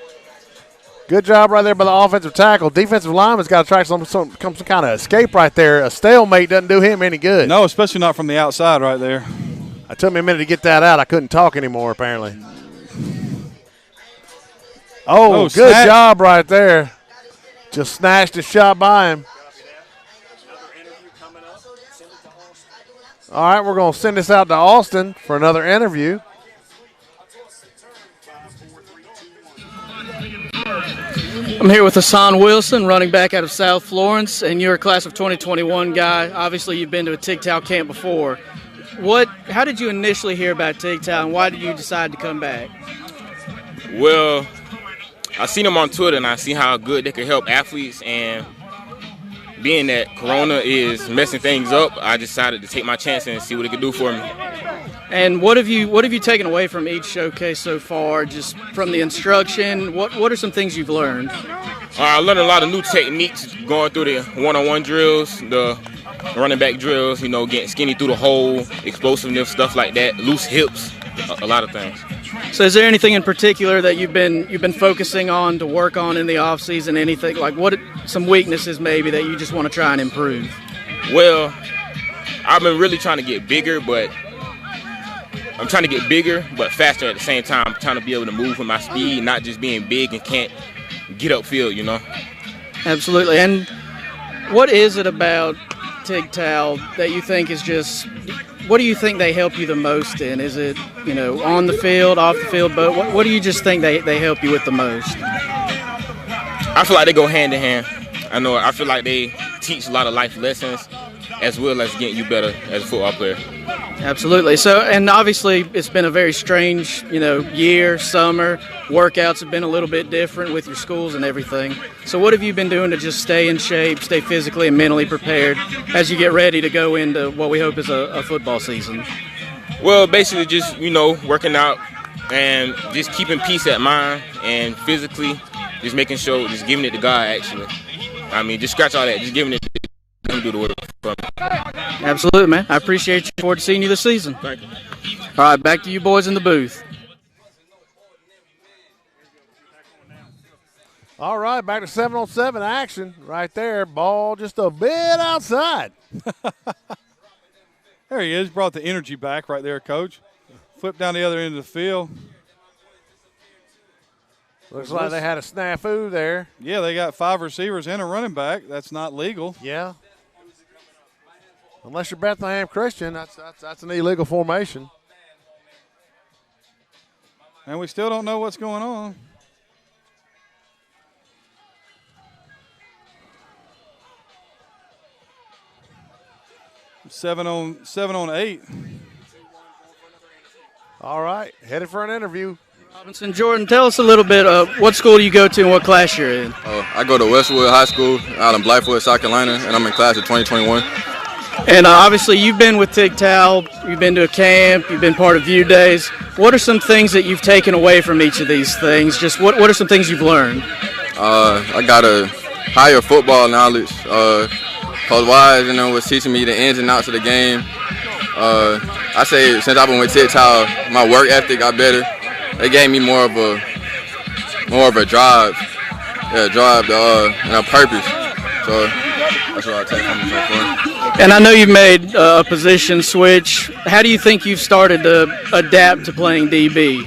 Good job right there by the offensive tackle. Defensive lineman's got to try some kind of escape right there. A stalemate doesn't do him any good. No, especially not from the outside right there. It took me a minute to get that out. I couldn't talk anymore, apparently. Oh, good job right there. Just snatched a shot by him. All right, we're going to send this out to Austin for another interview. I'm here with Hassan Wilson, running back out of South Florence, and you're a class of 2021 guy. Obviously, you've been to a TYGTAL camp before. How did you initially hear about TYGTAL, and why did you decide to come back? Well, I seen them on Twitter, and I see how good they can help athletes, and being that Corona is messing things up, I decided to take my chance and see what it could do for me. And what have you taken away from each showcase so far, just from the instruction? What are some things you've learned? I learned a lot of new techniques going through the one-on-one drills, the running back drills, getting skinny through the hole, explosiveness, stuff like that, loose hips, a lot of things. So is there anything in particular that you've been focusing on to work on in the off season? Anything like some weaknesses maybe that you just want to try and improve? Well, I've been really trying to get bigger, but faster at the same time. I'm trying to be able to move with my speed, not just being big and can't get upfield, Absolutely. And what is it about TYGTAL that you think is just – what do you think they help you the most in? Is it, on the field, off the field, but what do you just think they help you with the most? I feel like they go hand in hand. I feel like they teach a lot of life lessons as well as getting you better as a football player. Absolutely. So, and obviously it's been a very strange, year, summer. Workouts have been a little bit different with your schools and everything. So what have you been doing to just stay in shape, stay physically and mentally prepared as you get ready to go into what we hope is a football season? Well, basically just, working out and just keeping peace at mind, and physically just making sure, just giving it to God, actually. Just scratch all that, just giving it to Him to do the work for me. Absolutely, man. I appreciate you. Forward to seeing you this season. Thank you. All right, back to you boys in the booth. All right, back to 7-on-7 action right there. Ball just a bit outside. There he is. Brought the energy back right there, Coach. Flipped down the other end of the field. Looks like they had a snafu there. Yeah, they got 5 receivers and a running back. That's not legal. Yeah. Unless you're Bethlehem Christian, that's an illegal formation. And we still don't know what's going on. Seven on 8. All right, headed for an interview. Robinson, Jordan, tell us a little bit of what school do you go to and what class you're in. I go to Westwood High School out in Blythewood, South Carolina, and I'm in class of 2021. And obviously you've been with TYGTAL, you've been to a camp, you've been part of View Days. What are some things that you've taken away from each of these things? Just what are some things you've learned? I got a higher football knowledge, Coach Wise, was teaching me the ins and outs of the game. I say since I've been with TYGTAL, my work ethic got better. They gave me more of a drive, and a purpose. So that's what I take from it so far. And I know you've made a position switch. How do you think you've started to adapt to playing DB?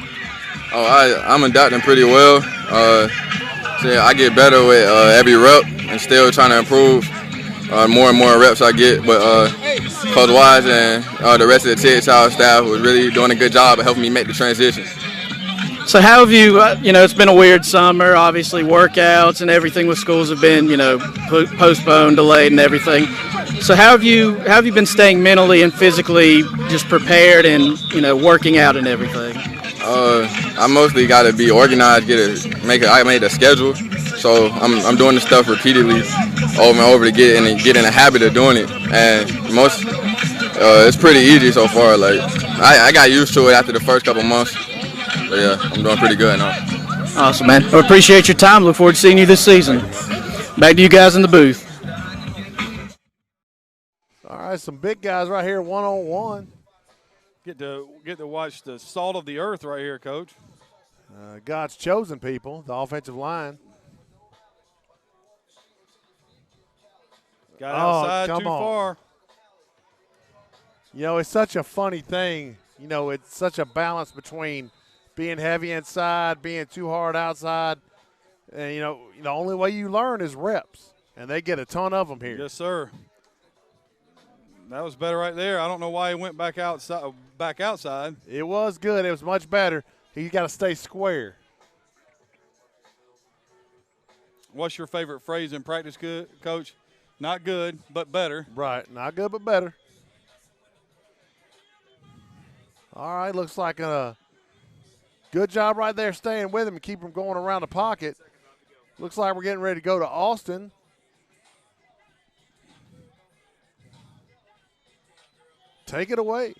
I'm adapting pretty well. I get better with every rep and still trying to improve. More and more reps I get, but Coach Wise and the rest of the TYGTAL staff was really doing a good job of helping me make the transition. So how have you, it's been a weird summer, obviously workouts and everything with schools have been, postponed, delayed and everything. So how have you been staying mentally and physically just prepared and, working out and everything? I mostly got to be organized, I made a schedule, so I'm doing the stuff repeatedly over and over to get in a habit of doing it, and it's pretty easy so far. Like I got used to it after the first couple months. But yeah, I'm doing pretty good now. Awesome, man. I appreciate your time. Look forward to seeing you this season. Back to you guys in the booth. All right, some big guys right here, one-on-one. Get to watch the salt of the earth right here, Coach. God's chosen people, the offensive line. Got outside too far. It's such a funny thing. It's such a balance between being heavy inside, being too hard outside. And, the only way you learn is reps. And they get a ton of them here. Yes, sir. That was better right there. I don't know why he went back outside. It was good. It was much better. He's got to stay square. What's your favorite phrase in practice, Coach? Not good, but better. Right. Not good, but better. All right. Looks like a good job right there staying with him and keep him going around the pocket. Looks like we're getting ready to go to Austin. Take it away.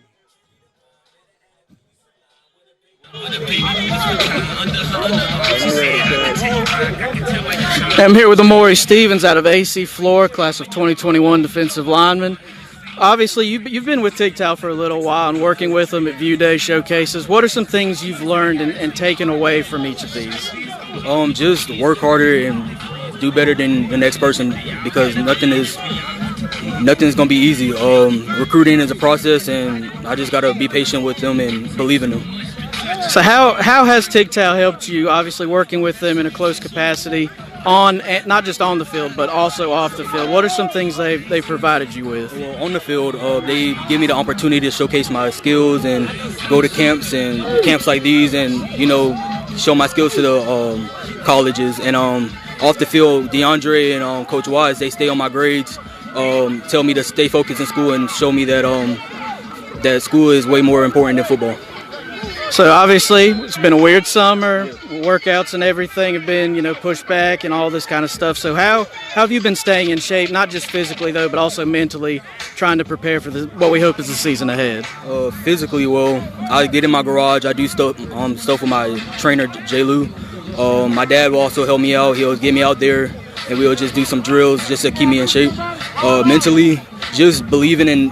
I'm here with Amari Stevens out of AC Flora, class of 2021 defensive lineman. Obviously, you've been with TYGTAL for a little while and working with them at View Day showcases. What are some things you've learned and taken away from each of these? Just work harder and do better than the next person, because nothing's gonna be easy. Recruiting is a process, and I just gotta be patient with them and believe in them. So how has TYGTAL helped you, obviously working with them in a close capacity, not just on the field, but also off the field? What are some things they've provided you with? Well, on the field, they give me the opportunity to showcase my skills and go to camps like these and, show my skills to the colleges. And off the field, DeAndre and Coach Wise, they stay on my grades, tell me to stay focused in school and show me that that school is way more important than football. So obviously it's been a weird summer, workouts and everything have been, pushed back and all this kind of stuff. So how have you been staying in shape, not just physically though, but also mentally, trying to prepare for what we hope is the season ahead? Physically, well, I get in my garage, I do stuff with my trainer, J. Lou. My dad will also help me out. He'll get me out there and we'll just do some drills just to keep me in shape. Mentally, just believing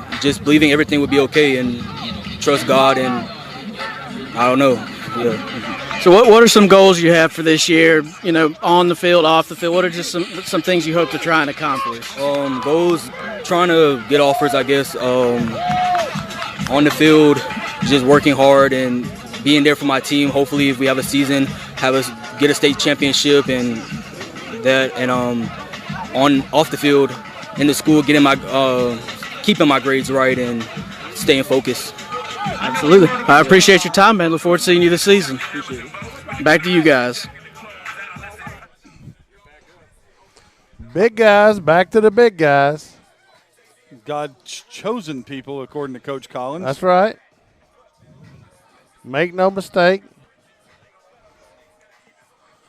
everything would be okay and trust God, and I don't know. Yeah. So what are some goals you have for this year, on the field, off the field? What are just some things you hope to try and accomplish? Goals, trying to get offers, I guess. On the field, just working hard and being there for my team. Hopefully, if we have a season, get a state championship and that. And off the field, in the school, keeping my grades right and staying focused. Absolutely. I appreciate your time, man. Look forward to seeing you this season. Back to you guys. Big guys, back to the big guys. God's chosen people, according to Coach Collins. That's right. Make no mistake.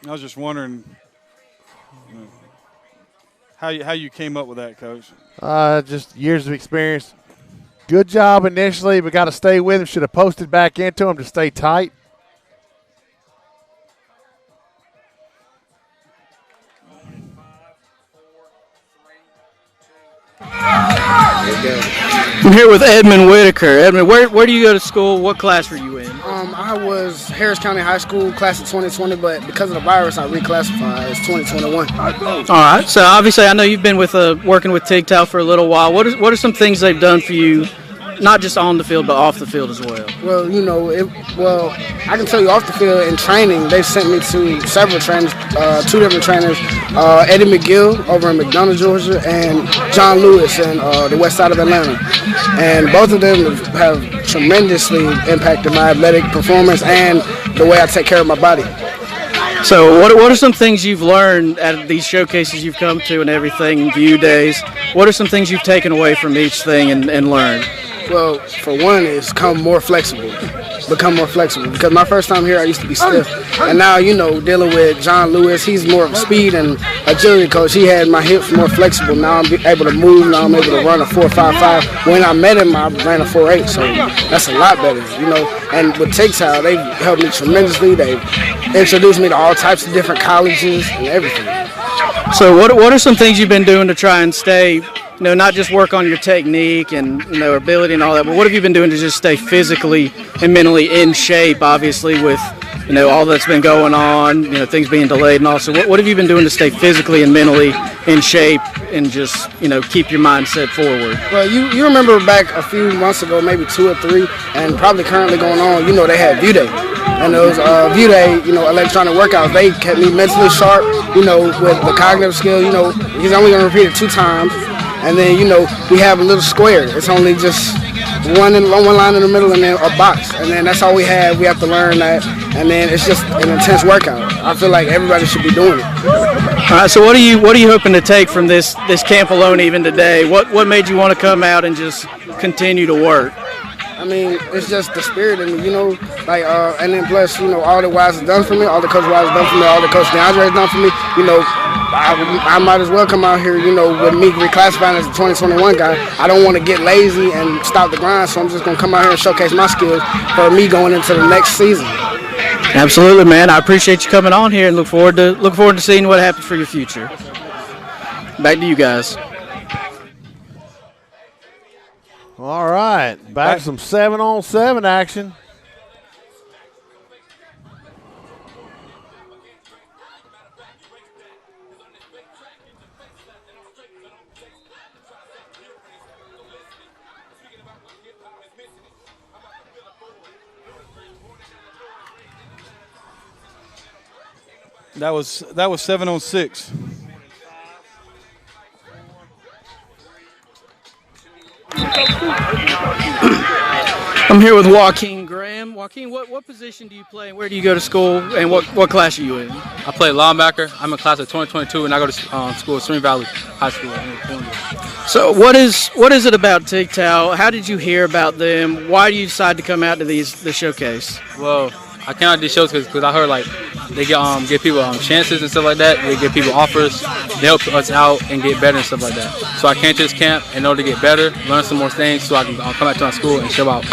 I was just wondering how you came up with that, Coach. Just years of experience. Good job initially, but got to stay with him. Should have posted back into him to stay tight. I'm here with Edmund Whitaker. Edmund, where do you go to school? What class were you in? I was Harris County High School, class of 2020, but because of the virus, I reclassified as 2021. All right. So obviously, I know you've been working with TYGTAL for a little while. What are some things they've done for you, not just on the field, but off the field as well? Well, I can tell you off the field in training, they've sent me to several trainers, two different trainers, Eddie McGill over in McDonough, Georgia, and John Lewis in the west side of Atlanta. And both of them have tremendously impacted my athletic performance and the way I take care of my body. So what are some things you've learned at these showcases you've come to and everything, view days? What are some things you've taken away from each thing and learned? Well, for one, is become more flexible. Because my first time here, I used to be stiff. And now, dealing with John Lewis, he's more of a speed and agility coach. He had my hips more flexible. Now I'm able to move. Now I'm able to run a 4.55. When I met him, I ran a 4.8. So that's a lot better, And with TYGTAL, they've helped me tremendously. They've introduced me to all types of different colleges and everything. So what are some things you've been doing to try and stay, not just work on your technique and, ability and all that, but what have you been doing to just stay physically and mentally in shape, obviously, with, all that's been going on, things being delayed and all. So what have you been doing to stay physically and mentally in shape and just, keep your mindset forward? Well, you remember back a few months ago, maybe 2 or 3, and probably currently going on, they had View Day. And those View Day, electronic workouts, they kept me mentally sharp, with the cognitive skill, he's only going to repeat it 2 times. And then, we have a little square. It's only just one line in the middle and then a box. And then that's all we have. We have to learn that. And then it's just an intense workout. I feel like everybody should be doing it. All right, so what are you hoping to take from this camp alone even today? What made you want to come out and just continue to work? I mean, it's just the spirit in me, and then plus, all the Wise has done for me, all the Coach Wise has done for me, all the Coach DeAndre has done for me, I might as well come out here, with me reclassifying as a 2021 guy. I don't want to get lazy and stop the grind, so I'm just going to come out here and showcase my skills for me going into the next season. Absolutely, man. I appreciate you coming on here and look forward to seeing what happens for your future. Back to you guys. All right, back to some 7-on-7 action. That was 7-on-6. I'm here with Joaquin Graham. Joaquin, what position do you play and where do you go to school and what class are you in? I play linebacker. I'm in class of 2022 and I go to school at Spring Valley High School in Columbia. So what is it about TYGTAL? How did you hear about them? Why do you decide to come out to the showcase? Well, I came out to these shows because I heard they give people chances and stuff like that. They give people offers. They help us out and get better and stuff like that. So I came to this camp in order to get better, learn some more things, so I can come back to my school and show out.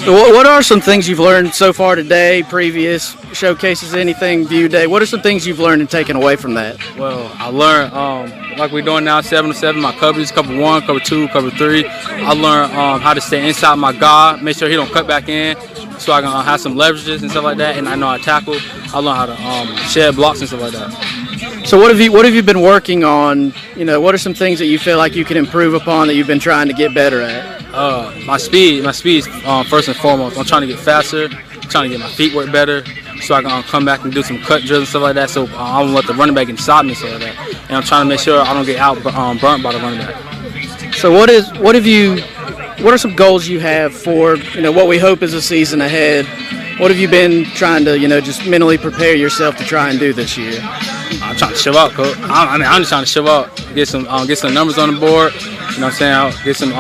What are some things you've learned so far today, previous showcases, anything, View Day? What are some things you've learned and taken away from that? Well, I learned, like we're doing now, 7-on-7, my coverage, cover 1, cover 2, cover 3. I learned how to stay inside my guard, make sure he don't cut back in, so I can have some leverages and stuff like that, and I know how to tackle. I learned how to shed blocks and stuff like that. So what have you been working on? What are some things that you feel like you can improve upon that you've been trying to get better at? My speed is first and foremost. I'm trying to get faster, trying to get my feet work better, so I can come back and do some cut drills and stuff like that. So I don't let the running back inside me, so that. And I'm trying to make sure I don't get out burnt by the running back. So what are some goals you have for what we hope is a season ahead? What have you been trying to just mentally prepare yourself to try and do this year? I'm trying to show out, coach. I'm just trying to show out, get some numbers on the board. You know what I'm saying? I'll get some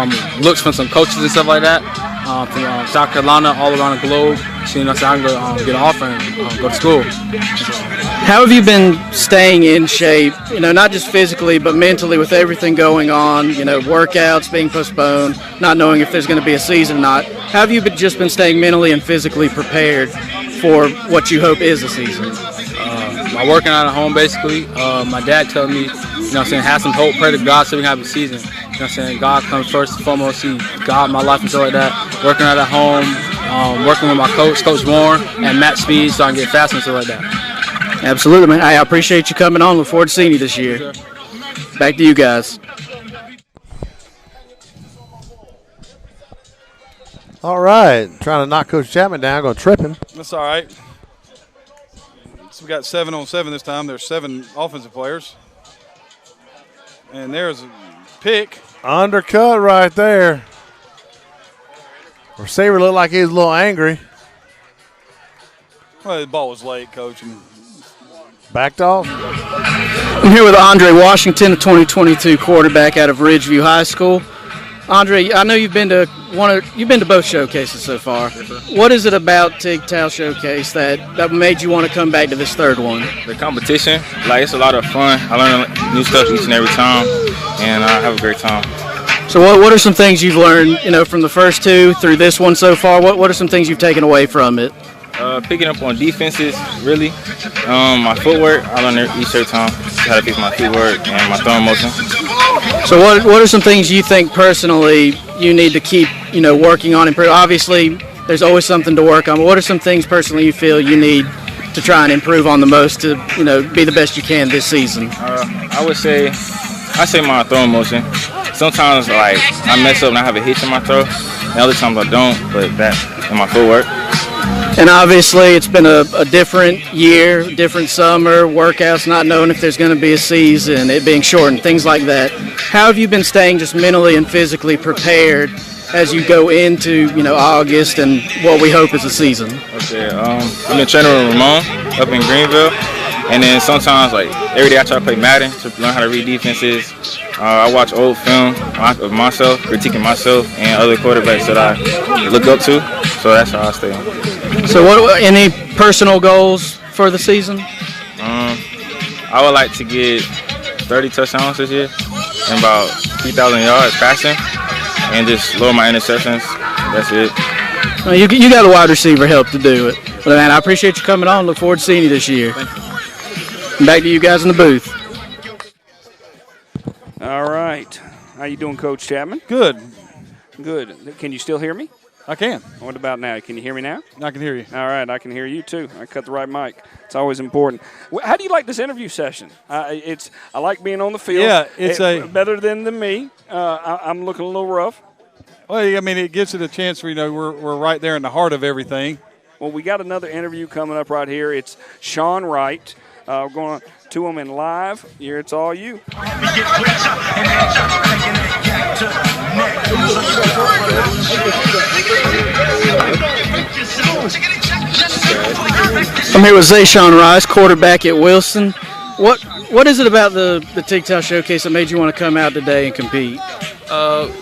looks from some coaches and stuff like that from South Carolina, all around the globe. So, I can go get an offer and go to school. How have you been staying in shape, not just physically, but mentally with everything going on, workouts being postponed, not knowing if there's going to be a season or not? How have you just been staying mentally and physically prepared for what you hope is a season? By working out at home, basically. My dad told me, have some hope, pray to God so we can have a season. know what I'm saying, God comes first and foremost. See God in my life and stuff like that. Working out at home, working with my coach, Coach Warren, and Matt Speed, so I can get faster and stuff like that. Absolutely, man. I appreciate you coming on. Look forward to seeing you this year. Back to you guys. All right, trying to knock Coach Chapman down, going to trip him. That's all right. So we got 7-on-7 this time. There's 7 offensive players. And there's a pick. Undercut right there. Receiver looked like he was a little angry. Well, the ball was late, Coach. And backed off. I'm here with Andre Washington, the 2022 quarterback out of Ridgeview High School. Andre, I know you've been to both showcases so far. What is it about TYGTAL Showcase that made you want to come back to this third one? The competition, like it's a lot of fun. I learn new stuff each and every time, and I have a great time. So what are some things you've learned, from the first 2 through this one so far? What are some things you've taken away from it? Picking up on defenses, really. My footwork, I learn each every time how to fix my footwork and my throwing motion. So what are some things you think personally you need to keep, working on? Obviously, there's always something to work on. But what are some things personally you feel you need to try and improve on the most to, be the best you can this season? I say my throwing motion. Sometimes, I mess up and I have a hitch in my throw. And other times I don't, but that in my footwork. And obviously, it's been a different year, different summer, workouts, not knowing if there's going to be a season, it being shortened, things like that. How have you been staying just mentally and physically prepared as you go into, August and what we hope is a season? Okay, I've been training with Ramon up in Greenville. And then sometimes, every day I try to play Madden to learn how to read defenses. I watch old film of myself, critiquing myself and other quarterbacks that I look up to. So that's how I stay. So any personal goals for the season? I would like to get 30 touchdowns this year and about 3,000 yards passing and just lower my interceptions. That's it. Well, you got a wide receiver help to do it. But, man, I appreciate you coming on. Look forward to seeing you this year. Back to you guys in the booth. All right. How you doing, Coach Chapman? Good. Good. Can you still hear me? I can. What about now? Can you hear me now? I can hear you. All right. I can hear you, too. I cut the right mic. It's always important. How do you like this interview session? I like being on the field. Yeah, it's better than me. I'm looking a little rough. Well, it gives it a chance. We're right there in the heart of everything. Well, we got another interview coming up right here. It's Sean Wright. We're going to him in live. Here, it's all you. I'm here with Zayshawn Rice, quarterback at Wilson. What is it about the TYGTAL Showcase that made you want to come out today and compete?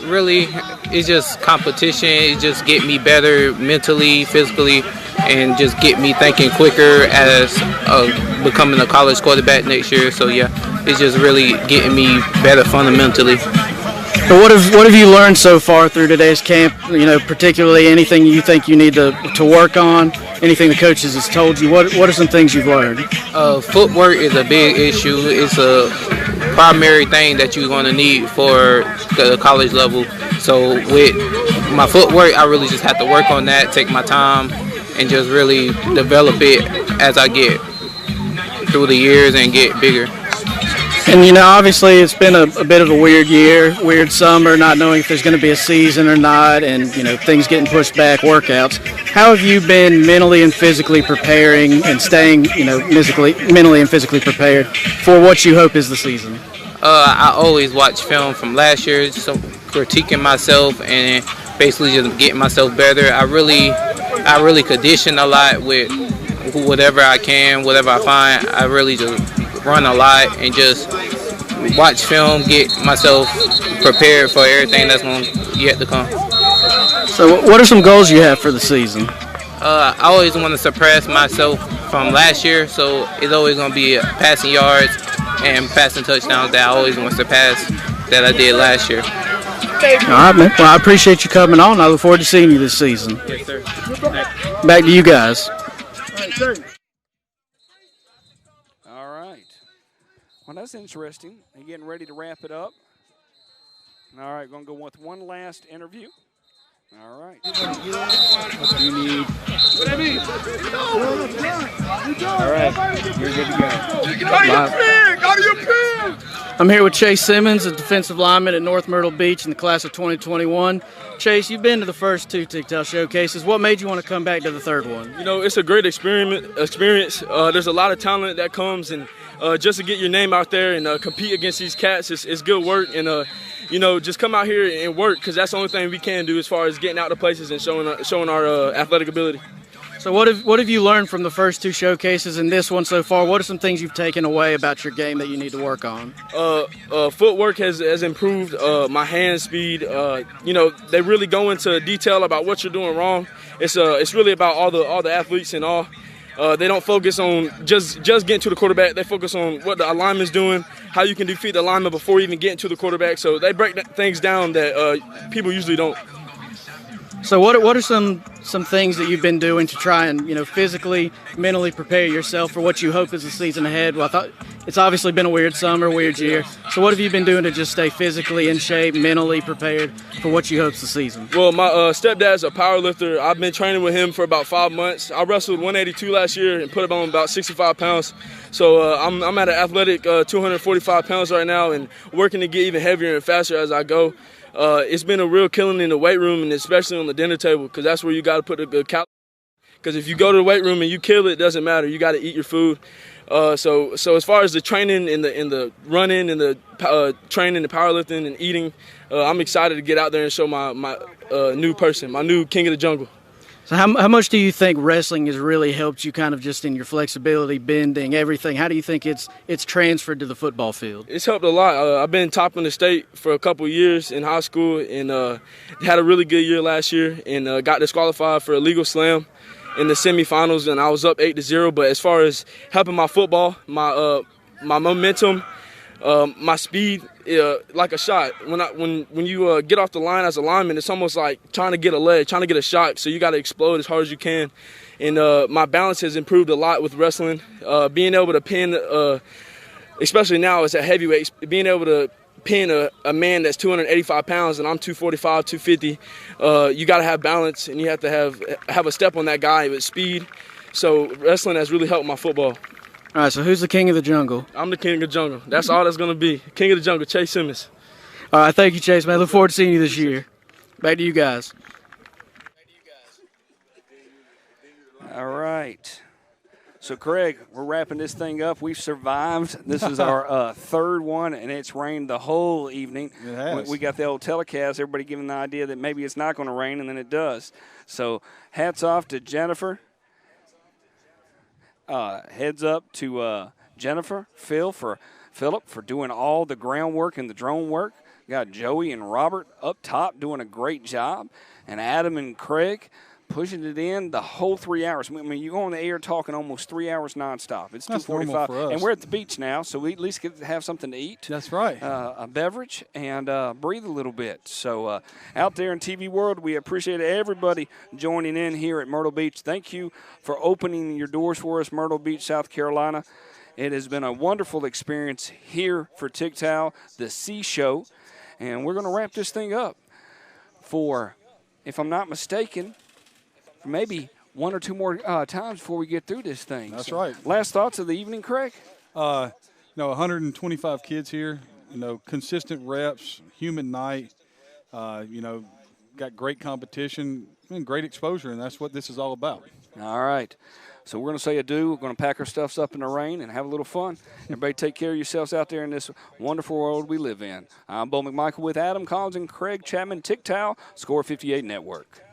Really, it's just competition. It just get me better mentally, physically, and just get me thinking quicker as becoming a college quarterback next year. So yeah, it's just really getting me better fundamentally. So what have you learned so far through today's camp? Particularly anything you think you need to work on? Anything the coaches has told you? What are some things you've learned? Footwork is a big issue. It's a primary thing that you're going to need for the college level. So with my footwork, I really just have to work on that, take my time, and just really develop it as I get through the years and get bigger. And, obviously it's been a bit of a weird year, weird summer, not knowing if there's going to be a season or not, and, things getting pushed back, workouts. How have you been mentally and physically preparing and staying, mentally and physically prepared for what you hope is the season? I always watch film from last year, so critiquing myself and basically just getting myself better. I really condition a lot with whatever I can, whatever I find. I really just run a lot and just watch film, get myself prepared for everything that's going to yet to come. So what are some goals you have for the season? I always want to surpass myself from last year, so it's always going to be passing yards and passing touchdowns that I always want to surpass that I did last year. All right, man. Well, I appreciate you coming on. I look forward to seeing you this season. Yes, sir. Back to you guys. All right. Well, that's interesting. They're getting ready to wrap it up. All right, going to go with one last interview. All right. What do you need? All right, you're good to go. I'm here with Chase Simmons, a defensive lineman at North Myrtle Beach in the class of 2021. Chase, you've been to the first 2 TYGTAL showcases. What made you want to come back to the third one? You know, it's a great experience. There's a lot of talent that comes, and just to get your name out there and compete against these cats is good work. And you know, just come out here and work, because that's the only thing we can do as far as getting out to places and showing our athletic ability. So what have you learned from the first 2 showcases and this one so far? What are some things you've taken away about your game that you need to work on? Footwork has improved. My hand speed. You know, they really go into detail about what you're doing wrong. It's really about all the athletes and all. They don't focus on just getting to the quarterback. They focus on what the alignment's doing, how you can defeat the alignment before even getting to the quarterback. So they break things down that people usually don't. So what are some things that you've been doing to try and, you know, physically, mentally prepare yourself for what you hope is the season ahead? Well, I thought it's obviously been a weird summer, weird year. So what have you been doing to just stay physically in shape, mentally prepared for what you hope's the season? Well, my stepdad's a power lifter. I've been training with him for about 5 months. I wrestled 182 last year and put on about 65 pounds. So I'm at an athletic 245 pounds right now and working to get even heavier and faster as I go. It's been a real killing in the weight room, and especially on the dinner table, because that's where you got to put the calories. Because if you go to the weight room and you kill it doesn't matter. You got to eat your food. So as far as the training and the running and the training and powerlifting and eating, I'm excited to get out there and show my new person, my new king of the jungle. So how much do you think wrestling has really helped you kind of just in your flexibility, bending, everything? How do you think it's transferred to the football field? It's helped a lot. I've been top in the state for a couple of years in high school, and had a really good year last year, and got disqualified for a legal slam in the semifinals, and I was up 8-0. But as far as helping my football, my momentum, my speed, like a shot. When you get off the line as a lineman, it's almost like trying to get a leg, trying to get a shot. So you got to explode as hard as you can. And my balance has improved a lot with wrestling. Being able to pin, especially now as a heavyweight, being able to pin a man that's 285 pounds and I'm 245, 250, you got to have balance, and you have to have a step on that guy with speed. So wrestling has really helped my football. All right, so who's the king of the jungle? I'm the king of the jungle. That's all that's going to be. King of the jungle, Chase Simmons. All right, thank you, Chase, man. Look forward to seeing you this year. Back to you guys. All right. So, Craig, we're wrapping this thing up. We've survived. This is our third one, and it's rained the whole evening. It has. We got the old telecast, everybody giving the idea that maybe it's not going to rain, and then it does. So, hats off to Jennifer. Heads up to Jennifer, Philip for doing all the groundwork and the drone work. Got Joey and Robert up top doing a great job, and Adam and Craig pushing it in the whole 3 hours. I mean, you go on the air talking almost 3 hours nonstop. It's 2:45, and we're at the beach now, so we at least get to have something to eat. That's right. A beverage and breathe a little bit. So out there in TV world, we appreciate everybody joining in here at Myrtle Beach. Thank you for opening your doors for us, Myrtle Beach, South Carolina. It has been a wonderful experience here for TYGTAL, the Seashow, and we're going to wrap this thing up for, if I'm not mistaken, maybe one or two more times before we get through this thing. That's right. Last thoughts of the evening, Craig? 125 kids here, consistent reps, human night, got great competition and great exposure, and that's what this is all about. All right. So we're going to say adieu. We're going to pack our stuffs up in the rain and have a little fun. Everybody take care of yourselves out there in this wonderful world we live in. I'm Bo McMichael with Adam Collins and Craig Chapman, TYGTAL, Score 58 Network.